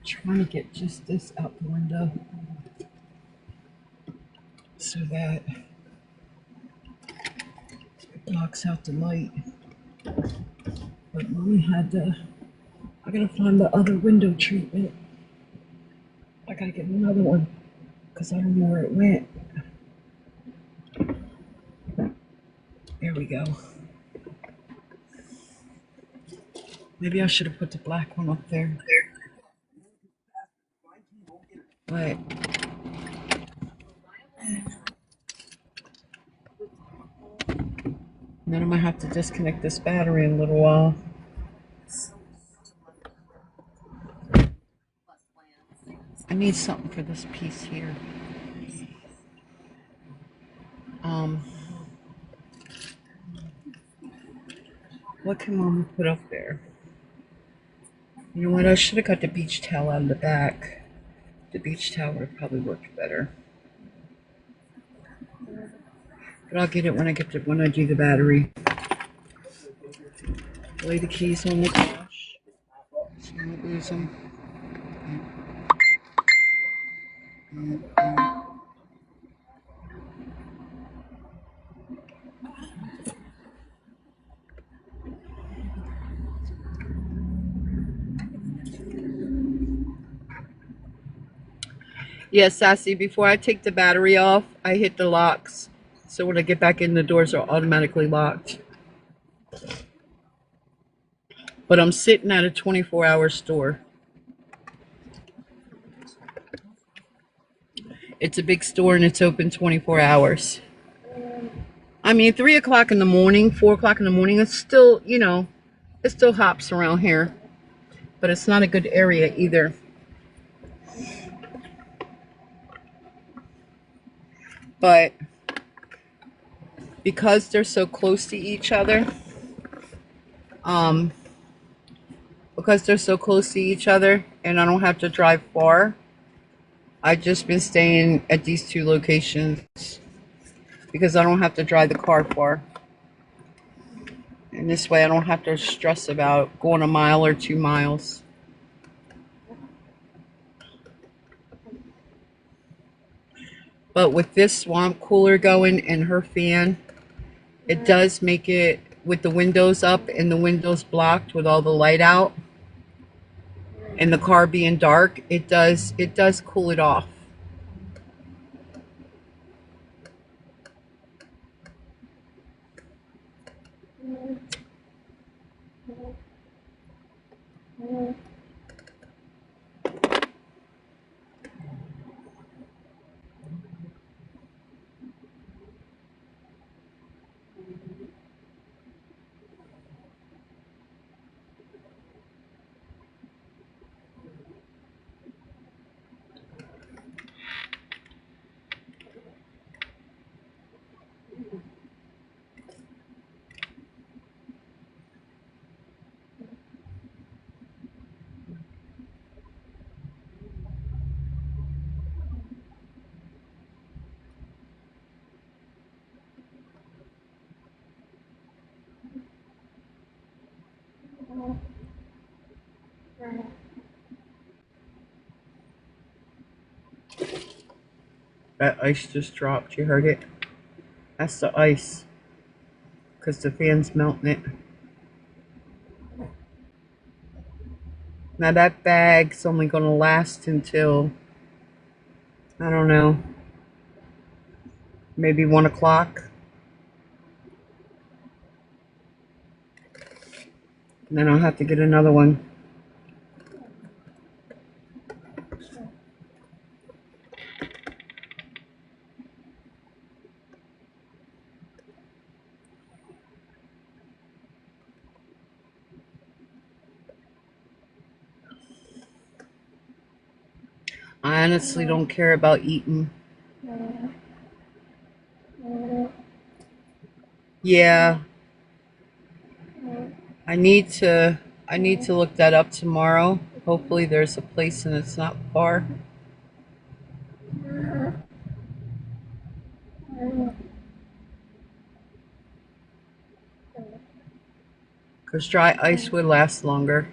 trying to get just this out the window so that it blocks out the light. But Mommy had I gotta find the other window treatment. I gotta get another one because I don't know where it went. There we go. Maybe I should have put the black one up there. But then I might have to disconnect this battery in a little while. I need something for this piece here. What can Mama put up there? You know what? I should have got the beach towel out of the back. The beach towel would have probably worked better. But I'll get it when I do the battery. Lay the keys on the dash so I don't lose them. Yeah, Sassy, before I take the battery off, I hit the locks. So when I get back in, the doors are automatically locked. But I'm sitting at a 24-hour store. It's a big store and it's open 24 hours. I mean, 3 o'clock in the morning, 4 o'clock in the morning, it's still, it still hops around here. But it's not a good area either. But because they're so close to each other, and I don't have to drive far, I've just been staying at these 2 locations because I don't have to drive the car far. And this way I don't have to stress about going a mile or 2 miles. But with this swamp cooler going and her fan, it does make it, with the windows up and the windows blocked with all the light out and the car being dark, it does cool it off. That ice just dropped. You heard it? That's the ice. Because the fan's melting it. Now that bag's only going to last until, I don't know, maybe 1 o'clock. And then I'll have to get another one. I honestly don't care about eating. Yeah, I need to look that up tomorrow. Hopefully there's a place and it's not far. Because dry ice would last longer.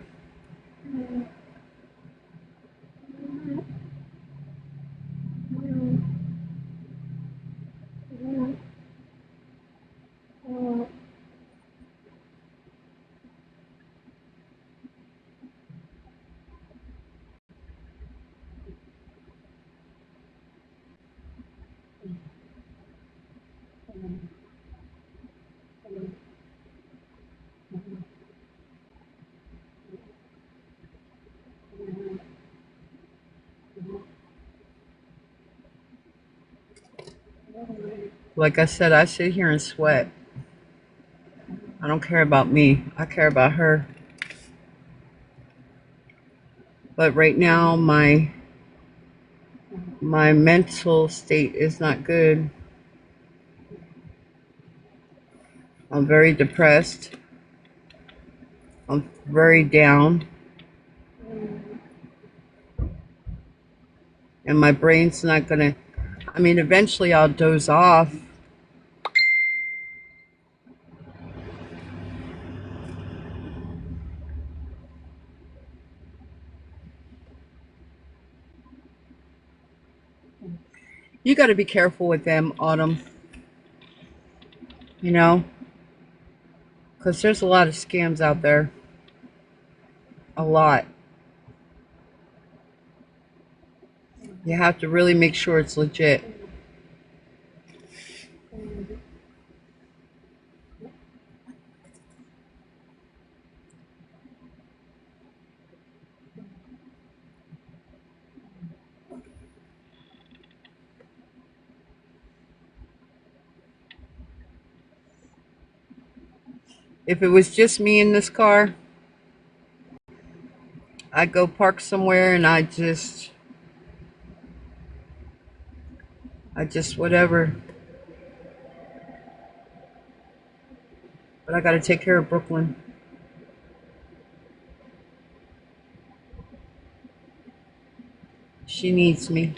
Like I said, I sit here and sweat. I don't care about me. I care about her. But right now, my mental state is not good. I'm very depressed. I'm very down. And my brain's not gonna, I mean, eventually I'll doze off. You got to be careful with them, Autumn. You know, because there's a lot of scams out there. A lot. You have to really make sure it's legit. If it was just me in this car, I'd go park somewhere and I just whatever. But I got to take care of Brooklyn. She needs me.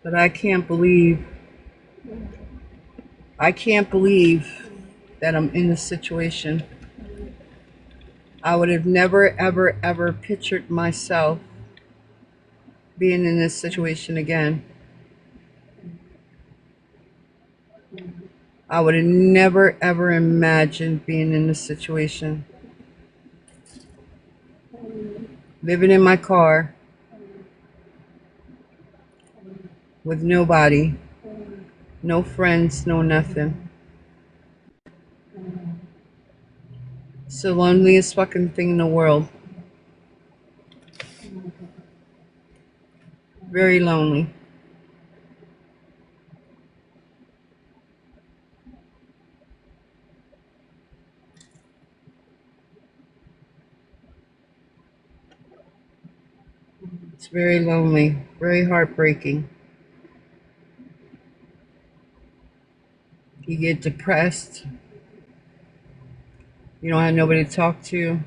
But I can't believe that I'm in this situation. I would have never, ever, ever pictured myself being in this situation again. I would have never, ever imagined being in this situation. Living in my car with nobody, no friends, no nothing. It's the loneliest fucking thing in the world. Very lonely. It's very lonely, very heartbreaking. You get depressed. You don't have nobody to talk to.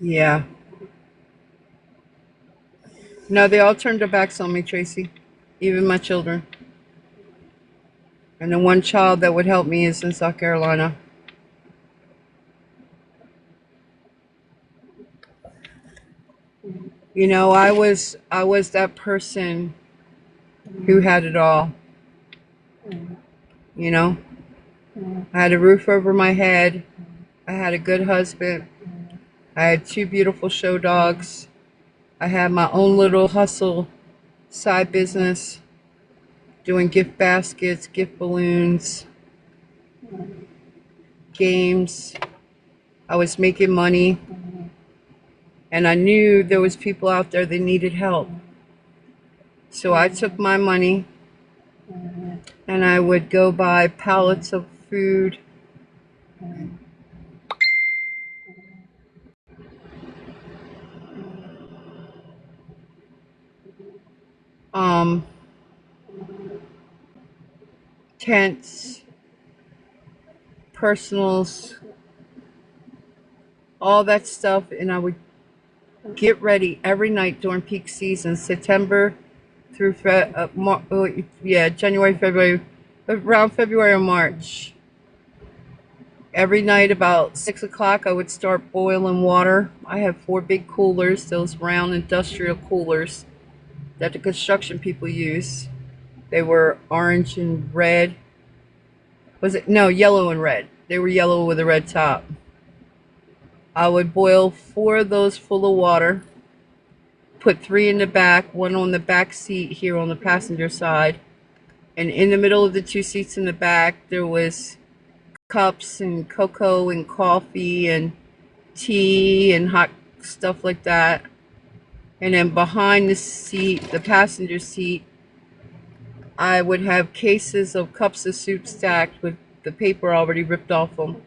Yeah. No, they all turned their backs on me, Tracy. Even my children. And the one child that would help me is in South Carolina. You know, I was that person who had it all. You know, I had a roof over my head. I had a good husband. I had two beautiful show dogs. I had my own little hustle side business, doing gift baskets, gift balloons, games. I was making money, and I knew there was people out there that needed help. So I took my money and I would go buy pallets of food, um, tents, personals, all that stuff, and I would get ready every night during peak season, September through January, February, around February or March. Every night about 6 o'clock, I would start boiling water. I have 4 big coolers, those round industrial coolers that the construction people use. They were orange and red. Was it? No, yellow and red. They were yellow with a red top. I would boil 4 of those full of water, put 3 in the back, 1 on the back seat here on the passenger side. And in the middle of the 2 seats in the back, there was cups and cocoa and coffee and tea and hot stuff like that. And then behind the seat, the passenger seat, I would have cases of cups of soup stacked with the paper already ripped off them.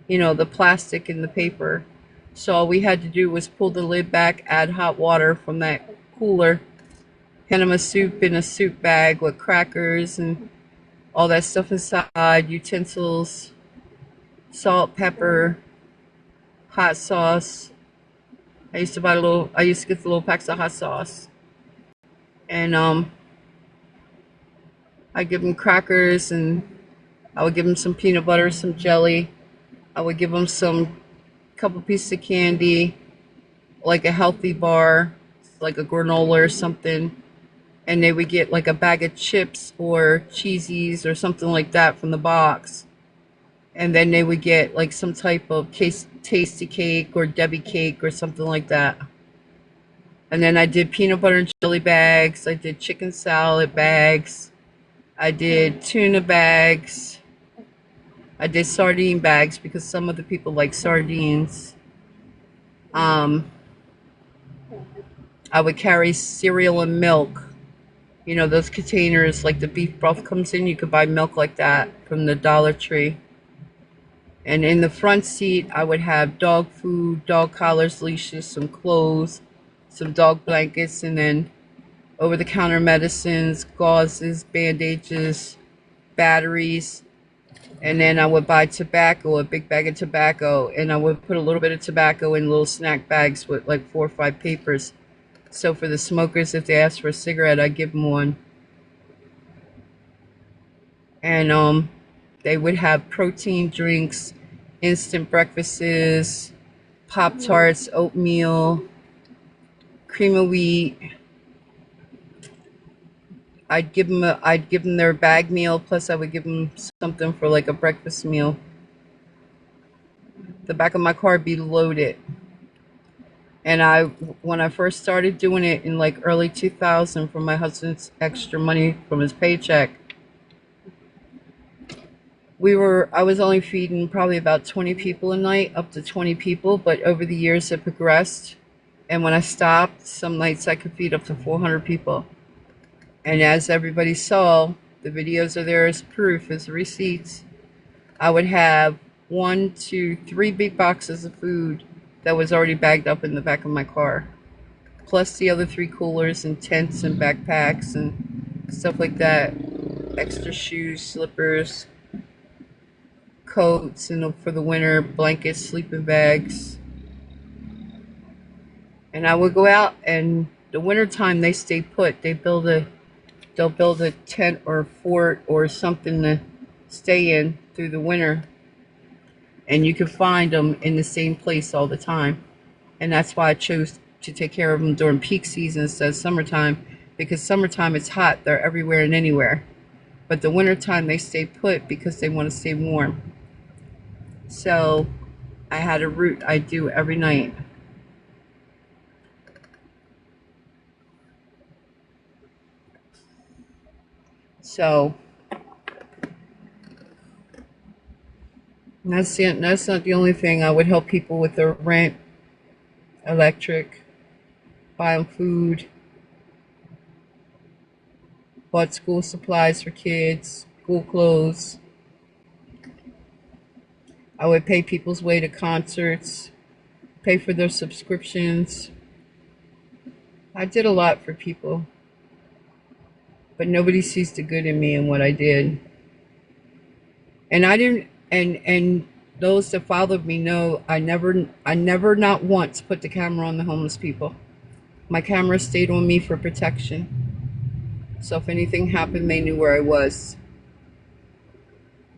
You know, the plastic and the paper. So all we had to do was pull the lid back, add hot water from that cooler, hand them a soup in a soup bag with crackers and all that stuff inside, utensils, salt, pepper, hot sauce. I used to get the little packs of hot sauce. And I'd give them crackers, and I would give them some peanut butter, some jelly. I would give them some couple pieces of candy, like a healthy bar, like a granola or something. And they would get like a bag of chips or cheesies or something like that from the box. And then they would get like some type of tasty cake or Debbie cake or something like that. And then I did peanut butter and jelly bags. I did chicken salad bags. I did tuna bags. I did sardine bags because some of the people like sardines. I would carry cereal and milk. You know, those containers, like the beef broth comes in, you could buy milk like that from the Dollar Tree. And in the front seat, I would have dog food, dog collars, leashes, some clothes, some dog blankets, and then over-the-counter medicines, gauzes, bandages, batteries. And then I would buy tobacco, a big bag of tobacco, and I would put a little bit of tobacco in little snack bags with like 4 or 5 papers. So for the smokers, if they ask for a cigarette, I give them one. And they would have protein drinks, instant breakfasts, Pop-Tarts, oatmeal, cream of wheat. I'd give them their bag meal, plus I would give them something for like a breakfast meal. The back of my car would be loaded. And when I first started doing it in like early 2000 from my husband's extra money from his paycheck, I was only feeding probably about 20 people a night, up to 20 people, but over the years it progressed. And when I stopped, some nights I could feed up to 400 people. And as everybody saw, the videos are there as proof, as receipts. I would have 1, 2, 3 big boxes of food that was already bagged up in the back of my car, plus the other 3 coolers and tents and backpacks and stuff like that, extra shoes, slippers, coats, and for the winter, blankets, sleeping bags. And I would go out, and the wintertime they stay put. They'll build a tent or a fort or something to stay in through the winter. And you can find them in the same place all the time. And that's why I chose to take care of them during peak season instead of summertime, because summertime it's hot. They're everywhere and anywhere. But the wintertime they stay put because they want to stay warm. So I had a route I do every night. So that's it. That's not the only thing. I would help people with their rent, electric, buy them food, bought school supplies for kids, school clothes. I would pay people's way to concerts, pay for their subscriptions. I did a lot for people, but nobody sees the good in me and what I did. And I didn't, and those that followed me know I never not once put the camera on the homeless people. My camera stayed on me for protection. So if anything happened, they knew where I was.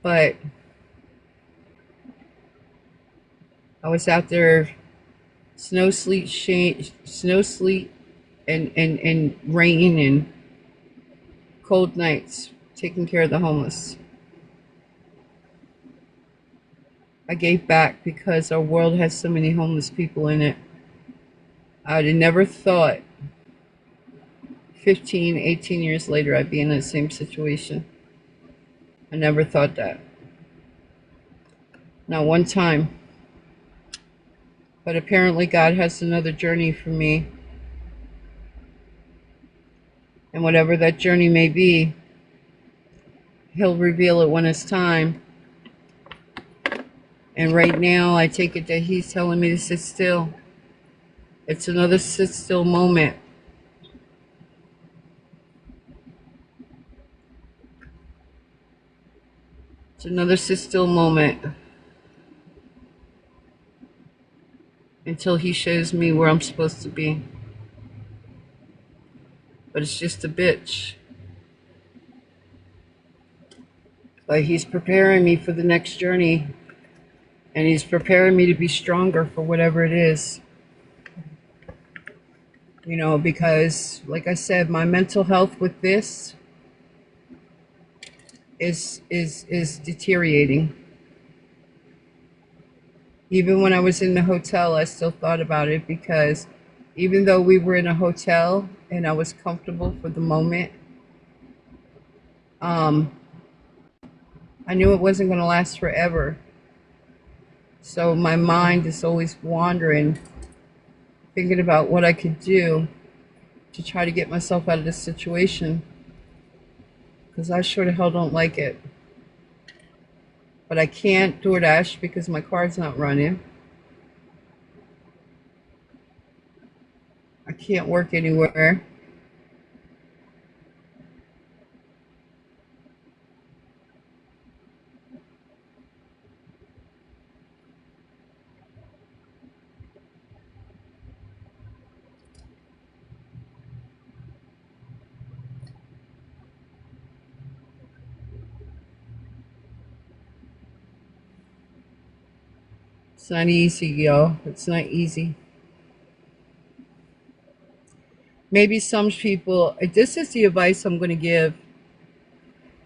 But I was out there, snow, sleet, and rain and cold nights, taking care of the homeless. I gave back because our world has so many homeless people in it. I'd have never thought 15, 18 years later I'd be in that same situation. I never thought that. Not one time. But apparently God has another journey for me. And whatever that journey may be, He'll reveal it when it's time. And right now, I take it that He's telling me to sit still. It's another sit still moment. It's another sit still moment. Until He shows me where I'm supposed to be. But it's just a bitch. But He's preparing me for the next journey. And He's preparing me to be stronger for whatever it is. You know, because, like I said, my mental health with this is deteriorating. Even when I was in the hotel, I still thought about it, because even though we were in a hotel and I was comfortable for the moment, I knew it wasn't going to last forever. So my mind is always wandering, thinking about what I could do to try to get myself out of this situation, because I sure the hell don't like it. But I can't DoorDash because my car's not running. I can't work anywhere. It's not easy, y'all. It's not easy. Maybe some people, this is the advice I'm going to give.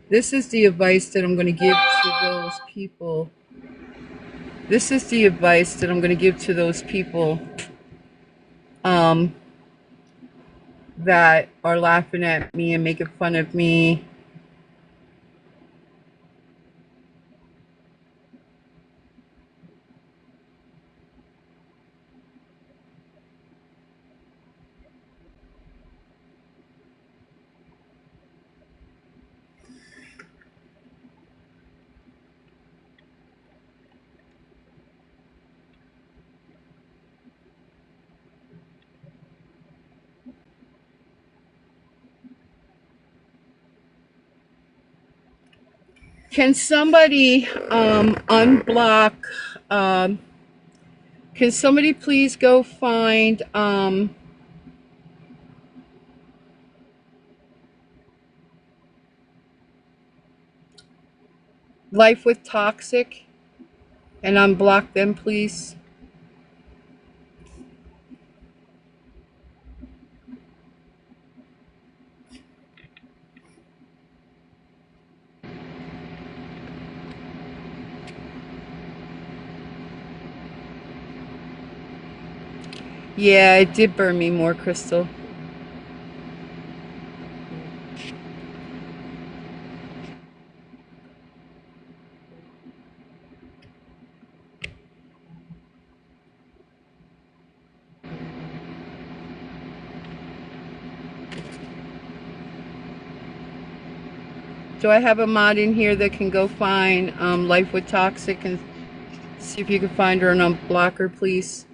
This is the advice that I'm going to give to those people. This is the advice that I'm going to give to those people that are laughing at me and making fun of me. Can somebody unblock Can somebody please go find Life with Toxic and unblock them, please? Yeah, it did burn me more, Crystal. Do I have a mod in here that can go find Life with Toxic and see if you can find her and unblock her, please?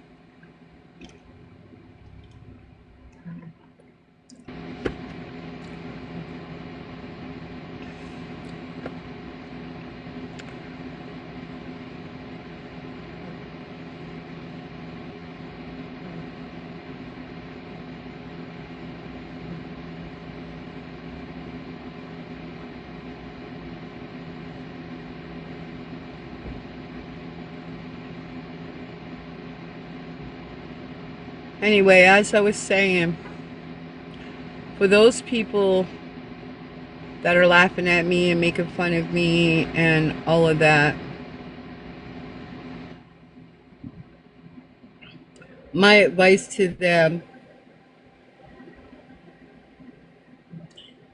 Anyway, as I was saying, for those people that are laughing at me and making fun of me and all of that, my advice to them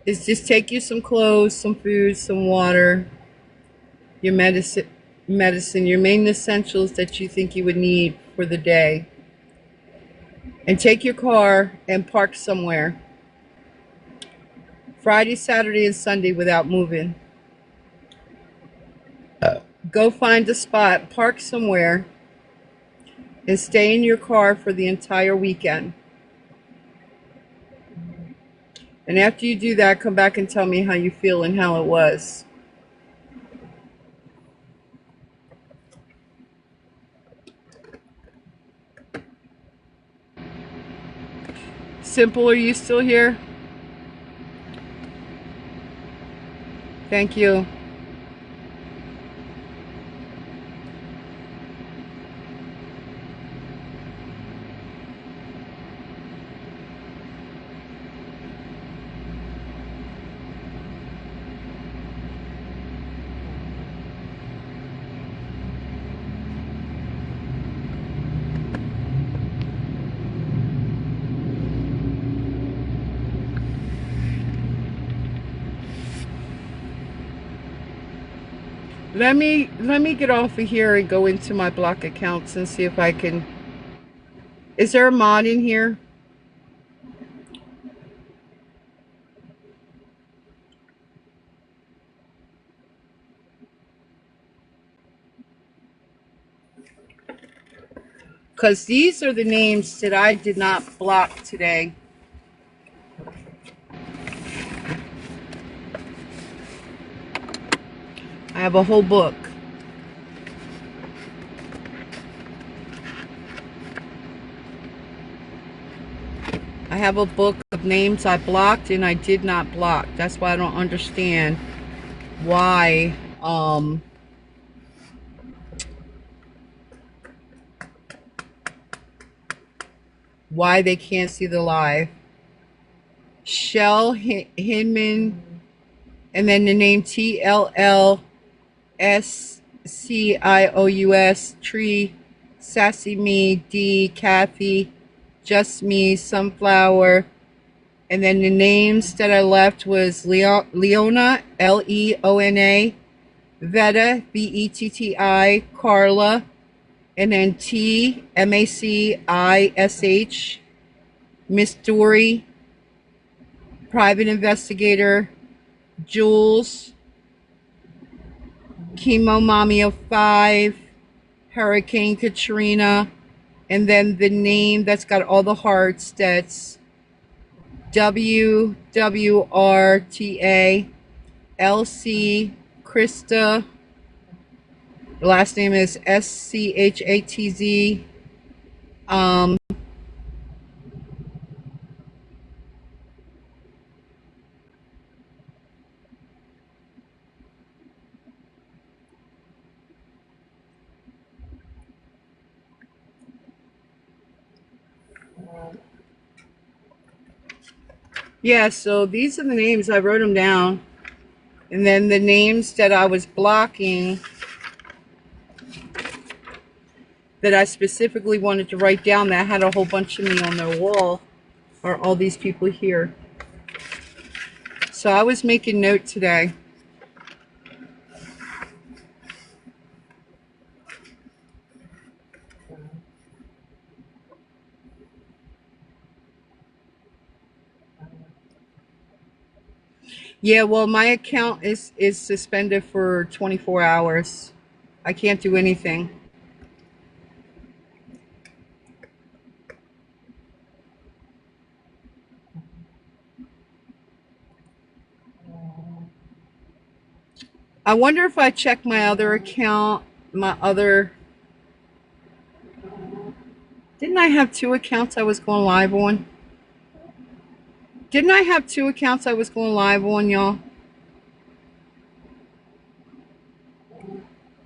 is just take you some clothes, some food, some water, your medicine, your main essentials that you think you would need for the day, and take your car and park somewhere Friday, Saturday, and Sunday without moving. Go find a spot, park somewhere, and stay in your car for the entire weekend. And after you do that, come back and tell me how you feel and how it was. Simple, are you still here? Thank you. Let me get off of here and go into my block accounts and see if I can. Is there a mod in here? Because these are the names that I did not block today. I have a whole book. I have a book of names I blocked and I did not block. That's why I don't understand why they can't see the live. Shell Hinman, and then the name TLLSCIOUS, Tree, Sassy Me, D, Kathy, Just Me, Sunflower, and then the names that I left was Leona, Leona, Vetta, Vetti, Carla, and then T, Macish, Miss Dory, Private Investigator, Jules, Chemo Mommy of 5, Hurricane Katrina, and then the name that's got all the hearts, that's WWRTA, LC, Krista, the last name is SCHATZ, Yeah, so these are the names. I wrote them down. And then the names that I was blocking, that I specifically wanted to write down, that had a whole bunch of me on their wall, are all these people here. So I was making note today. Yeah, well, my account is suspended for 24 hours. I can't do anything. I wonder if I check my other account, didn't I have two accounts I was going live on? Didn't I have two accounts I was going live on, y'all?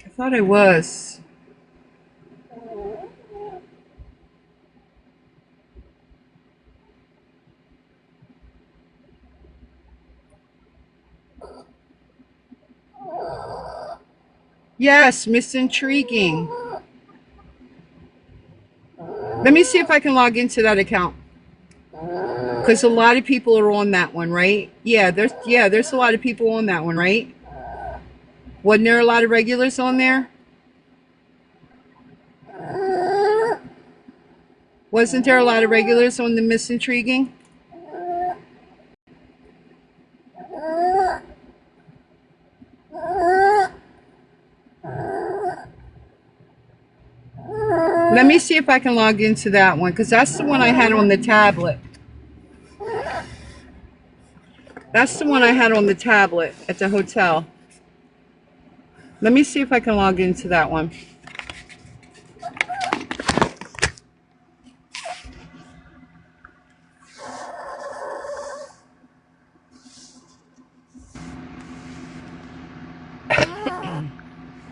I thought I was. Yes, Miss Intriguing. Let me see if I can log into that account. Because a lot of people are on that one, right? There's a lot of people on that one, right? Wasn't there a lot of regulars on there? Wasn't there a lot of regulars on the Miss Intriguing? Let me see if I can log into that one, because that's the one I had on the tablet. That's the one I had on the tablet at the hotel. Let me see if I can log into that one.